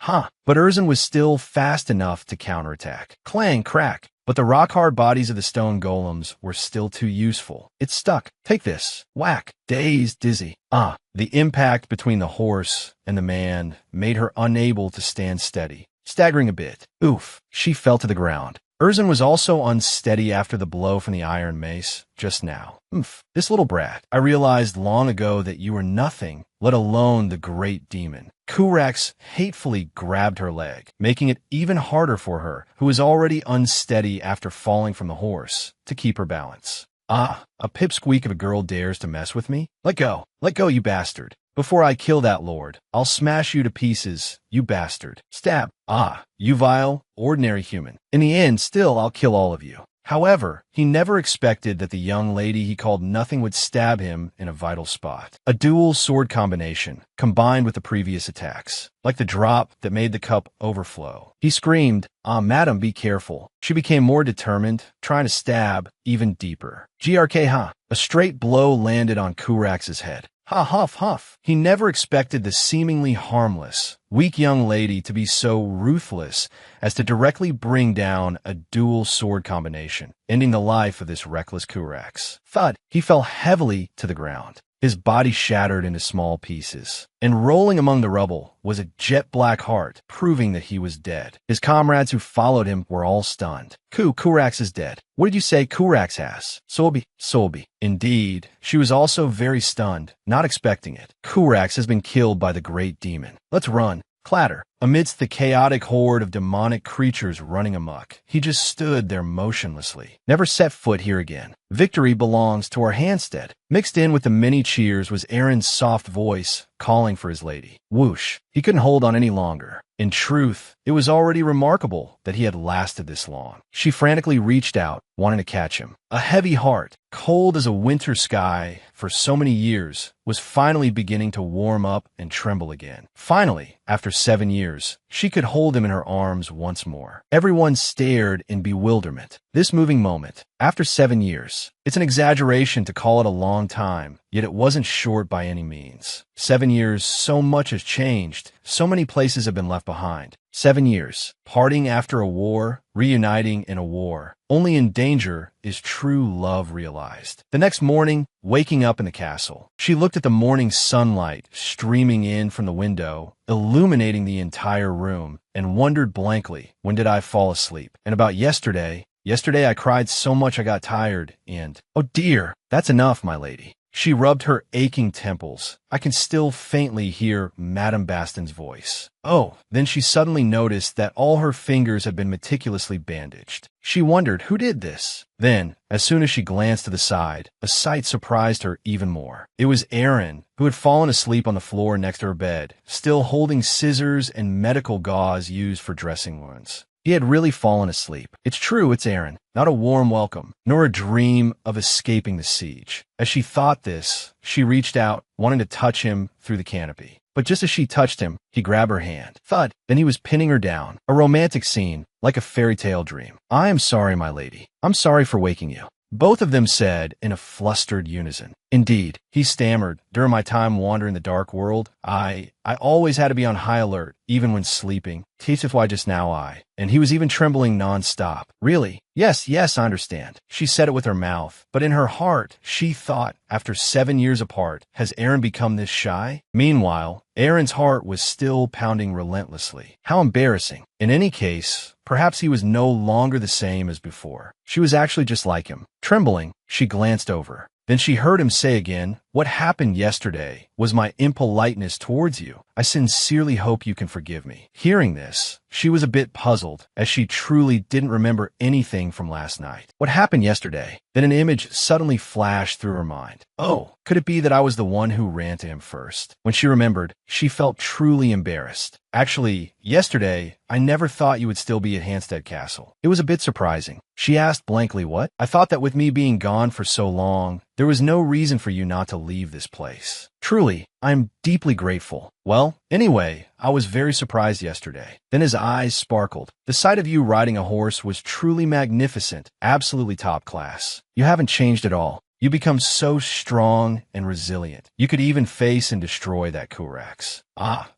But Erzin was still fast enough to counterattack. Clang, crack. But the rock-hard bodies of the stone golems were still too useful. It stuck. "Take this." Whack. Dazed, dizzy. The impact between the horse and the man made her unable to stand steady. Staggering a bit. Oof. She fell to the ground. Erzin was also unsteady after the blow from the iron mace just now. This little brat. I realized long ago that you were nothing, let alone the great demon. Kurax hatefully grabbed her leg, making it even harder for her, who was already unsteady after falling from the horse, to keep her balance. A pipsqueak of a girl dares to mess with me? Let go, you bastard. Before I kill that lord, I'll smash you to pieces, you bastard. Stab. You vile, ordinary human. In the end, still, I'll kill all of you. However, he never expected that the young lady he called nothing would stab him in a vital spot. A dual sword combination, combined with the previous attacks, like the drop that made the cup overflow. He screamed, "Madam, be careful." She became more determined, trying to stab even deeper. GRK. A straight blow landed on Kurax's head. Huff, huff. He never expected the seemingly harmless, weak young lady to be so ruthless as to directly bring down a dual sword combination, ending the life of this reckless Kurax. Thud. He fell heavily to the ground. His body shattered into small pieces, and rolling among the rubble was a jet-black heart, proving that he was dead. His comrades who followed him were all stunned. Kurax is dead. What did you say Kurax has? Solbi. Indeed, she was also very stunned, not expecting it. Kurax has been killed by the great demon. Let's run. Clatter. Amidst the chaotic horde of demonic creatures running amok, he just stood there motionlessly. Never set foot here again. Victory belongs to our handstead. Mixed in with the many cheers was Aaron's soft voice calling for his lady. Whoosh. He couldn't hold on any longer. In truth, it was already remarkable that he had lasted this long. She frantically reached out, wanting to catch him. A heavy heart, cold as a winter sky for so many years, was finally beginning to warm up and tremble again. Finally, after 7 years, she could hold him in her arms once more. Everyone stared in bewilderment. This moving moment, after 7 years, it's an exaggeration to call it a long time, yet it wasn't short by any means. 7 years, so much has changed, so many places have been left behind. 7 years, parting after a war, reuniting in a war. Only in danger is true love realized. The next morning, waking up in the castle, she looked at the morning sunlight streaming in from the window, illuminating the entire room, and wondered blankly, when did I fall asleep? And about yesterday I cried so much I got tired, and, oh dear, that's enough, my lady. She rubbed her aching temples. I can still faintly hear Madame Baston's voice. Oh, then she suddenly noticed that all her fingers had been meticulously bandaged. She wondered who did this. Then, as soon as she glanced to the side, a sight surprised her even more. It was Aaron, who had fallen asleep on the floor next to her bed, still holding scissors and medical gauze used for dressing wounds. He had really fallen asleep. It's true, it's Aaron. Not a warm welcome, nor a dream of escaping the siege. As she thought this, she reached out, wanting to touch him through the canopy. But just as she touched him, he grabbed her hand. Thud! Then he was pinning her down. A romantic scene, like a fairy tale dream. I am sorry, my lady. I'm sorry for waking you. Both of them said in a flustered unison. Indeed, he stammered, during my time wandering the dark world, I always had to be on high alert, even when sleeping. Teach why just now and he was even trembling nonstop. Really? Yes, I understand. She said it with her mouth, but in her heart, she thought, after 7 years apart, has Aaron become this shy? Meanwhile, Aaron's heart was still pounding relentlessly. How embarrassing. In any case, perhaps he was no longer the same as before. She was actually just like him. Trembling, she glanced over. Then she heard him say again, "What happened yesterday was my impoliteness towards you. I sincerely hope you can forgive me." Hearing this, she was a bit puzzled, as she truly didn't remember anything from last night. What happened yesterday? Then an image suddenly flashed through her mind. Oh, could it be that I was the one who ran to him first? When she remembered, she felt truly embarrassed. Actually, yesterday, I never thought you would still be at Hampstead Castle. It was a bit surprising. She asked blankly, what? I thought that with me being gone for so long, there was no reason for you not to leave this place. Truly, I'm deeply grateful. Well, anyway, I was very surprised yesterday. Then his eyes sparkled. The sight of you riding a horse was truly magnificent, absolutely top class. You haven't changed at all. You become so strong and resilient. You could even face and destroy that Kurax.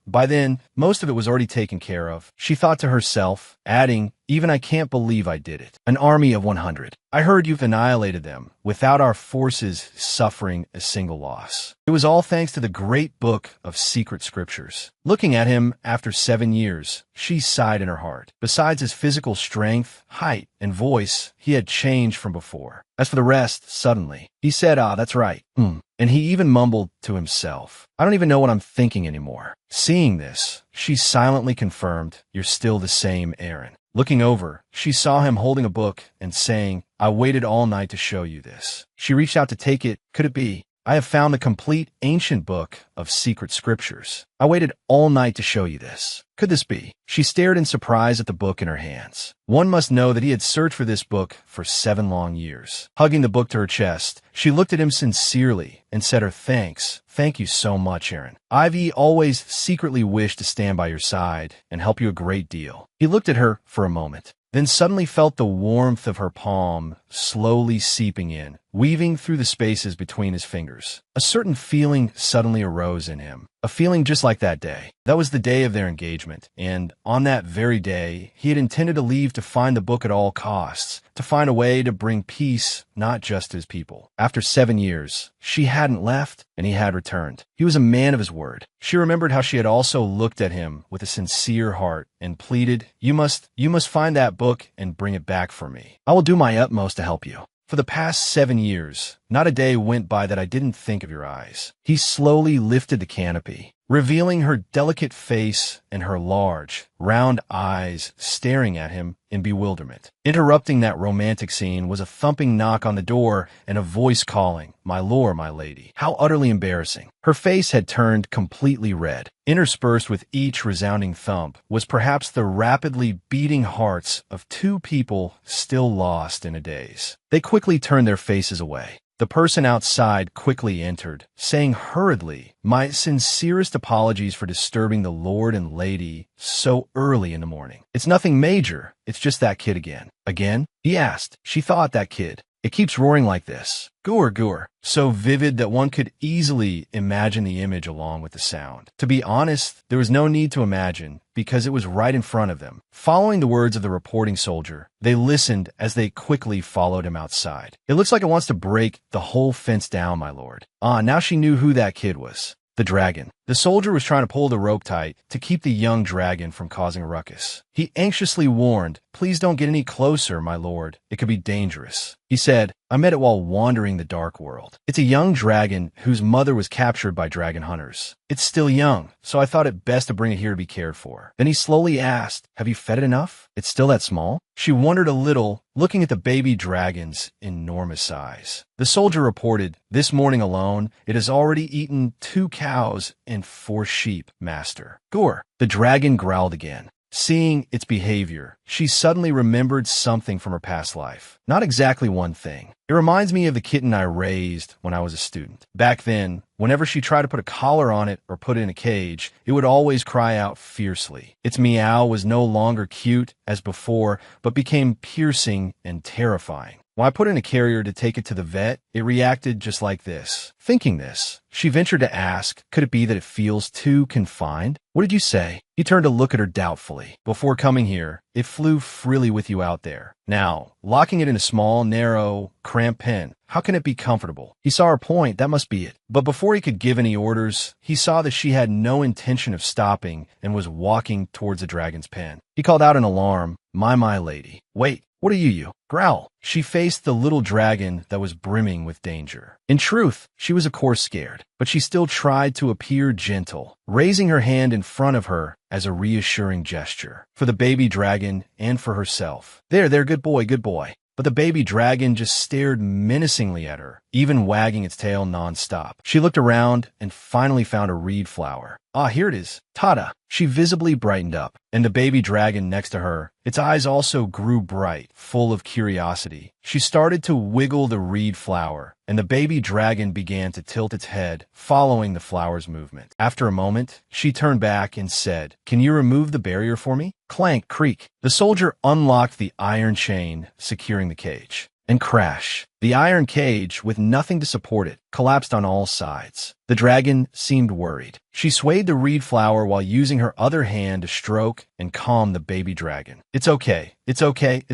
By then, most of it was already taken care of. She thought to herself, adding, even I can't believe I did it. An army of 100. I heard you've annihilated them, without our forces suffering a single loss. It was all thanks to the great book of secret scriptures. Looking at him after 7 years, she sighed in her heart. Besides his physical strength, height, and voice, he had changed from before. As for the rest, suddenly, he said, that's right. And he even mumbled to himself, I don't even know what I'm thinking anymore. Seeing this, she silently confirmed, you're still the same Aaron. Looking over, she saw him holding a book and saying, I waited all night to show you this. She reached out to take it. Could it be? I have found the complete ancient book of secret scriptures. I waited all night to show you this. Could this be? She stared in surprise at the book in her hands. One must know that he had searched for this book for 7 long years. Hugging the book to her chest, she looked at him sincerely and said her thanks. Thank you so much, Aaron. Ivy always secretly wished to stand by your side and help you a great deal. He looked at her for a moment, then suddenly felt the warmth of her palm slowly seeping in, weaving through the spaces between his fingers. A certain feeling suddenly arose in him, a feeling just like that day. That was the day of their engagement, and on that very day, he had intended to leave to find the book at all costs, to find a way to bring peace, not just to his people. After 7 years, she hadn't left, and he had returned. He was a man of his word. She remembered how she had also looked at him with a sincere heart and pleaded, you must find that book and bring it back for me. I will do my utmost to help you. For the past 7 years, not a day went by that I didn't think of your eyes. He slowly lifted the canopy, revealing her delicate face and her large, round eyes staring at him in bewilderment. Interrupting that romantic scene was a thumping knock on the door and a voice calling, my lord, my lady. How utterly embarrassing. Her face had turned completely red. Interspersed with each resounding thump was perhaps the rapidly beating hearts of 2 people still lost in a daze. They quickly turned their faces away. The person outside quickly entered, saying hurriedly, my sincerest apologies for disturbing the lord and lady so early in the morning. It's nothing major. It's just that kid again. Again? He asked. She thought, that kid. It keeps roaring like this. Goor, so vivid that one could easily imagine the image along with the sound. To be honest, there was no need to imagine, because it was right in front of them. Following the words of the reporting soldier, they listened as they quickly followed him outside. It looks like it wants to break the whole fence down, my lord. Now she knew who that kid was. The dragon. The soldier was trying to pull the rope tight to keep the young dragon from causing a ruckus. He anxiously warned, please don't get any closer, my lord. It could be dangerous. He said, I met it while wandering the dark world. It's a young dragon whose mother was captured by dragon hunters. It's still young, so I thought it best to bring it here to be cared for. Then he slowly asked, have you fed it enough? It's still that small? She wondered a little, looking at the baby dragon's enormous size. The soldier reported, this morning alone, it has already eaten 2 cows and 4 sheep, master. Gore. The dragon growled again. Seeing its behavior, she suddenly remembered something from her past life. Not exactly one thing. It reminds me of the kitten I raised when I was a student. Back then, whenever she tried to put a collar on it or put it in a cage, it would always cry out fiercely. Its meow was no longer cute as before, but became piercing and terrifying. When I put in a carrier to take it to the vet, it reacted just like this. Thinking this, she ventured to ask, could it be that it feels too confined? What did you say? He turned to look at her doubtfully. Before coming here, it flew freely with you out there. Now, locking it in a small, narrow, cramped pen, how can it be comfortable? He saw her point, that must be it. But before he could give any orders, he saw that she had no intention of stopping and was walking towards the dragon's pen. He called out in alarm, my lady. Wait. What are you? Growl. She faced the little dragon that was brimming with danger. In truth, she was of course scared, but she still tried to appear gentle, raising her hand in front of her as a reassuring gesture. For the baby dragon and for herself. There, good boy, good boy. But the baby dragon just stared menacingly at her, even wagging its tail nonstop. She looked around and finally found a reed flower. Ah, here it is. Tada! She visibly brightened up, and the baby dragon next to her, its eyes also grew bright, full of curiosity. She started to wiggle the reed flower, and the baby dragon began to tilt its head, following the flower's movement. After a moment, she turned back and said, "Can you remove the barrier for me?" Clank, creak. The soldier unlocked the iron chain, securing the cage. And crash. The iron cage, with nothing to support it, collapsed on all sides. The dragon seemed worried. She swayed the reed flower while using her other hand to stroke and calm the baby dragon. It's okay. It's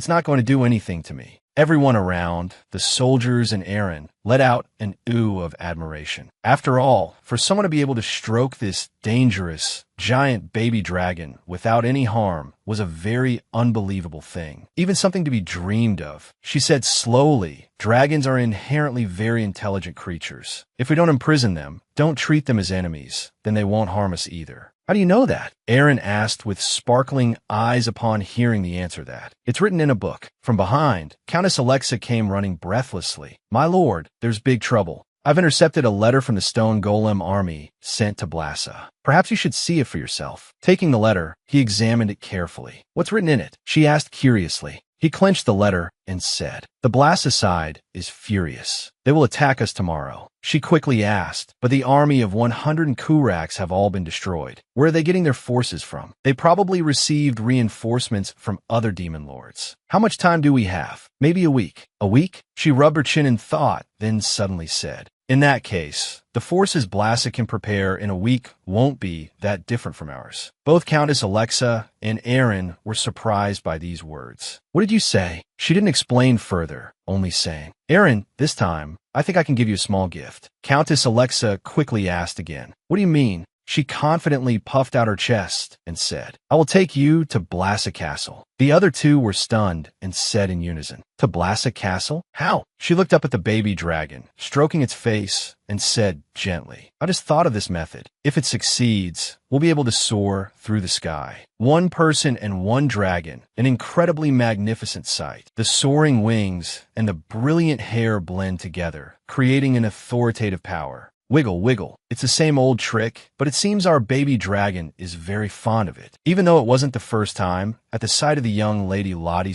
not going to do anything to me." Everyone around, the soldiers and Aaron, let out an ooh of admiration. After all, for someone to be able to stroke this dangerous, giant baby dragon without any harm was a very unbelievable thing. Even something to be dreamed of. She said slowly, "Dragons are inherently very intelligent creatures. If we don't imprison them, don't treat them as enemies, then they won't harm us either." "How do you know that?" Aaron asked with sparkling eyes upon hearing the answer that. "It's written in a book." From behind, Countess Alexa came running breathlessly. "My lord, there's big trouble. I've intercepted a letter from the Stone Golem army sent to Blassa. Perhaps you should see it for yourself." Taking the letter, he examined it carefully. "What's written in it?" she asked curiously. He clenched the letter and said, "The Blassa side is furious. They will attack us tomorrow." She quickly asked, "But the army of 100 Kuraks have all been destroyed. Where are they getting their forces from?" "They probably received reinforcements from other demon lords." "How much time do we have?" "Maybe a week." "A week?" She rubbed her chin in thought, then suddenly said, "In that case, the forces Blassa can prepare in a week won't be that different from ours." Both Countess Alexa and Aaron were surprised by these words. "What did you say?" She didn't explain further, only saying, "Aaron, this time, I think I can give you a small gift." Countess Alexa quickly asked again, "What do you mean?" She confidently puffed out her chest and said, "I will take you to Blassa Castle." The other two were stunned and said in unison, "To Blassa Castle? How?" She looked up at the baby dragon, stroking its face, and said gently, "I just thought of this method. If it succeeds, we'll be able to soar through the sky. One person and one dragon, an incredibly magnificent sight. The soaring wings and the brilliant hair blend together, creating an authoritative power. Wiggle, wiggle. It's the same old trick, but it seems our baby dragon is very fond of it." Even though it wasn't the first time, at the sight of the young lady Lottie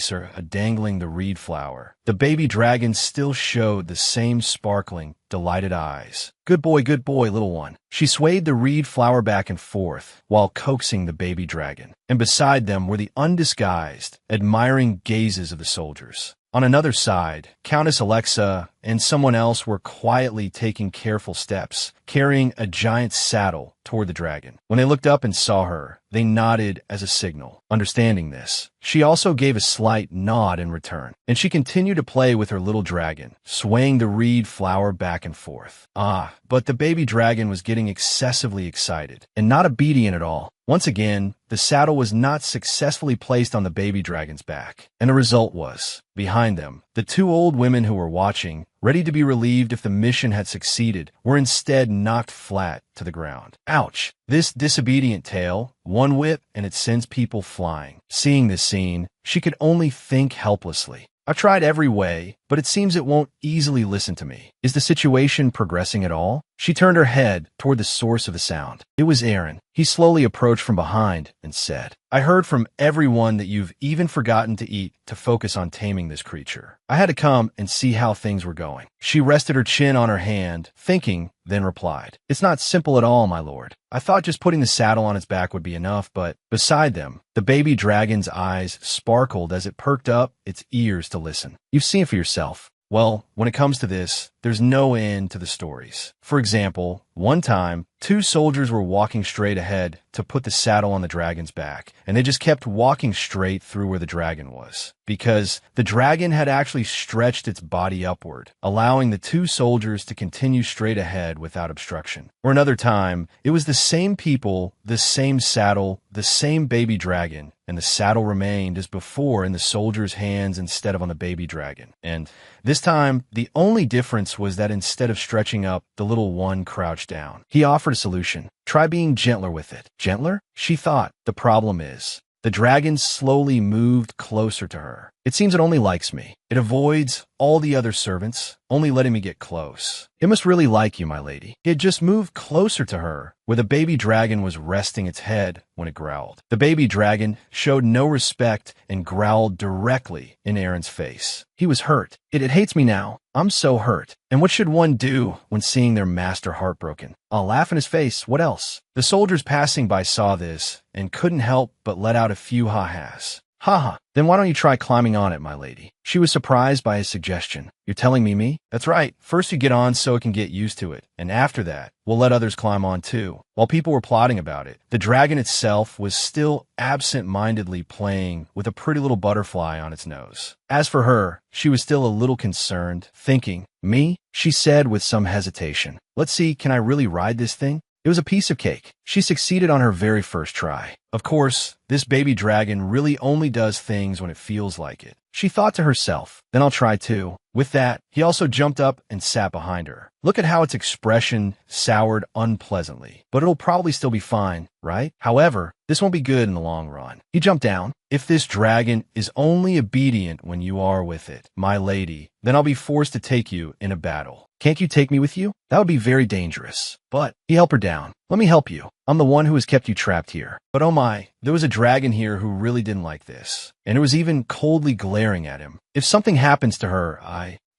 dangling the reed flower, the baby dragon still showed the same sparkling, delighted eyes. Good boy, little one." She swayed the reed flower back and forth while coaxing the baby dragon, and beside them were the undisguised, admiring gazes of the soldiers. On another side, Countess Alexa and someone else were quietly taking careful steps, carrying a giant saddle toward the dragon. When they looked up and saw her, they nodded as a signal. Understanding this, she also gave a slight nod in return, and she continued to play with her little dragon, swaying the reed flower back and forth. But the baby dragon was getting excessively excited, and not obedient at all. Once again, the saddle was not successfully placed on the baby dragon's back, and the result was, behind them, the two old women who were watching, ready to be relieved if the mission had succeeded, were instead knocked flat to the ground. Ouch! This disobedient tail, one whip, and it sends people flying. Seeing this scene, she could only think helplessly. I've tried every way, but it seems it won't easily listen to me. Is the situation progressing at all? She turned her head toward the source of the sound. It was Aaron. He slowly approached from behind and said, I heard from everyone that you've even forgotten to eat to focus on taming this creature. I had to come and see how things were going. She rested her chin on her hand, thinking, then replied, It's not simple at all, my lord. I thought just putting the saddle on its back would be enough, but beside them, the baby dragon's eyes sparkled as it perked up its ears to listen. You've seen for yourself. Well, when it comes to this, there's no end to the stories. For example, one time, 2 soldiers were walking straight ahead to put the saddle on the dragon's back, and they just kept walking straight through where the dragon was, because the dragon had actually stretched its body upward, allowing the 2 soldiers to continue straight ahead without obstruction. Or another time, it was the same people, the same saddle, the same baby dragon, and the saddle remained as before in the soldier's hands instead of on the baby dragon. And this time, the only difference was that instead of stretching up, the little one crouched down. He offered a solution. Try being gentler with it. Gentler? She thought. The problem is, the dragon slowly moved closer to her. It seems it only likes me. It avoids all the other servants, only letting me get close. It must really like you, my lady. It just moved closer to her, where the baby dragon was resting its head when it growled. The baby dragon showed no respect and growled directly in Aaron's face. He was hurt. It hates me now. I'm so hurt. And what should one do when seeing their master heartbroken? I'll laugh in his face. What else? The soldiers passing by saw this and couldn't help but let out a few ha-has. Ha-ha. Then why don't you try climbing on it, my lady? She was surprised by his suggestion. You're telling me? That's right. First you get on so it can get used to it, and after that, we'll let others climb on too. While people were plotting about it, the dragon itself was still absent-mindedly playing with a pretty little butterfly on its nose. As for her, she was still a little concerned, thinking, Me? She said with some hesitation. Let's see, can I really ride this thing? It was a piece of cake. She succeeded on her very first try. Of course, this baby dragon really only does things when it feels like it. She thought to herself, then I'll try too. With that, he also jumped up and sat behind her. Look at how its expression soured unpleasantly. But it'll probably still be fine, right? However, this won't be good in the long run. He jumped down. If this dragon is only obedient when you are with it, my lady, then I'll be forced to take you in a battle. Can't you take me with you? That would be very dangerous. But he helped her down. Let me help you. I'm the one who has kept you trapped here. But oh my, there was a dragon here who really didn't like this. And it was even coldly glaring at him. If something happens to her,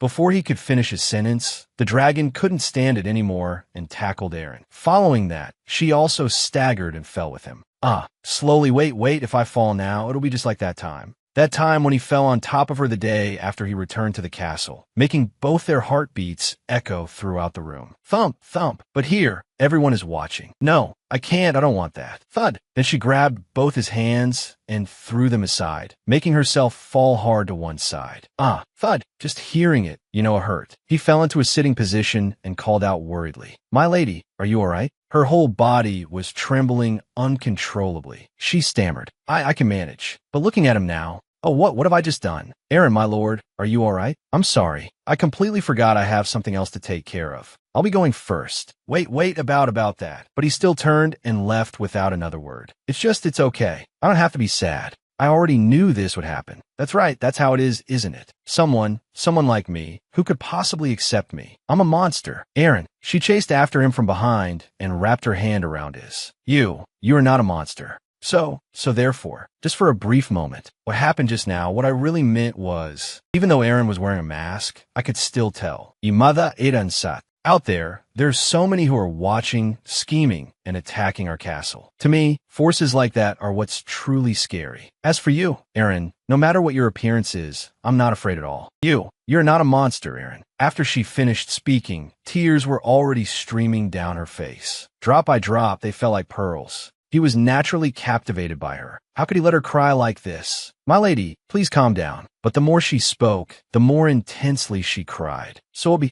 Before he could finish his sentence, the dragon couldn't stand it anymore and tackled Aaron. Following that, she also staggered and fell with him. Slowly, wait, if I fall now, it'll be just like that time. That time when he fell on top of her the day after he returned to the castle, making both their heartbeats echo throughout the room. Thump, thump. But here, everyone is watching. No, I can't, I don't want that. Thud. Then she grabbed both his hands and threw them aside, making herself fall hard to one side. Thud. Just hearing it, it hurt. He fell into a sitting position and called out worriedly, My lady, are you all right? Her whole body was trembling uncontrollably. She stammered, I can manage. But looking at him now, what have I just done? Aaron, my lord, are you all right? I'm sorry. I completely forgot I have something else to take care of. I'll be going first. Wait about that. But he still turned and left without another word. It's okay. I don't have to be sad. I already knew this would happen. That's right, that's how it is, isn't it? Someone like me, who could possibly accept me. I'm a monster. Aaron. She chased after him from behind and wrapped her hand around his. You are not a monster. So therefore, just for a brief moment, what happened just now, what I really meant was, even though Aaron was wearing a mask, I could still tell. Imada Edansat. Out there's so many who are watching, scheming, and attacking our castle. To me, forces like that are what's truly scary. As for you, Aaron, no matter what your appearance is, I'm not afraid at all. You're not a monster, Aaron. After she finished speaking, tears were already streaming down her face. Drop by drop, they fell like pearls. He was naturally captivated by her. How could he let her cry like this? My lady, please calm down. But the more she spoke, the more intensely she cried. Sobi.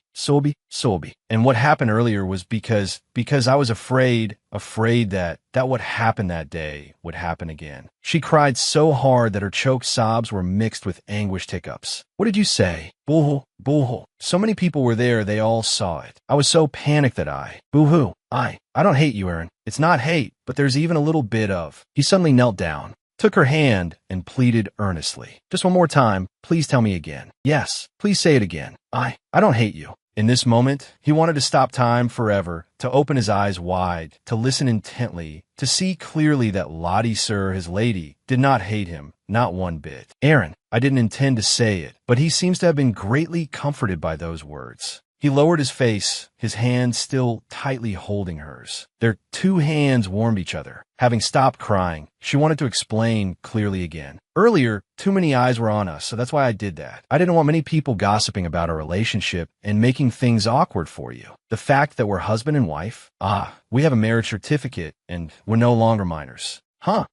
And what happened earlier was because I was afraid that what happened that day would happen again. She cried so hard that her choked sobs were mixed with anguished hiccups. What did you say? Boo-hoo. So many people were there, they all saw it. I was so panicked that boo-hoo. I don't hate you, Aaron. It's not hate, but there's even a little bit of. He suddenly knelt down, took her hand, and pleaded earnestly. Just one more time, please tell me again. Yes, please say it again. I don't hate you. In this moment, he wanted to stop time forever, to open his eyes wide, to listen intently, to see clearly that Lottie, sir, his lady, did not hate him, not one bit. Aaron, I didn't intend to say it, but he seems to have been greatly comforted by those words. He lowered his face, his hand still tightly holding hers. Their two hands warmed each other. Having stopped crying, she wanted to explain clearly again. Earlier, too many eyes were on us, so that's why I did that. I didn't want many people gossiping about our relationship and making things awkward for you. The fact that we're husband and wife, we have a marriage certificate and we're no longer minors. Huh.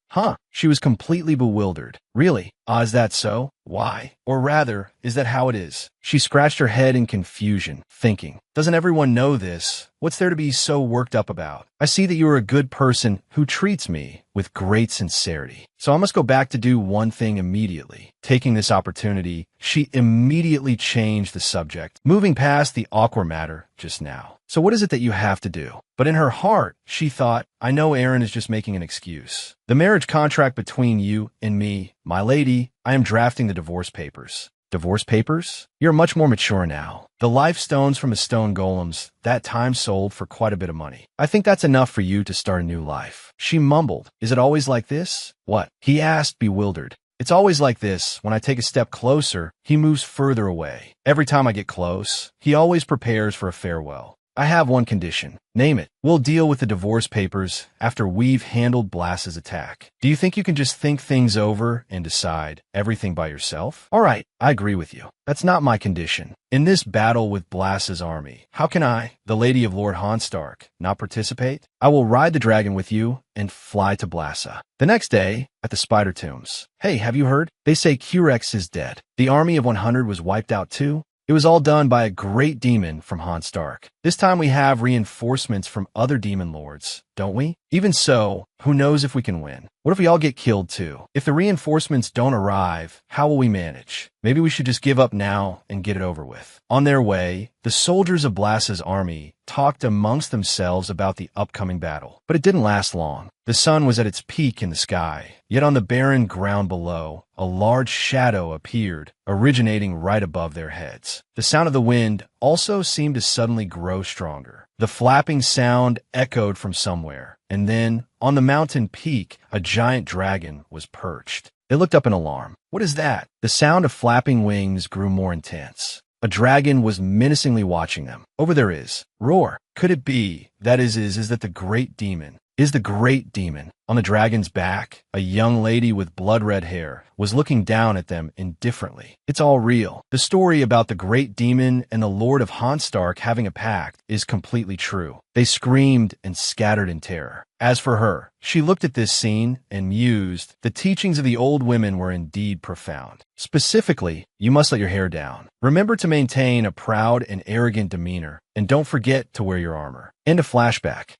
She was completely bewildered. Really? Is that so? Why? Or rather, is that how it is? She scratched her head in confusion, thinking, doesn't everyone know this? What's there to be so worked up about? I see that you are a good person who treats me with great sincerity. So I must go back to do one thing immediately. Taking this opportunity, she immediately changed the subject, moving past the awkward matter just now. So what is it that you have to do? But in her heart, she thought, I know Aaron is just making an excuse. The marriage contract between you and me, my lady, I am drafting the divorce papers. Divorce papers? You're much more mature now. The life stones from his stone golems, that time sold for quite a bit of money. I think that's enough for you to start a new life. She mumbled, is it always like this? What? He asked, bewildered. It's always like this. When I take a step closer, he moves further away. Every time I get close, he always prepares for a farewell. I have one condition. Name it. We'll deal with the divorce papers after we've handled Blas's attack. Do you think you can just think things over and decide everything by yourself? All right, I agree with you. That's not my condition. In this battle with Blas's army, how can I, the lady of Lord Honstark, not participate? I will ride the dragon with you and fly to Blassa. The next day, at the Spider Tombs. Hey, have you heard? They say Curex is dead. The army of 100 was wiped out too. It was all done by a great demon from Honstark. This time we have reinforcements from other demon lords, don't we? Even so, who knows if we can win? What if we all get killed too? If the reinforcements don't arrive, how will we manage? Maybe we should just give up now and get it over with. On their way, the soldiers of Blas's army talked amongst themselves about the upcoming battle. But it didn't last long. The sun was at its peak in the sky, yet on the barren ground below, a large shadow appeared, originating right above their heads. The sound of the wind also seemed to suddenly grow stronger. The flapping sound echoed from somewhere, and then, on the mountain peak, a giant dragon was perched. They looked up in alarm. What is that? The sound of flapping wings grew more intense. A dragon was menacingly watching them. Over there is. Roar. Could it be? That is that the great demon. Is the great demon. On the dragon's back, a young lady with blood-red hair was looking down at them indifferently. It's all real. The story about the great demon and the Lord of Honstark having a pact is completely true. They screamed and scattered in terror. As for her, she looked at this scene and mused. The teachings of the old women were indeed profound. Specifically, you must let your hair down. Remember to maintain a proud and arrogant demeanor, and don't forget to wear your armor. End of flashback.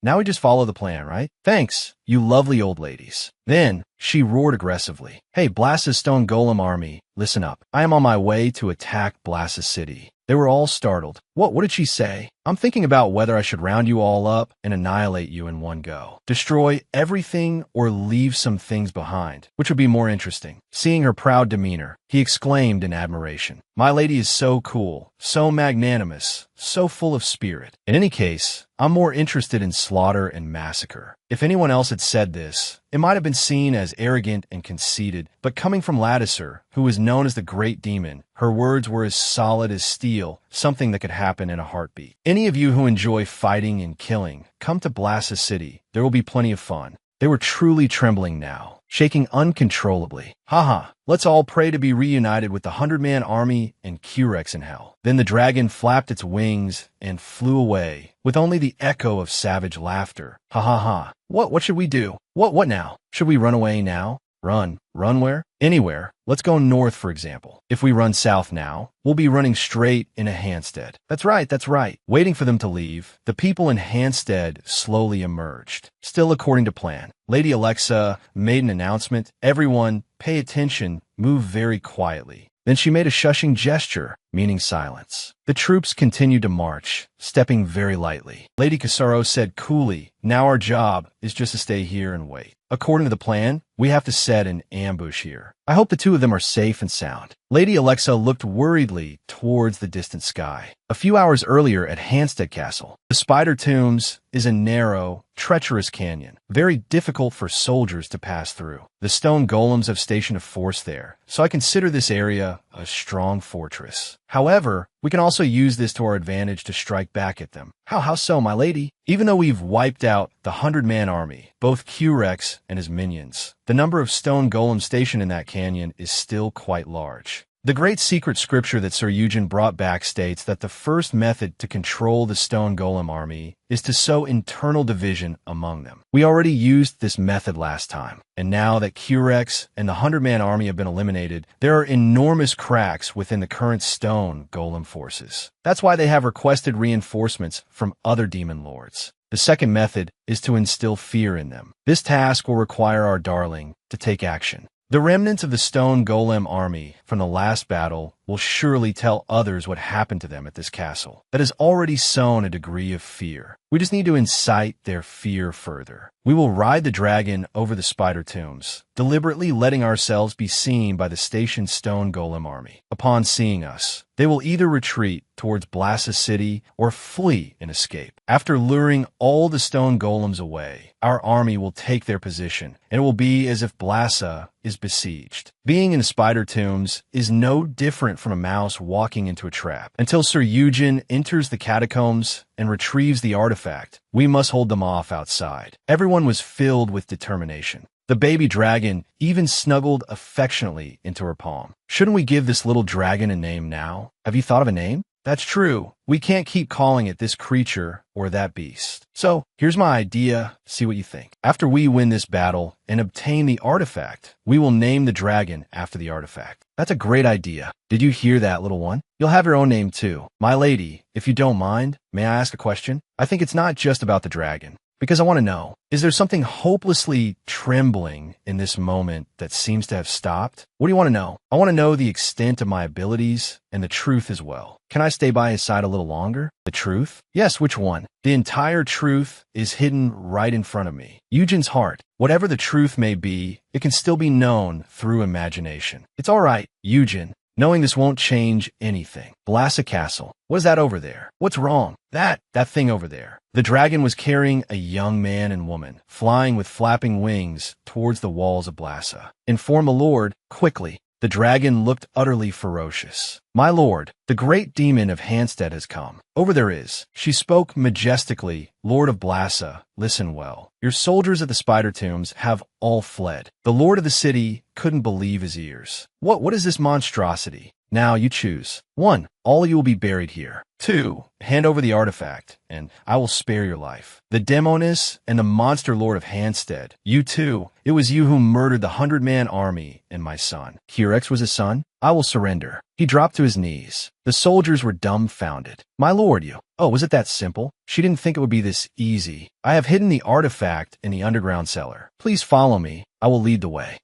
Now we just follow the plan, right? Thanks, you lovely old ladies. Then, she roared aggressively. Hey, Blas's stone golem army, listen up. I am on my way to attack Blas's city. They were all startled. What did she say? I'm thinking about whether I should round you all up and annihilate you in one go. Destroy everything or leave some things behind, which would be more interesting. Seeing her proud demeanor, he exclaimed in admiration. My lady is so cool, so magnanimous, so full of spirit. In any case, I'm more interested in slaughter and massacre. If anyone else had said this, it might have been seen as arrogant and conceited, but coming from Latticer, who was known as the Great Demon, her words were as solid as steel, something that could happen in a heartbeat. Any of you who enjoy fighting and killing, come to Blassa City. There will be plenty of fun. They were truly trembling now, shaking uncontrollably. Let's all pray to be reunited with the 100-man army and Curex in hell. Then the dragon flapped its wings and flew away, with only the echo of savage laughter. What should we do? What now? Should we run away now? Run where? Anywhere. Let's go north, for example. If we run south now, we'll be running straight into Hansted. That's right. Waiting for them to leave, the people in Hansted slowly emerged. Still according to plan. Lady Alexa made an announcement. Everyone, pay attention, move very quietly. Then she made a shushing gesture, meaning silence. The troops continued to march, stepping very lightly. Lady Casaro said coolly, "Now our job is just to stay here and wait. According to the plan, we have to set an ambush here. I hope the two of them are safe and sound." Lady Alexa looked worriedly towards the distant sky. A few hours earlier at Hampstead Castle, the Spider Tombs is a narrow, treacherous canyon, very difficult for soldiers to pass through. The stone golems have stationed a force there, so I consider this area a strong fortress. However, we can also use this to our advantage to strike back at them. How so, my lady? Even though we've wiped out the 100-man army, both Q-Rex and his minions, the number of stone golems stationed in that canyon is still quite large. The great secret scripture that Sir Eugen brought back states that the first method to control the stone golem army is to sow internal division among them. We already used this method last time, and now that Q-Rex and the 100-man army have been eliminated, there are enormous cracks within the current stone golem forces. That's why they have requested reinforcements from other demon lords. The second method is to instill fear in them. This task will require our darling to take action. The remnants of the stone golem army from the last battle will surely tell others what happened to them at this castle. That has already sown a degree of fear. We just need to incite their fear further. We will ride the dragon over the spider tombs, deliberately letting ourselves be seen by the stationed stone golem army. Upon seeing us, they will either retreat towards Blassa City or flee and escape. After luring all the stone golems away, our army will take their position, and it will be as if Blassa is besieged. Being in the spider tombs is no different from a mouse walking into a trap. Until Sir Eugen enters the catacombs and retrieves the artifact, we must hold them off outside. Everyone was filled with determination. The baby dragon even snuggled affectionately into her palm. Shouldn't we give this little dragon a name now? Have you thought of a name? That's true. We can't keep calling it this creature or that beast. So, here's my idea, see what you think. After we win this battle and obtain the artifact, we will name the dragon after the artifact. That's a great idea. Did you hear that, little one? You'll have your own name too. My lady, if you don't mind, may I ask a question? I think it's not just about the dragon. Because I want to know, is there something hopelessly trembling in this moment that seems to have stopped? What do you want to know? I want to know the extent of my abilities and the truth as well. Can I stay by his side a little longer? The truth? Yes, which one? The entire truth is hidden right in front of me. Eugen's heart. Whatever the truth may be, it can still be known through imagination. It's all right, Eugen. Knowing this won't change anything. Blassa Castle. What is that over there? What's wrong? That thing over there. The dragon was carrying a young man and woman, flying with flapping wings towards the walls of Blassa. Inform the Lord, quickly. The dragon looked utterly ferocious. My lord, the great demon of Hampstead has come. Over there is. She spoke majestically. Lord of Blassa, listen well. Your soldiers at the spider tombs have all fled. The lord of the city couldn't believe his ears. What is this monstrosity? Now you choose. 1. All of you will be buried here. 2. Hand over the artifact, and I will spare your life. The Demonis and the monster lord of Hampstead. You too. It was you who murdered the 100-man army and my son. Q-Rex was his son? I will surrender. He dropped to his knees. The soldiers were dumbfounded. My lord, you. Oh, was it that simple? She didn't think it would be this easy. I have hidden the artifact in the underground cellar. Please follow me. I will lead the way.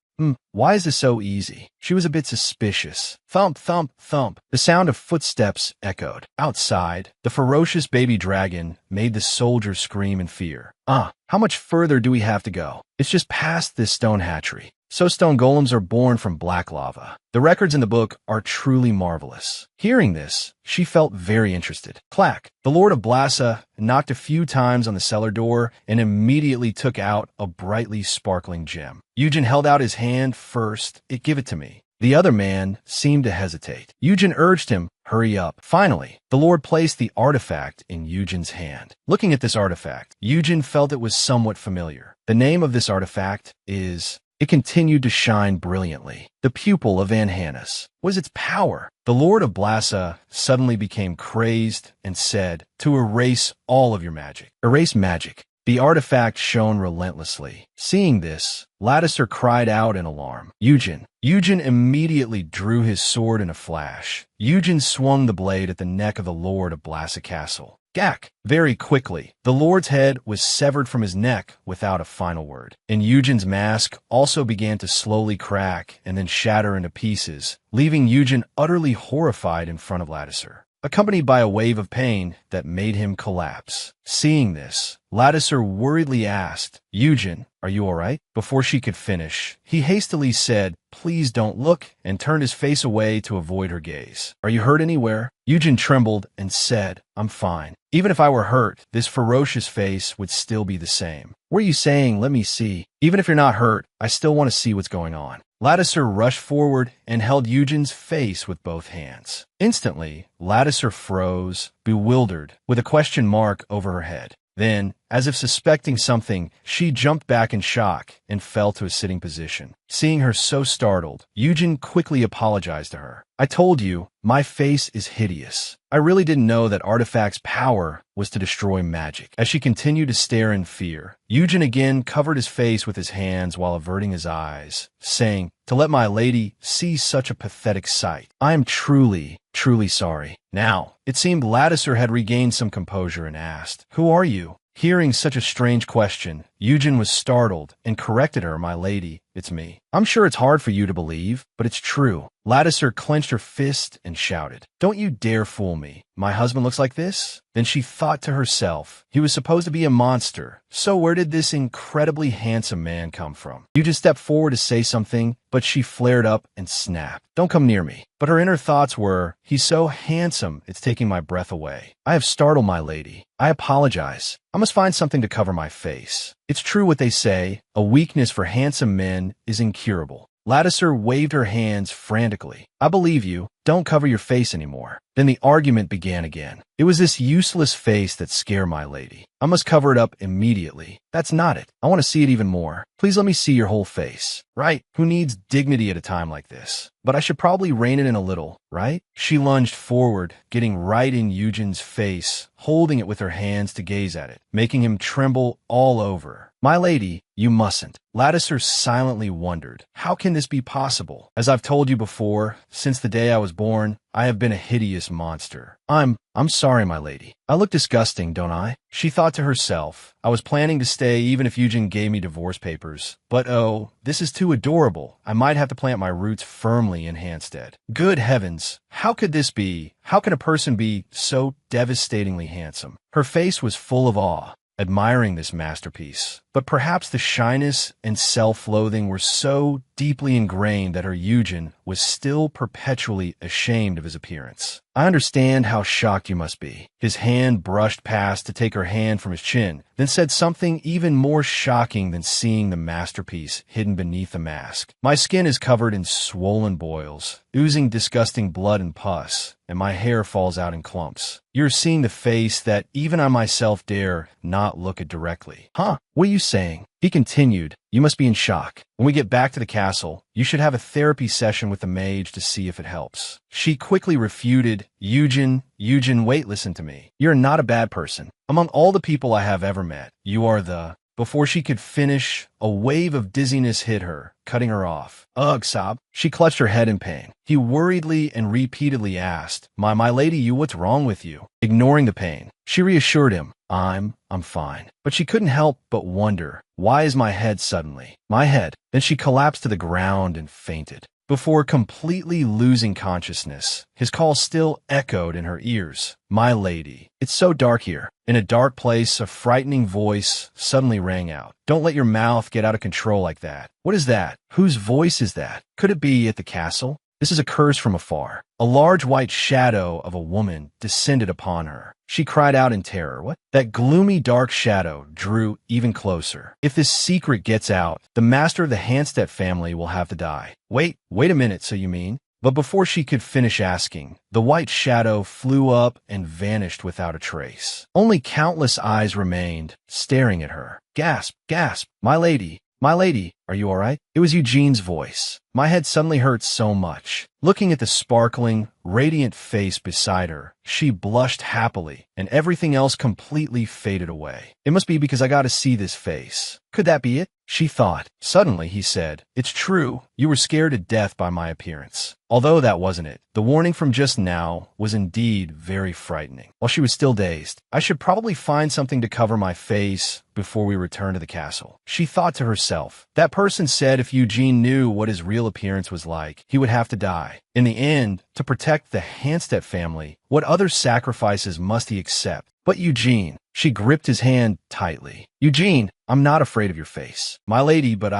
Why is this so easy? She was a bit suspicious. Thump, thump, thump. The sound of footsteps echoed. Outside, the ferocious baby dragon made the soldiers scream in fear. How much further do we have to go? It's just past this stone hatchery. So stone golems are born from black lava. The records in the book are truly marvelous. Hearing this, she felt very interested. Clack! The Lord of Blassa knocked a few times on the cellar door and immediately took out a brightly sparkling gem. Eugen held out his hand first. Give it to me. The other man seemed to hesitate. Eugen urged him, hurry up. Finally, the Lord placed the artifact in Eugen's hand. Looking at this artifact, Eugen felt it was somewhat familiar. The name of this artifact is... It continued to shine brilliantly. The pupil of Van Hannes was its power. The Lord of Blassa suddenly became crazed and said, to erase all of your magic. Erase magic. The artifact shone relentlessly. Seeing this, Latticer cried out in alarm. Eugen. Eugen immediately drew his sword in a flash. Eugen swung the blade at the neck of the Lord of Blassa Castle. Gack! Very quickly, the lord's head was severed from his neck without a final word. And Eugen's mask also began to slowly crack and then shatter into pieces, leaving Eugen utterly horrified in front of Lattiser, accompanied by a wave of pain that made him collapse. Seeing this, Lattiser worriedly asked, "Eugen, are you all right?" Before she could finish, he hastily said, "Please don't look," and turned his face away to avoid her gaze. "Are you hurt anywhere?" Eugen trembled and said, "I'm fine." Even if I were hurt, this ferocious face would still be the same. "What are you saying? Let me see." "Even if you're not hurt, I still want to see what's going on." Lattiser rushed forward and held Eugen's face with both hands. Instantly, Lattiser froze, bewildered, with a question mark over her head. Then, as if suspecting something, she jumped back in shock and fell to a sitting position. Seeing her so startled, Eugen quickly apologized to her. "I told you, my face is hideous. I really didn't know that Artifact's power was to destroy magic." As she continued to stare in fear, Eugen again covered his face with his hands while averting his eyes, saying, "To let my lady see such a pathetic sight. I am truly sorry." Now, it seemed Lattiser had regained some composure and asked, "Who are you?" Hearing such a strange question, Eugen was startled and corrected her, "My lady, it's me. I'm sure it's hard for you to believe, but it's true." Lattiser clenched her fist and shouted, "Don't you dare fool me. My husband looks like this?" Then she thought to herself, he was supposed to be a monster, so where did this incredibly handsome man come from? Eugen stepped forward to say something, but she flared up and snapped, "Don't come near me." But her inner thoughts were, "He's so handsome, it's taking my breath away. I have startled my lady. I apologize. I must find something to cover my face. It's true what they say, a weakness for handsome men is incurable." Lattiser waved her hands frantically. "I believe you. Don't cover your face anymore." Then the argument began again. "It was this useless face that scared my lady. I must cover it up immediately." "That's not it. I want to see it even more. Please let me see your whole face." "Right? Who needs dignity at a time like this? But I should probably rein it in a little, right?" She lunged forward, getting right in Eugen's face, holding it with her hands to gaze at it, making him tremble all over. "My lady, you mustn't." Lattiser silently wondered, how can this be possible? "As I've told you before, since the day I was born, I have been a hideous monster. I'm sorry, my lady. I look disgusting, don't I?" She thought to herself, "I was planning to stay even if Eugen gave me divorce papers. But oh, this is too adorable. I might have to plant my roots firmly in Hampstead. Good heavens, how could this be? How can a person be so devastatingly handsome?" Her face was full of awe, admiring this masterpiece. But perhaps the shyness and self-loathing were so deeply ingrained that her Eugen was still perpetually ashamed of his appearance. "I understand how shocked you must be." His hand brushed past to take her hand from his chin, then said something even more shocking than seeing the masterpiece hidden beneath the mask. "My skin is covered in swollen boils, oozing disgusting blood and pus, and my hair falls out in clumps. You're seeing the face that even I myself dare not look at directly." "Huh? What are you saying?" He continued, "You must be in shock. When we get back to the castle, you should have a therapy session with the mage to see if it helps." She quickly refuted, Eugen, wait, listen to me. You're not a bad person. Among all the people I have ever met, you are the..." Before she could finish, a wave of dizziness hit her, cutting her off. "Ugh," sobbed. She clutched her head in pain. He worriedly and repeatedly asked, My lady, what's wrong with you?" Ignoring the pain, she reassured him, I'm fine." But she couldn't help but wonder, why is my head suddenly? My head. Then she collapsed to the ground and fainted. Before completely losing consciousness, his call still echoed in her ears. "My lady." "It's so dark here." In a dark place, a frightening voice suddenly rang out. "Don't let your mouth get out of control like that." "What is that? Whose voice is that? Could it be at the castle?" This is a curse from afar. A large white shadow of a woman descended upon her. She cried out in terror. What? That gloomy dark shadow drew even closer. If this secret gets out, the master of the Hampstead family will have to die. Wait a minute, so you mean? But before she could finish asking, the white shadow flew up and vanished without a trace. Only countless eyes remained, staring at her. Gasp, gasp, my lady, are you all right? It was Eugene's voice. My head suddenly hurt so much. Looking at the sparkling, radiant face beside her, she blushed happily, and everything else completely faded away. It must be because I got to see this face. Could that be it? She thought. Suddenly, he said, "It's true. You were scared to death by my appearance." Although that wasn't it. The warning from just now was indeed very frightening. While she was still dazed, I should probably find something to cover my face before we return to the castle. She thought to herself, that person said if Eugene knew what his real appearance was like, he would have to die. In the end, to protect the Hanstedt family, what other sacrifices must he accept? But Eugene, she gripped his hand tightly. Eugene, I'm not afraid of your face. My lady, but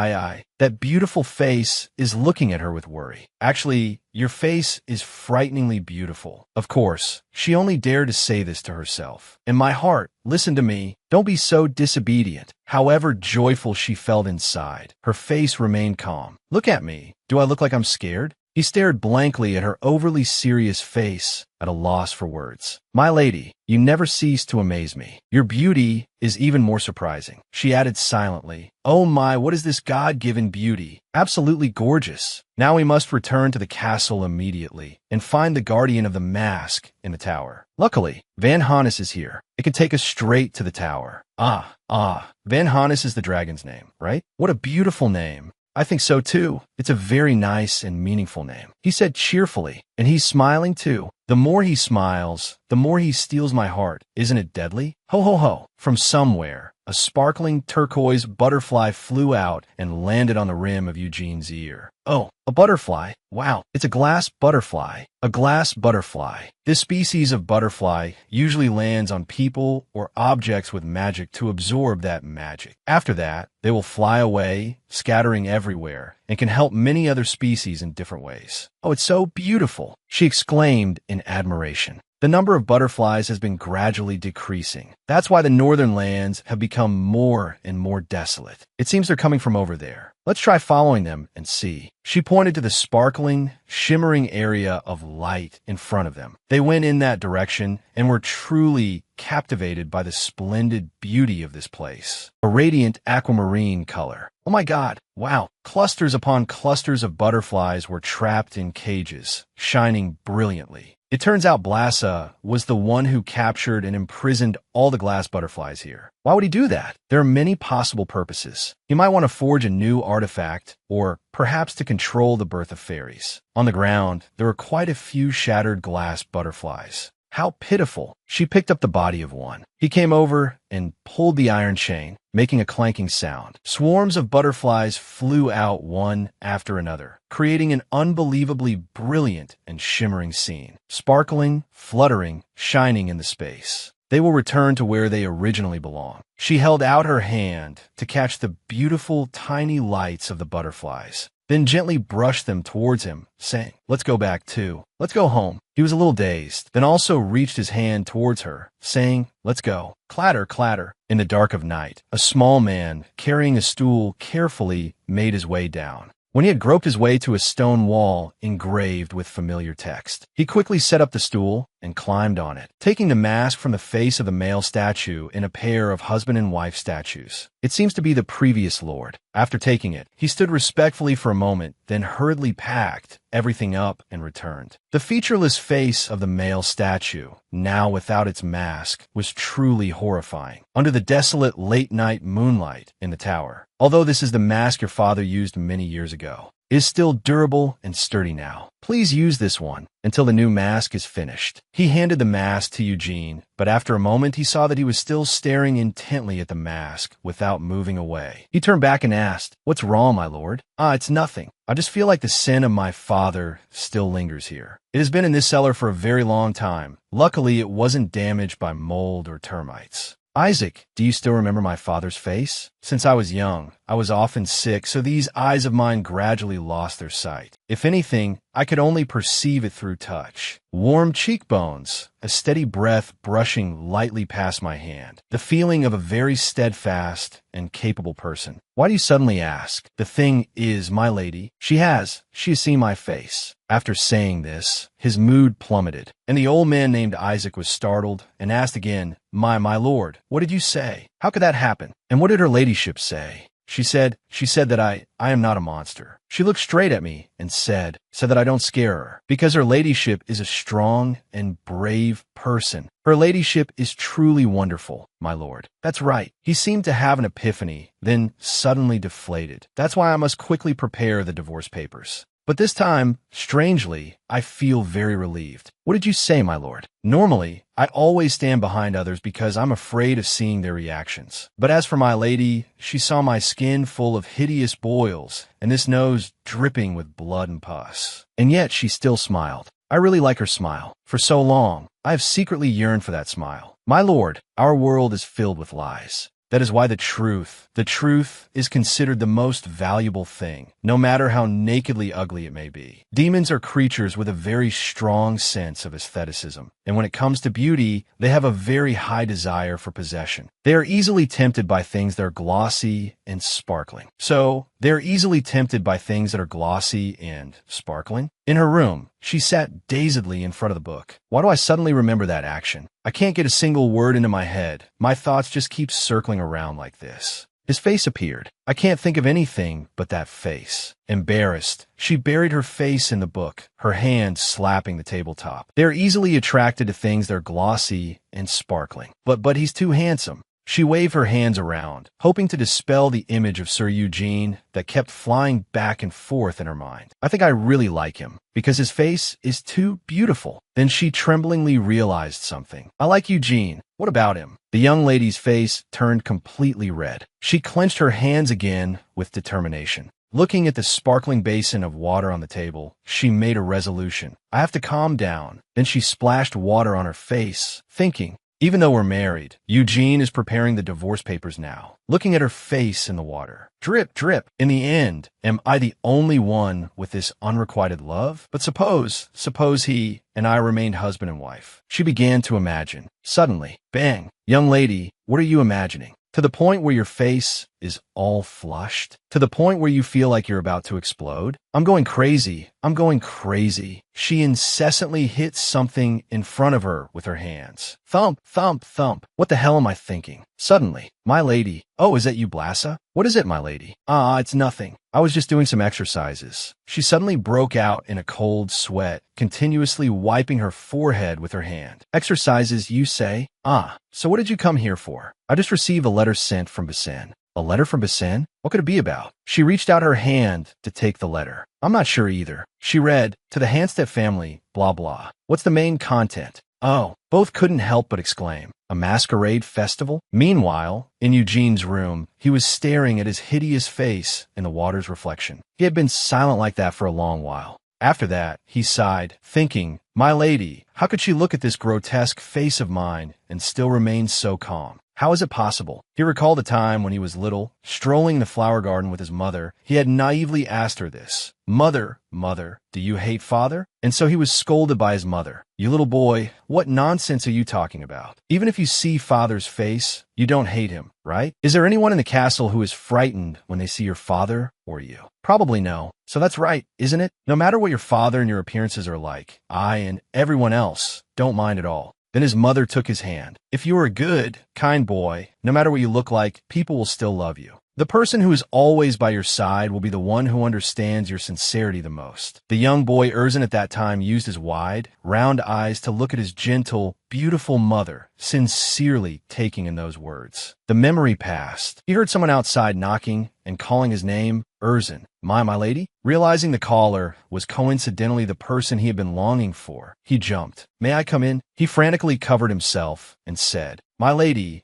that beautiful face is looking at her with worry. Actually, your face is frighteningly beautiful. Of course, she only dared to say this to herself. In my heart, listen to me. Don't be so disobedient. However joyful she felt inside, her face remained calm. Look at me. Do I look like I'm scared? He stared blankly at her overly serious face, at a loss for words. My lady, you never cease to amaze me. Your beauty is even more surprising. She added silently, oh my, what is this God-given beauty? Absolutely gorgeous. Now we must return to the castle immediately and find the guardian of the mask in the tower. Luckily, Van Hannes is here. It can take us straight to the tower. Van Hannes is the dragon's name, right? What a beautiful name. I think so too. It's a very nice and meaningful name, he said cheerfully, and he's smiling too. The more he smiles, the more he steals my heart. Isn't it deadly? Ho ho ho. From somewhere, a sparkling turquoise butterfly flew out and landed on the rim of Eugene's ear. Oh, a butterfly. Wow, it's a glass butterfly. A glass butterfly. This species of butterfly usually lands on people or objects with magic to absorb that magic. After that, they will fly away, scattering everywhere, and can help many other species in different ways. Oh, it's so beautiful, she exclaimed in admiration. The number of butterflies has been gradually decreasing. That's why the northern lands have become more and more desolate. It seems they're coming from over there. Let's try following them and see. She pointed to the sparkling, shimmering area of light in front of them. They went in that direction and were truly captivated by the splendid beauty of this place. A radiant aquamarine color. Oh my God, wow. Clusters upon clusters of butterflies were trapped in cages, shining brilliantly. It turns out Blassa was the one who captured and imprisoned all the glass butterflies here. Why would he do that? There are many possible purposes. He might want to forge a new artifact, or perhaps to control the birth of fairies. On the ground, there were quite a few shattered glass butterflies. How pitiful. She picked up the body of one. He came over and pulled the iron chain, making a clanking sound. Swarms of butterflies flew out one after another, creating an unbelievably brilliant and shimmering scene. Sparkling, fluttering, shining in the space. They will return to where they originally belong. She held out her hand to catch the beautiful tiny lights of the butterflies, then gently brushed them towards him, saying, let's go back too. Let's go home. He was a little dazed, then also reached his hand towards her, saying, let's go. Clatter, clatter. In the dark of night, a small man, carrying a stool, carefully made his way down. When he had groped his way to a stone wall engraved with familiar text, he quickly set up the stool and climbed on it, taking the mask from the face of the male statue in a pair of husband and wife statues. It seems to be the previous lord. After taking it, he stood respectfully for a moment, then hurriedly packed everything up and returned. The featureless face of the male statue, now without its mask, was truly horrifying. Under the desolate late-night moonlight in the tower, although this is the mask your father used many years ago, is still durable and sturdy now. Please use this one until the new mask is finished. He handed the mask to Eugene, but after a moment he saw that he was still staring intently at the mask without moving away. He turned back and asked, what's wrong, my lord? It's nothing. I just feel like the sin of my father still lingers here. It has been in this cellar for a very long time. Luckily, it wasn't damaged by mold or termites. Isaac, do you still remember my father's face? Since I was young, I was often sick, so these eyes of mine gradually lost their sight. If anything, I could only perceive it through touch. Warm cheekbones, a steady breath brushing lightly past my hand, the feeling of a very steadfast and capable person. Why do you suddenly ask? The thing is, my lady, she has seen my face. After saying this, his mood plummeted, and the old man named Isaac was startled and asked again, my lord, what did you say? How could that happen? And what did her ladyship say? She said that I am not a monster. She looked straight at me and said that I don't scare her, because her ladyship is a strong and brave person. Her ladyship is truly wonderful, my lord. That's right. He seemed to have an epiphany, then suddenly deflated. That's why I must quickly prepare the divorce papers. But this time, strangely, I feel very relieved. What did you say, my lord? Normally, I always stand behind others because I'm afraid of seeing their reactions. But as for my lady, she saw my skin full of hideous boils and this nose dripping with blood and pus. And yet she still smiled. I really like her smile. For so long, I have secretly yearned for that smile. My lord, our world is filled with lies. That is why the truth is considered the most valuable thing, no matter how nakedly ugly it may be. Demons are creatures with a very strong sense of aestheticism, and when it comes to beauty, they have a very high desire for possession. They are easily tempted by things that are glossy and sparkling. In her room, she sat dazedly in front of the book. Why do I suddenly remember that action? I can't get a single word into my head. My thoughts just keep circling around like this. His face appeared. I can't think of anything but that face. Embarrassed, she buried her face in the book, her hands slapping the tabletop. They are easily attracted to things that are glossy and sparkling. But he's too handsome. She waved her hands around, hoping to dispel the image of Sir Eugene that kept flying back and forth in her mind. I think I really like him, because his face is too beautiful. Then she tremblingly realized something. I like Eugene. What about him? The young lady's face turned completely red. She clenched her hands again with determination. Looking at the sparkling basin of water on the table, she made a resolution. I have to calm down. Then she splashed water on her face, thinking, even though we're married, Eugene is preparing the divorce papers now. Looking at her face in the water. Drip, drip. In the end, am I the only one with this unrequited love? But suppose he and I remained husband and wife. She began to imagine. Suddenly, bang. Young lady, what are you imagining? To the point where your face is all flushed? To the point where you feel like you're about to explode? I'm going crazy. She incessantly hit something in front of her with her hands. Thump, thump, thump. What the hell am I thinking? Suddenly, my lady. Oh, is that you, Blassa? What is it, my lady? It's nothing. I was just doing some exercises. She suddenly broke out in a cold sweat, continuously wiping her forehead with her hand. Exercises, you say? So what did you come here for? I just received a letter sent from Basen. A letter from Basen? What could it be about? She reached out her hand to take the letter. I'm not sure either. She read, to the Hanstead family, blah blah. What's the main content? Oh, both couldn't help but exclaim. A masquerade festival? Meanwhile, in Eugene's room, he was staring at his hideous face in the water's reflection. He had been silent like that for a long while. After that, he sighed, thinking, my lady, how could she look at this grotesque face of mine and still remain so calm? How is it possible? He recalled a time when he was little, strolling in the flower garden with his mother. He had naively asked her this. Mother, do you hate father? And so he was scolded by his mother. You little boy, what nonsense are you talking about? Even if you see father's face, you don't hate him, right? Is there anyone in the castle who is frightened when they see your father or you? Probably no. So that's right, isn't it? No matter what your father and your appearances are like, I and everyone else don't mind at all. Then his mother took his hand. If you are a good, kind boy, no matter what you look like, people will still love you. The person who is always by your side will be the one who understands your sincerity the most. The young boy Erzin at that time used his wide, round eyes to look at his gentle, beautiful mother, sincerely taking in those words. The memory passed. He heard someone outside knocking and calling his name, Erzin. My lady? Realizing the caller was coincidentally the person he had been longing for, he jumped. May I come in? He frantically covered himself and said, my lady,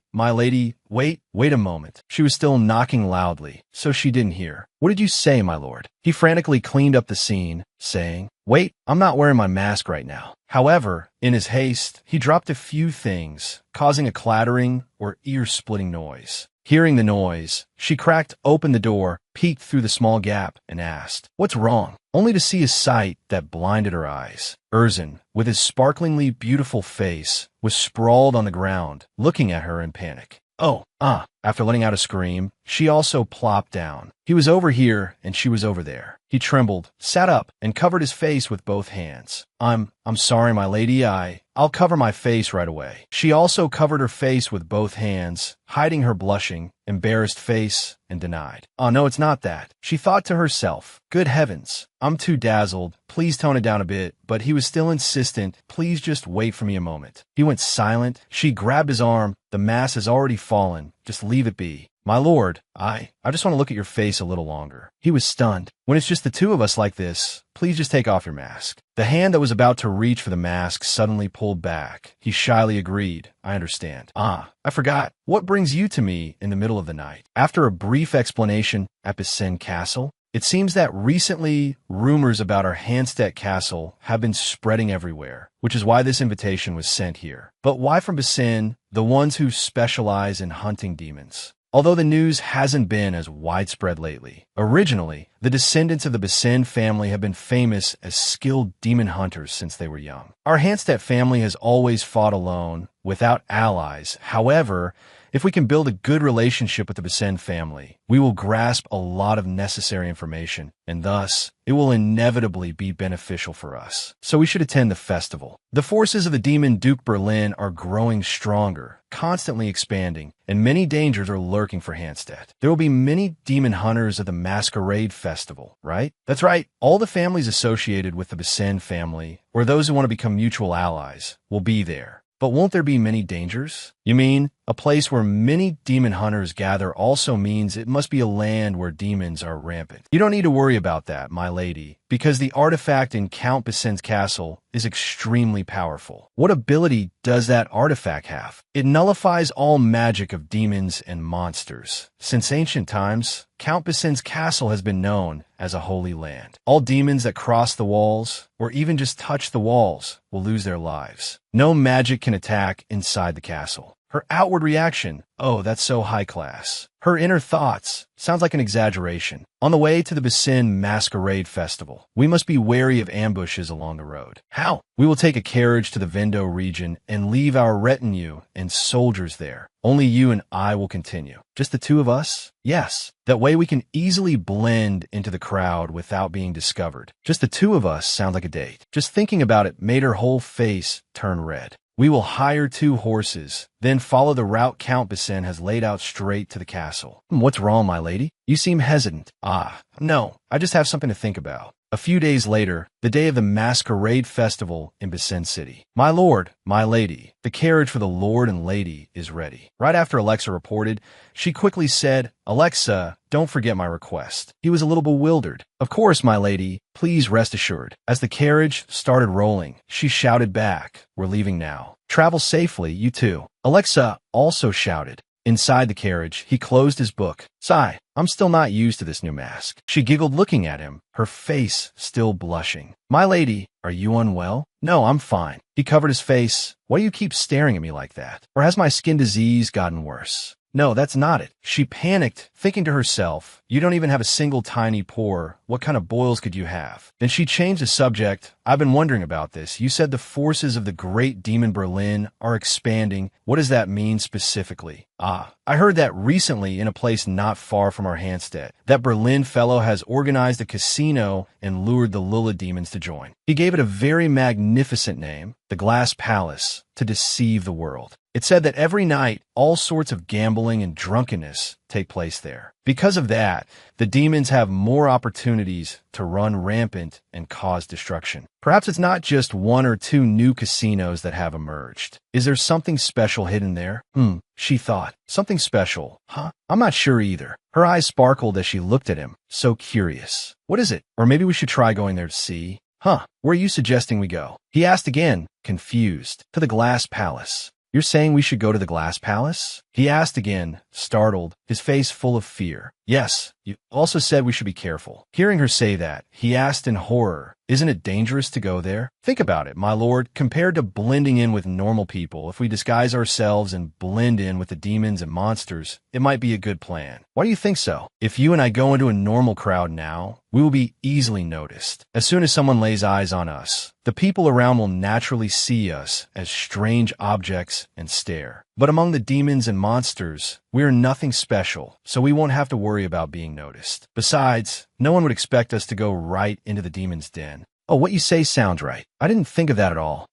wait a moment. She was still knocking loudly, so she didn't hear. What did you say, my lord? He frantically cleaned up the scene, saying, wait, I'm not wearing my mask right now. However, in his haste, he dropped a few things, causing a clattering or ear-splitting noise. Hearing the noise, she cracked open the door, peeked through the small gap, and asked, what's wrong? Only to see a sight that blinded her eyes. Erzin, with his sparklingly beautiful face, was sprawled on the ground, looking at her in panic. Oh, After letting out a scream, she also plopped down. He was over here, and she was over there. He trembled, sat up, and covered his face with both hands. I'm sorry, my lady, I'll cover my face right away. She also covered her face with both hands, hiding her blushing, embarrassed face, and denied. Oh, no, it's not that. She thought to herself, good heavens, I'm too dazzled. Please tone it down a bit, but he was still insistent. Please just wait for me a moment. He went silent. She grabbed his arm. The mask has already fallen. Just leave it be. My lord, I just want to look at your face a little longer. He was stunned. When it's just the two of us like this, please just take off your mask. The hand that was about to reach for the mask suddenly pulled back. He shyly agreed. I understand. I forgot. What brings you to me in the middle of the night? After a brief explanation at Besen Castle, it seems that recently rumors about our Handstedt Castle have been spreading everywhere, which is why this invitation was sent here. But why from Besen, the ones who specialize in hunting demons? Although the news hasn't been as widespread lately. Originally, the descendants of the Besen family have been famous as skilled demon hunters since they were young. Our Handstedt family has always fought alone, without allies. However, if we can build a good relationship with the Besen family, we will grasp a lot of necessary information, and thus, it will inevitably be beneficial for us. So we should attend the festival. The forces of the demon Duke Berlin are growing stronger, constantly expanding, and many dangers are lurking for Handstedt. There will be many demon hunters at the Masquerade Festival, right? That's right. All the families associated with the Besen family, or those who want to become mutual allies, will be there. But won't there be many dangers? You mean, a place where many demon hunters gather also means it must be a land where demons are rampant. You don't need to worry about that, my lady, because the artifact in Count Besen's castle is extremely powerful. What ability does that artifact have? It nullifies all magic of demons and monsters. Since ancient times, Count Besen's castle has been known as a holy land. All demons that cross the walls, or even just touch the walls, will lose their lives. No magic can attack inside the castle. Her outward reaction, oh, that's so high class. Her inner thoughts, sounds like an exaggeration. On the way to the Besen Masquerade Festival, we must be wary of ambushes along the road. How? We will take a carriage to the Vendo region and leave our retinue and soldiers there. Only you and I will continue. Just the two of us? Yes. That way we can easily blend into the crowd without being discovered. Just the two of us sounds like a date. Just thinking about it made her whole face turn red. We will hire 2 horses, then follow the route Count Besen has laid out straight to the castle. What's wrong, my lady? You seem hesitant. No, I just have something to think about. A few days later, the day of the Masquerade Festival in Besen City. My lord, my lady, the carriage for the lord and lady is ready. Right after Alexa reported, she quickly said, Alexa, don't forget my request. He was a little bewildered. Of course, my lady, please rest assured. As the carriage started rolling, she shouted back, we're leaving now. Travel safely, you too. Alexa also shouted. Inside the carriage, he closed his book. Sigh, I'm still not used to this new mask. She giggled looking at him, her face still blushing. My lady, are you unwell? No, I'm fine. He covered his face. Why do you keep staring at me like that? Or has my skin disease gotten worse? No, that's not it. She panicked, thinking to herself, you don't even have a single tiny pore. What kind of boils could you have? Then she changed the subject. I've been wondering about this. You said the forces of the great demon Berlin are expanding. What does that mean specifically? I heard that recently in a place not far from our Handstedt. That Berlin fellow has organized a casino and lured the Lula demons to join. He gave it a very magnificent name, the Glass Palace, to deceive the world. It said that every night, all sorts of gambling and drunkenness take place there. Because of that, the demons have more opportunities to run rampant and cause destruction. Perhaps it's not just 1 or 2 new casinos that have emerged. Is there something special hidden there? She thought. Something special, huh? I'm not sure either. Her eyes sparkled as she looked at him, so curious. What is it? Or maybe we should try going there to see. Where are you suggesting we go? He asked again, confused. To the Glass Palace. You're saying we should go to the Glass Palace? He asked again, startled, his face full of fear. Yes, you also said we should be careful. Hearing her say that, he asked in horror, isn't it dangerous to go there? Think about it, my lord. Compared to blending in with normal people, if we disguise ourselves and blend in with the demons and monsters, it might be a good plan. Why do you think so? If you and I go into a normal crowd now, we will be easily noticed. As soon as someone lays eyes on us, the people around will naturally see us as strange objects and stare. But among the demons and monsters, we are nothing special, so we won't have to worry about being noticed. Besides, no one would expect us to go right into the demon's den. Oh, what you say sounds right. I didn't think of that at all.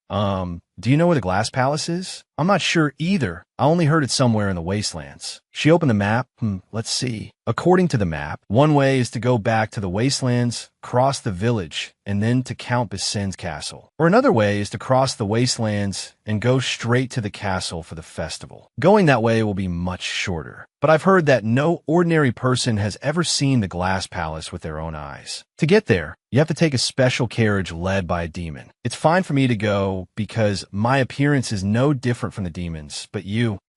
Do you know where the Glass Palace is? I'm not sure either. I only heard it somewhere in the wastelands. She opened the map. Let's see. According to the map, one way is to go back to the wastelands, cross the village, and then to Count Basin's castle. Or another way is to cross the wastelands and go straight to the castle for the festival. Going that way will be much shorter. But I've heard that no ordinary person has ever seen the Glass Palace with their own eyes. To get there, you have to take a special carriage led by a demon. It's fine for me to go because my appearance is no different from the demons, but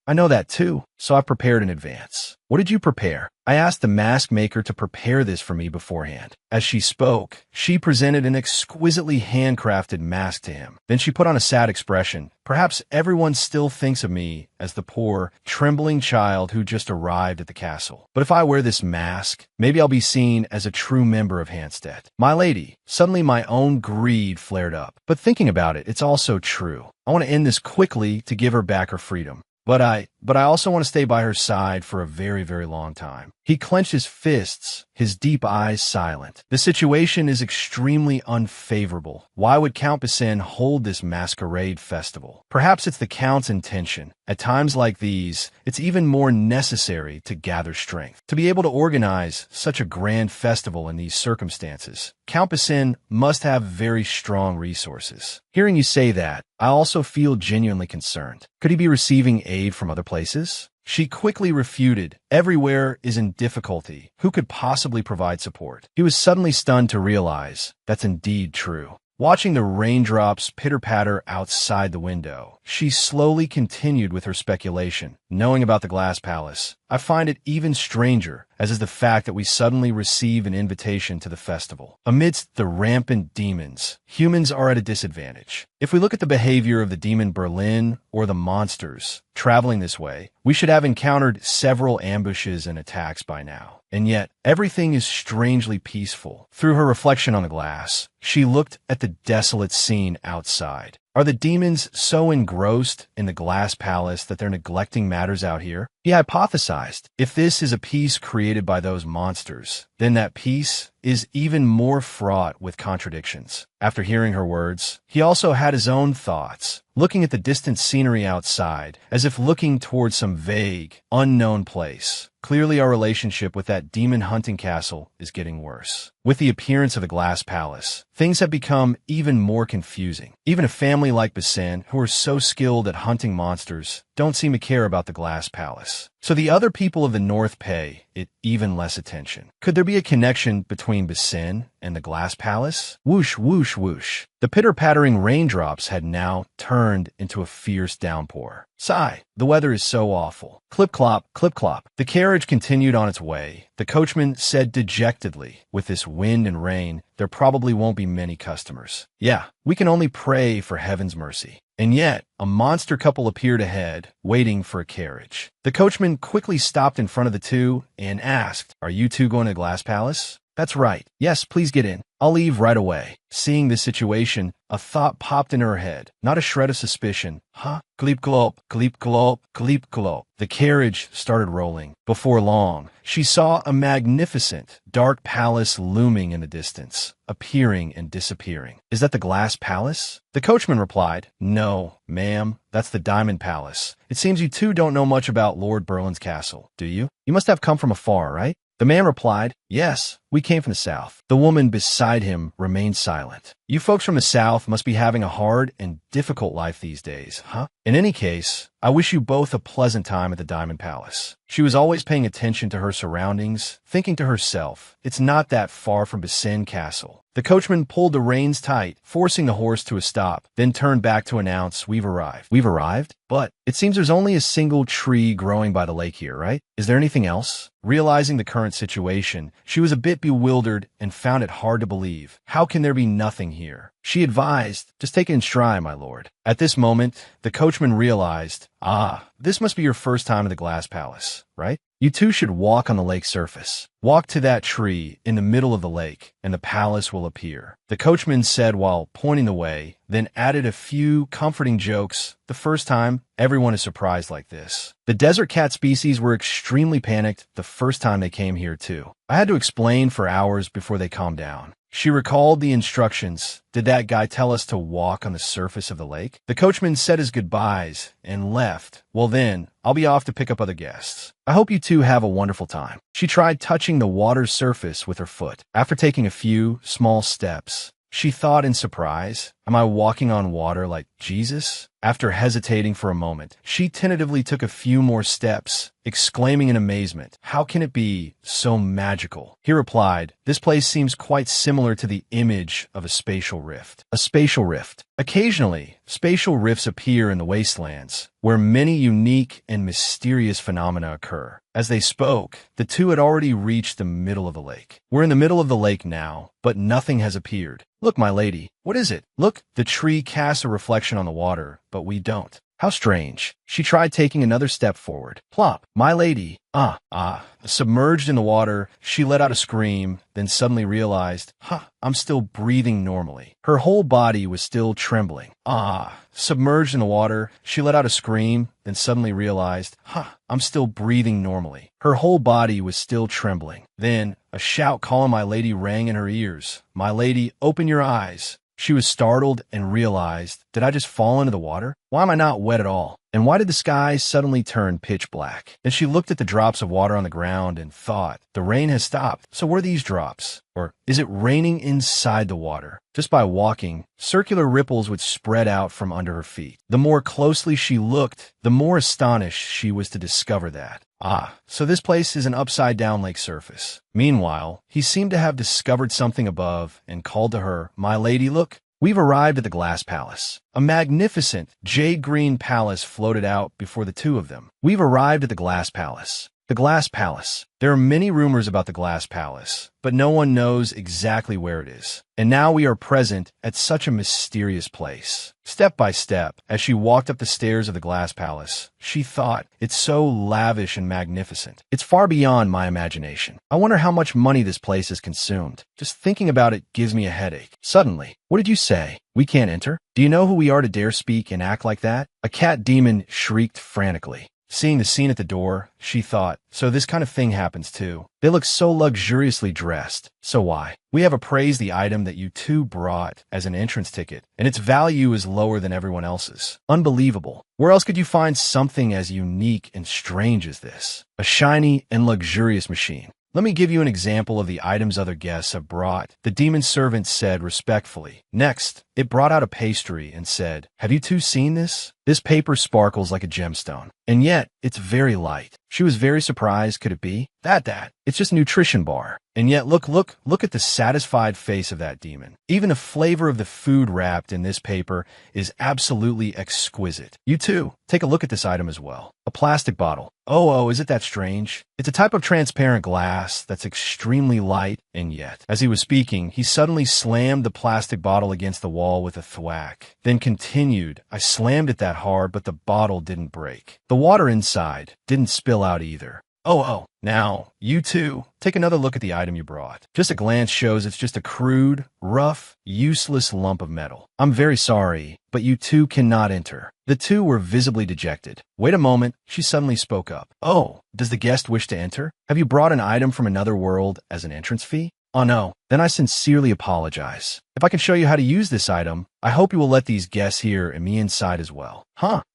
I know that too, so I've prepared in advance. What did you prepare? I asked the mask maker to prepare this for me beforehand. As she spoke, she presented an exquisitely handcrafted mask to him. Then she put on a sad expression. Perhaps everyone still thinks of me as the poor, trembling child who just arrived at the castle. But if I wear this mask, maybe I'll be seen as a true member of Hanstedt. My lady, suddenly my own greed flared up. But thinking about it, it's also true. I want to end this quickly to give her back her freedom. But I also want to stay by her side for a very, very long time. He clenched his fists, his deep eyes silent. The situation is extremely unfavorable. Why would Count Basin hold this masquerade festival? Perhaps it's the Count's intention. At times like these, it's even more necessary to gather strength. To be able to organize such a grand festival in these circumstances, Count Basin must have very strong resources. Hearing you say that, I also feel genuinely concerned. Could he be receiving aid from other places? She quickly refuted. Everywhere is in difficulty. Who could possibly provide support? He was suddenly stunned to realize that's indeed true. Watching the raindrops pitter-patter outside the window, she slowly continued with her speculation. Knowing about the Glass Palace, I find it even stranger, as is the fact that we suddenly receive an invitation to the festival. Amidst the rampant demons, humans are at a disadvantage. If we look at the behavior of the demon Berlin or the monsters traveling this way, we should have encountered several ambushes and attacks by now. And yet, everything is strangely peaceful. Through her reflection on the glass, she looked at the desolate scene outside. Are the demons so engrossed in the Glass Palace that they're neglecting matters out here? He hypothesized, if this is a piece created by those monsters, then that piece is even more fraught with contradictions. After hearing her words, he also had his own thoughts, looking at the distant scenery outside, as if looking towards some vague, unknown place. Clearly our relationship with that demon hunting castle is getting worse. With the appearance of the Glass Palace, things have become even more confusing. Even a family like Basin, who are so skilled at hunting monsters, don't seem to care about the Glass Palace. So the other people of the North pay it even less attention. Could there be a connection between Basin and the Glass Palace? Whoosh, whoosh, whoosh. The pitter-pattering raindrops had now turned into a fierce downpour. Sigh, the weather is so awful. Clip-clop, clip-clop. The carriage continued on its way. The coachman said dejectedly, with this wind and rain, there probably won't be many customers. Yeah, we can only pray for heaven's mercy. And yet, a monster couple appeared ahead, waiting for a carriage. The coachman quickly stopped in front of the two and asked, "Are you two going to the Glass Palace?" "That's right. Yes, please get in. I'll leave right away." Seeing this situation, a thought popped in her head. Not a shred of suspicion. Gleep glop, gleep glop, gleep glop. The carriage started rolling. Before long, she saw a magnificent, dark palace looming in the distance, appearing and disappearing. "Is that the Glass Palace?" The coachman replied, "No, ma'am, that's the Diamond Palace. It seems you two don't know much about Lord Berlin's castle, do you? You must have come from afar, right?" The man replied, "Yes, we came from the south." The woman beside him remained silent. "You folks from the south must be having a hard and difficult life these days, huh? In any case, I wish you both a pleasant time at the Diamond Palace." She was always paying attention to her surroundings, thinking to herself, it's not that far from Basin Castle. The coachman pulled the reins tight, forcing the horse to a stop, then turned back to announce, "We've arrived." "We've arrived? But it seems there's only a single tree growing by the lake here, right? Is there anything else?" Realizing the current situation, she was a bit bewildered and found it hard to believe. How can there be nothing here? She advised, just take it in stride, my lord. At this moment, the coachman realized, this must be your first time to the Glass Palace, right? You two should walk on the lake surface. Walk to that tree in the middle of the lake, and the palace will appear. The coachman said while pointing the way, then added a few comforting jokes. The first time, everyone is surprised like this. The desert cat species were extremely panicked the first time they came here too. I had to explain for hours before they calmed down. She recalled the instructions. Did that guy tell us to walk on the surface of the lake? The coachman said his goodbyes and left. Well then, I'll be off to pick up other guests. I hope you two have a wonderful time. She tried touching the water's surface with her foot. After taking a few small steps, she thought in surprise, am I walking on water like Jesus? After hesitating for a moment, she tentatively took a few more steps, exclaiming in amazement, how can it be so magical? He replied, this place seems quite similar to the image of a spatial rift. A spatial rift. Occasionally, spatial rifts appear in the wastelands, where many unique and mysterious phenomena occur. As they spoke, the two had already reached the middle of the lake. We're in the middle of the lake now, but nothing has appeared. Look, my lady, what is it? Look, the tree casts a reflection on the water, but we don't. How strange. She tried taking another step forward. Plop. My lady. Submerged in the water, she let out a scream, then suddenly realized, I'm still breathing normally. Her whole body was still trembling. Submerged in the water, she let out a scream, then suddenly realized, I'm still breathing normally. Her whole body was still trembling. Then, a shout calling my lady rang in her ears. My lady, open your eyes. She was startled and realized, did I just fall into the water? Why am I not wet at all? And why did the sky suddenly turn pitch black? Then she looked at the drops of water on the ground and thought, the rain has stopped. So were these drops? Or is it raining inside the water? Just by walking, circular ripples would spread out from under her feet. The more closely she looked, the more astonished she was to discover that. So this place is an upside-down lake surface. Meanwhile, he seemed to have discovered something above and called to her, my lady, look, we've arrived at the Glass Palace. A magnificent jade-green palace floated out before the two of them. We've arrived at the Glass Palace. The Glass Palace. There are many rumors about the Glass Palace, but no one knows exactly where it is. And now we are present at such a mysterious place. Step by step, as she walked up the stairs of the Glass Palace, she thought, it's so lavish and magnificent. It's far beyond my imagination. I wonder how much money this place has consumed. Just thinking about it gives me a headache. Suddenly, what did you say? We can't enter? Do you know who we are to dare speak and act like that? A cat demon shrieked frantically. Seeing the scene at the door, she thought, so this kind of thing happens too. They look so luxuriously dressed. So why? We have appraised the item that you two brought as an entrance ticket, and its value is lower than everyone else's. Unbelievable. Where else could you find something as unique and strange as this? A shiny and luxurious machine. Let me give you an example of the items other guests have brought. The demon servant said respectfully. Next, it brought out a pastry and said, have you two seen this? This paper sparkles like a gemstone, and yet it's very light. She was very surprised. Could it be? That. It's just a nutrition bar. And yet look at the satisfied face of that demon. Even the flavor of the food wrapped in this paper is absolutely exquisite. You too, take a look at this item as well. A plastic bottle. Oh, is it that strange? It's a type of transparent glass that's extremely light, and yet. As he was speaking, he suddenly slammed the plastic bottle against the wall with a thwack. Then continued, I slammed it that hard, but the bottle didn't break. The water inside didn't spill out either. Now, you two, take another look at the item you brought. Just a glance shows it's just a crude, rough, useless lump of metal. I'm very sorry, but you two cannot enter. The two were visibly dejected. Wait a moment, she suddenly spoke up. Oh, does the guest wish to enter? Have you brought an item from another world as an entrance fee? Oh no, then I sincerely apologize. If I can show you how to use this item, I hope you will let these guests here and me inside as well.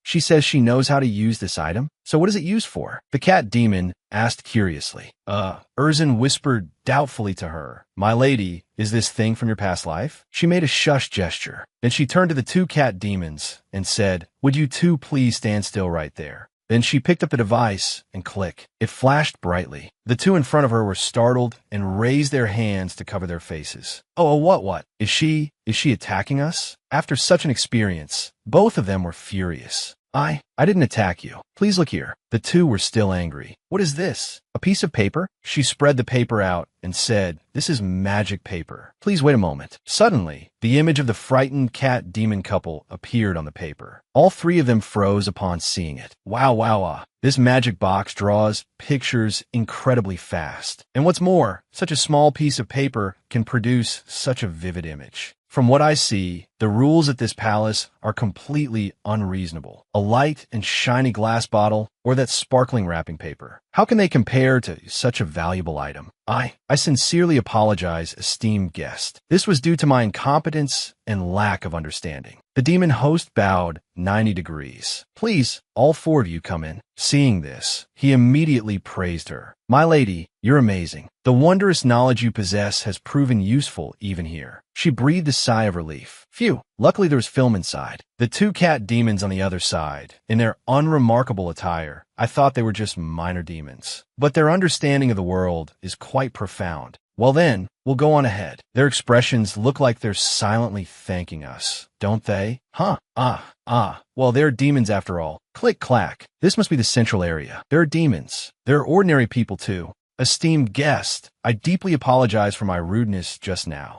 She says she knows how to use this item? So what is it used for? The cat demon asked curiously. Urzin whispered doubtfully to her, my lady, is this thing from your past life? She made a shush gesture. Then she turned to the two cat demons and said, would you two please stand still right there? Then she picked up the device and click. It flashed brightly. The two in front of her were startled and raised their hands to cover their faces. What? Is she attacking us? After such an experience, both of them were furious. I didn't attack you. Please look here. The two were still angry. What is this? A piece of paper? She spread the paper out and said, "This is magic paper. Please wait a moment." Suddenly, the image of the frightened cat-demon couple appeared on the paper. All three of them froze upon seeing it. Wow. This magic box draws pictures incredibly fast. And what's more, such a small piece of paper can produce such a vivid image. From what I see, the rules at this palace are completely unreasonable. A light and shiny glass bottle or that sparkling wrapping paper. How can they compare to such a valuable item? I sincerely apologize, esteemed guest. This was due to my incompetence and lack of understanding. The demon host bowed 90 degrees. Please, all four of you come in. Seeing this, he immediately praised her. My lady, you're amazing. The wondrous knowledge you possess has proven useful even here. She breathed a sigh of relief. Phew, luckily there was film inside. The two cat demons on the other side, in their unremarkable attire, I thought they were just minor demons. But their understanding of the world is quite profound. Well then, we'll go on ahead. Their expressions look like they're silently thanking us, don't they? Huh? Well, they're demons after all. Click, clack. This must be the central area. There are demons. There are ordinary people too. Esteemed guest, I deeply apologize for my rudeness just now.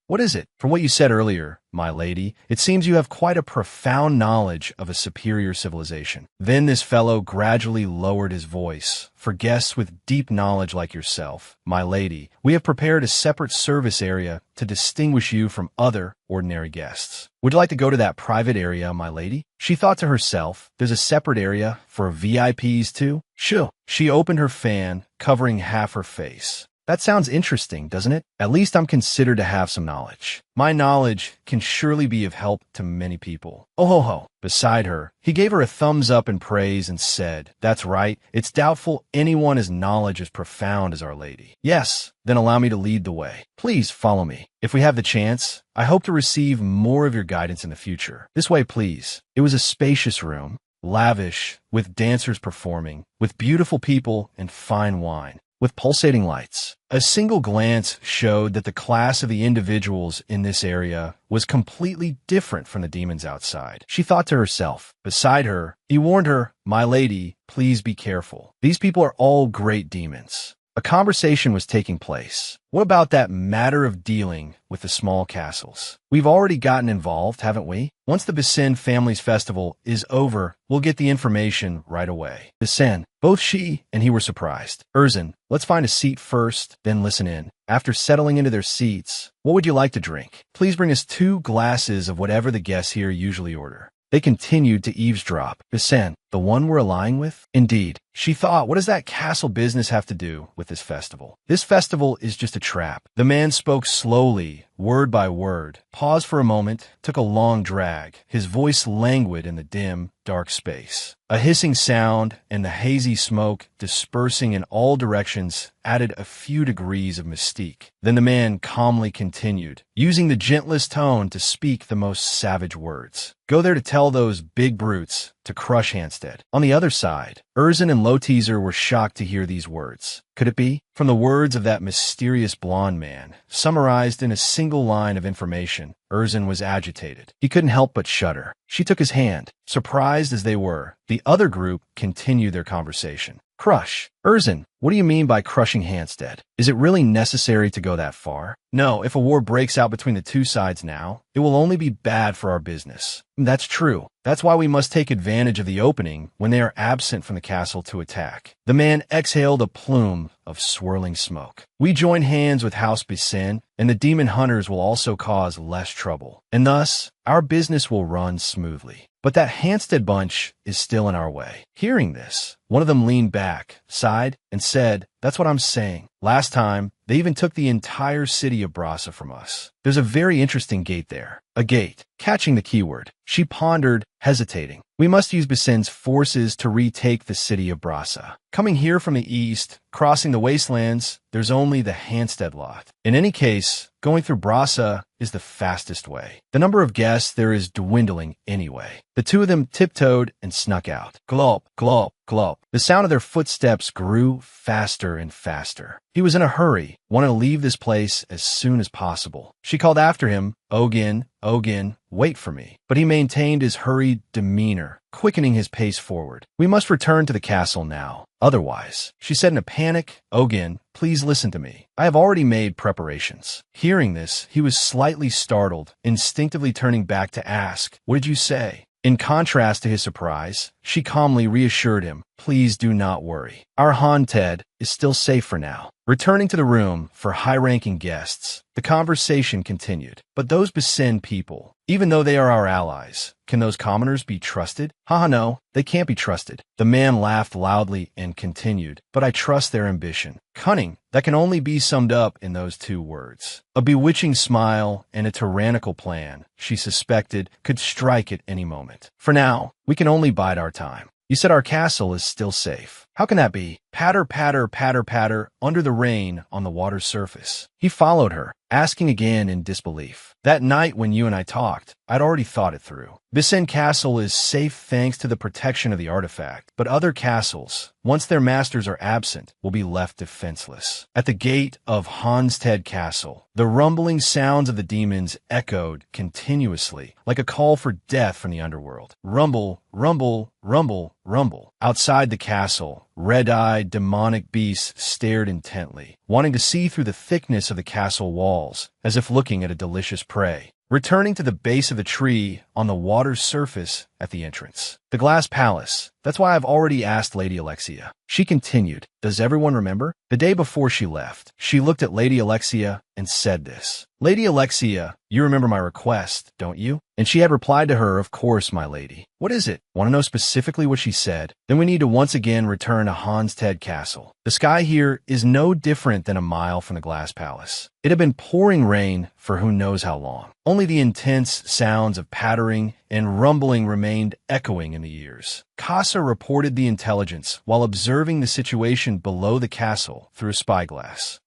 What is it? From what you said earlier, my lady, it seems you have quite a profound knowledge of a superior civilization. Then this fellow gradually lowered his voice. For guests with deep knowledge like yourself, my lady, we have prepared a separate service area to distinguish you from other ordinary guests. Would you like to go to that private area, my lady? She thought to herself, there's a separate area for VIPs too? Shoo. She opened her fan, covering half her face. That sounds interesting, doesn't it? At least I'm considered to have some knowledge. My knowledge can surely be of help to many people. Oh ho ho. Beside her, he gave her a thumbs up in praise and said, "That's right. It's doubtful anyone has knowledge as profound as Our Lady." Yes, then allow me to lead the way. Please follow me. If we have the chance, I hope to receive more of your guidance in the future. This way, please. It was a spacious room, lavish, with dancers performing, with beautiful people and fine wine, with pulsating lights. A single glance showed that the class of the individuals in this area was completely different from the demons outside. She thought to herself. Beside her, he warned her, "My lady, please be careful. These people are all great demons." A conversation was taking place. What about that matter of dealing with the small castles? We've already gotten involved, haven't we? Once the Besen family's festival is over, we'll get the information right away. Besen, both she and he were surprised. Erzin, let's find a seat first, then listen in. After settling into their seats, what would you like to drink? Please bring us 2 glasses of whatever the guests here usually order. They continued to eavesdrop. Besen, the one we're allying with? Indeed. She thought, what does that castle business have to do with this festival? This festival is just a trap. The man spoke slowly, word by word, paused for a moment, took a long drag, his voice languid in the dim, dark space. A hissing sound and the hazy smoke dispersing in all directions added a few degrees of mystique. Then the man calmly continued, using the gentlest tone to speak the most savage words. Go there to tell those big brutes to crush Hansted. On the other side, Erzin and Loteaser were shocked to hear these words. Could it be? From the words of that mysterious blonde man, summarized in a single line of information, Erzin was agitated. He couldn't help but shudder. She took his hand. Surprised as they were, the other group continued their conversation. Crush. Erzin, what do you mean by crushing Hansted? Is it really necessary to go that far? No, if a war breaks out between the two sides now, it will only be bad for our business. That's true. That's why we must take advantage of the opening when they are absent from the castle to attack. The man exhaled a plume of swirling smoke. We join hands with House Besen, and the demon hunters will also cause less trouble. And thus, our business will run smoothly. But that Hansted bunch is still in our way. Hearing this, one of them leaned back, sighed, and said, "That's what I'm saying. Last time, they even took the entire city of Brasa from us. There's a very interesting gate there." A gate. Catching the keyword. She pondered, hesitating. We must use Besen's forces to retake the city of Brasa. Coming here from the east, crossing the wastelands, there's only the Hansted lot. In any case, going through Brasa is the fastest way. The number of guests there is dwindling anyway. The two of them tiptoed and snuck out. Glop, glop, glop. The sound of their footsteps grew faster faster and faster. He was in a hurry, wanted to leave this place as soon as possible. She called after him, Ogin, Ogin, wait for me. But he maintained his hurried demeanor, quickening his pace forward. We must return to the castle now. Otherwise, she said in a panic, Ogin, please listen to me. I have already made preparations. Hearing this, he was slightly startled, instinctively turning back to ask, what did you say? In contrast to his surprise, she calmly reassured him, please do not worry. Our haunted is still safe for now. Returning to the room for high-ranking guests, the conversation continued. But those Basin people, even though they are our allies, can those commoners be trusted? Haha, no, they can't be trusted. The man laughed loudly and continued, but I trust their ambition. Cunning, that can only be summed up in those two words. A bewitching smile and a tyrannical plan, she suspected, could strike at any moment. For now, we can only bide our time. You said our castle is still safe. How can that be? Patter, patter, patter, patter, under the rain on the water's surface. He followed her, asking again in disbelief. That night when you and I talked, I'd already thought it through. Basin Castle is safe thanks to the protection of the artifact, but other castles, once their masters are absent, will be left defenseless. At the gate of Hansted Castle, the rumbling sounds of the demons echoed continuously, like a call for death from the underworld. Rumble, rumble, rumble, rumble. Outside the castle, red-eyed, demonic beasts stared intently, wanting to see through the thickness of the castle walls, as if looking at a delicious prey. Returning to the base of the tree on the water's surface at the entrance. The glass palace. That's why I've already asked Lady Alexia. She continued, does everyone remember? The day before she left, she looked at Lady Alexia and said this. Lady Alexia, you remember my request, don't you? And she had replied to her, of course, my lady. What is it? Want to know specifically what she said? Then we need to once again return to Hansted Castle. The sky here is no different than a mile from the glass palace. It had been pouring rain for who knows how long. Only the intense sounds of pattering and rumbling remained echoing in the ears. Casa reported the intelligence while observing the situation below the castle through a spyglass.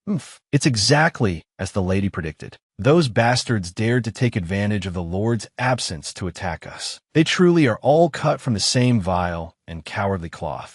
It's exactly as the lady predicted. Those bastards dared to take advantage of the Lord's absence to attack us. They truly are all cut from the same vile and cowardly cloth.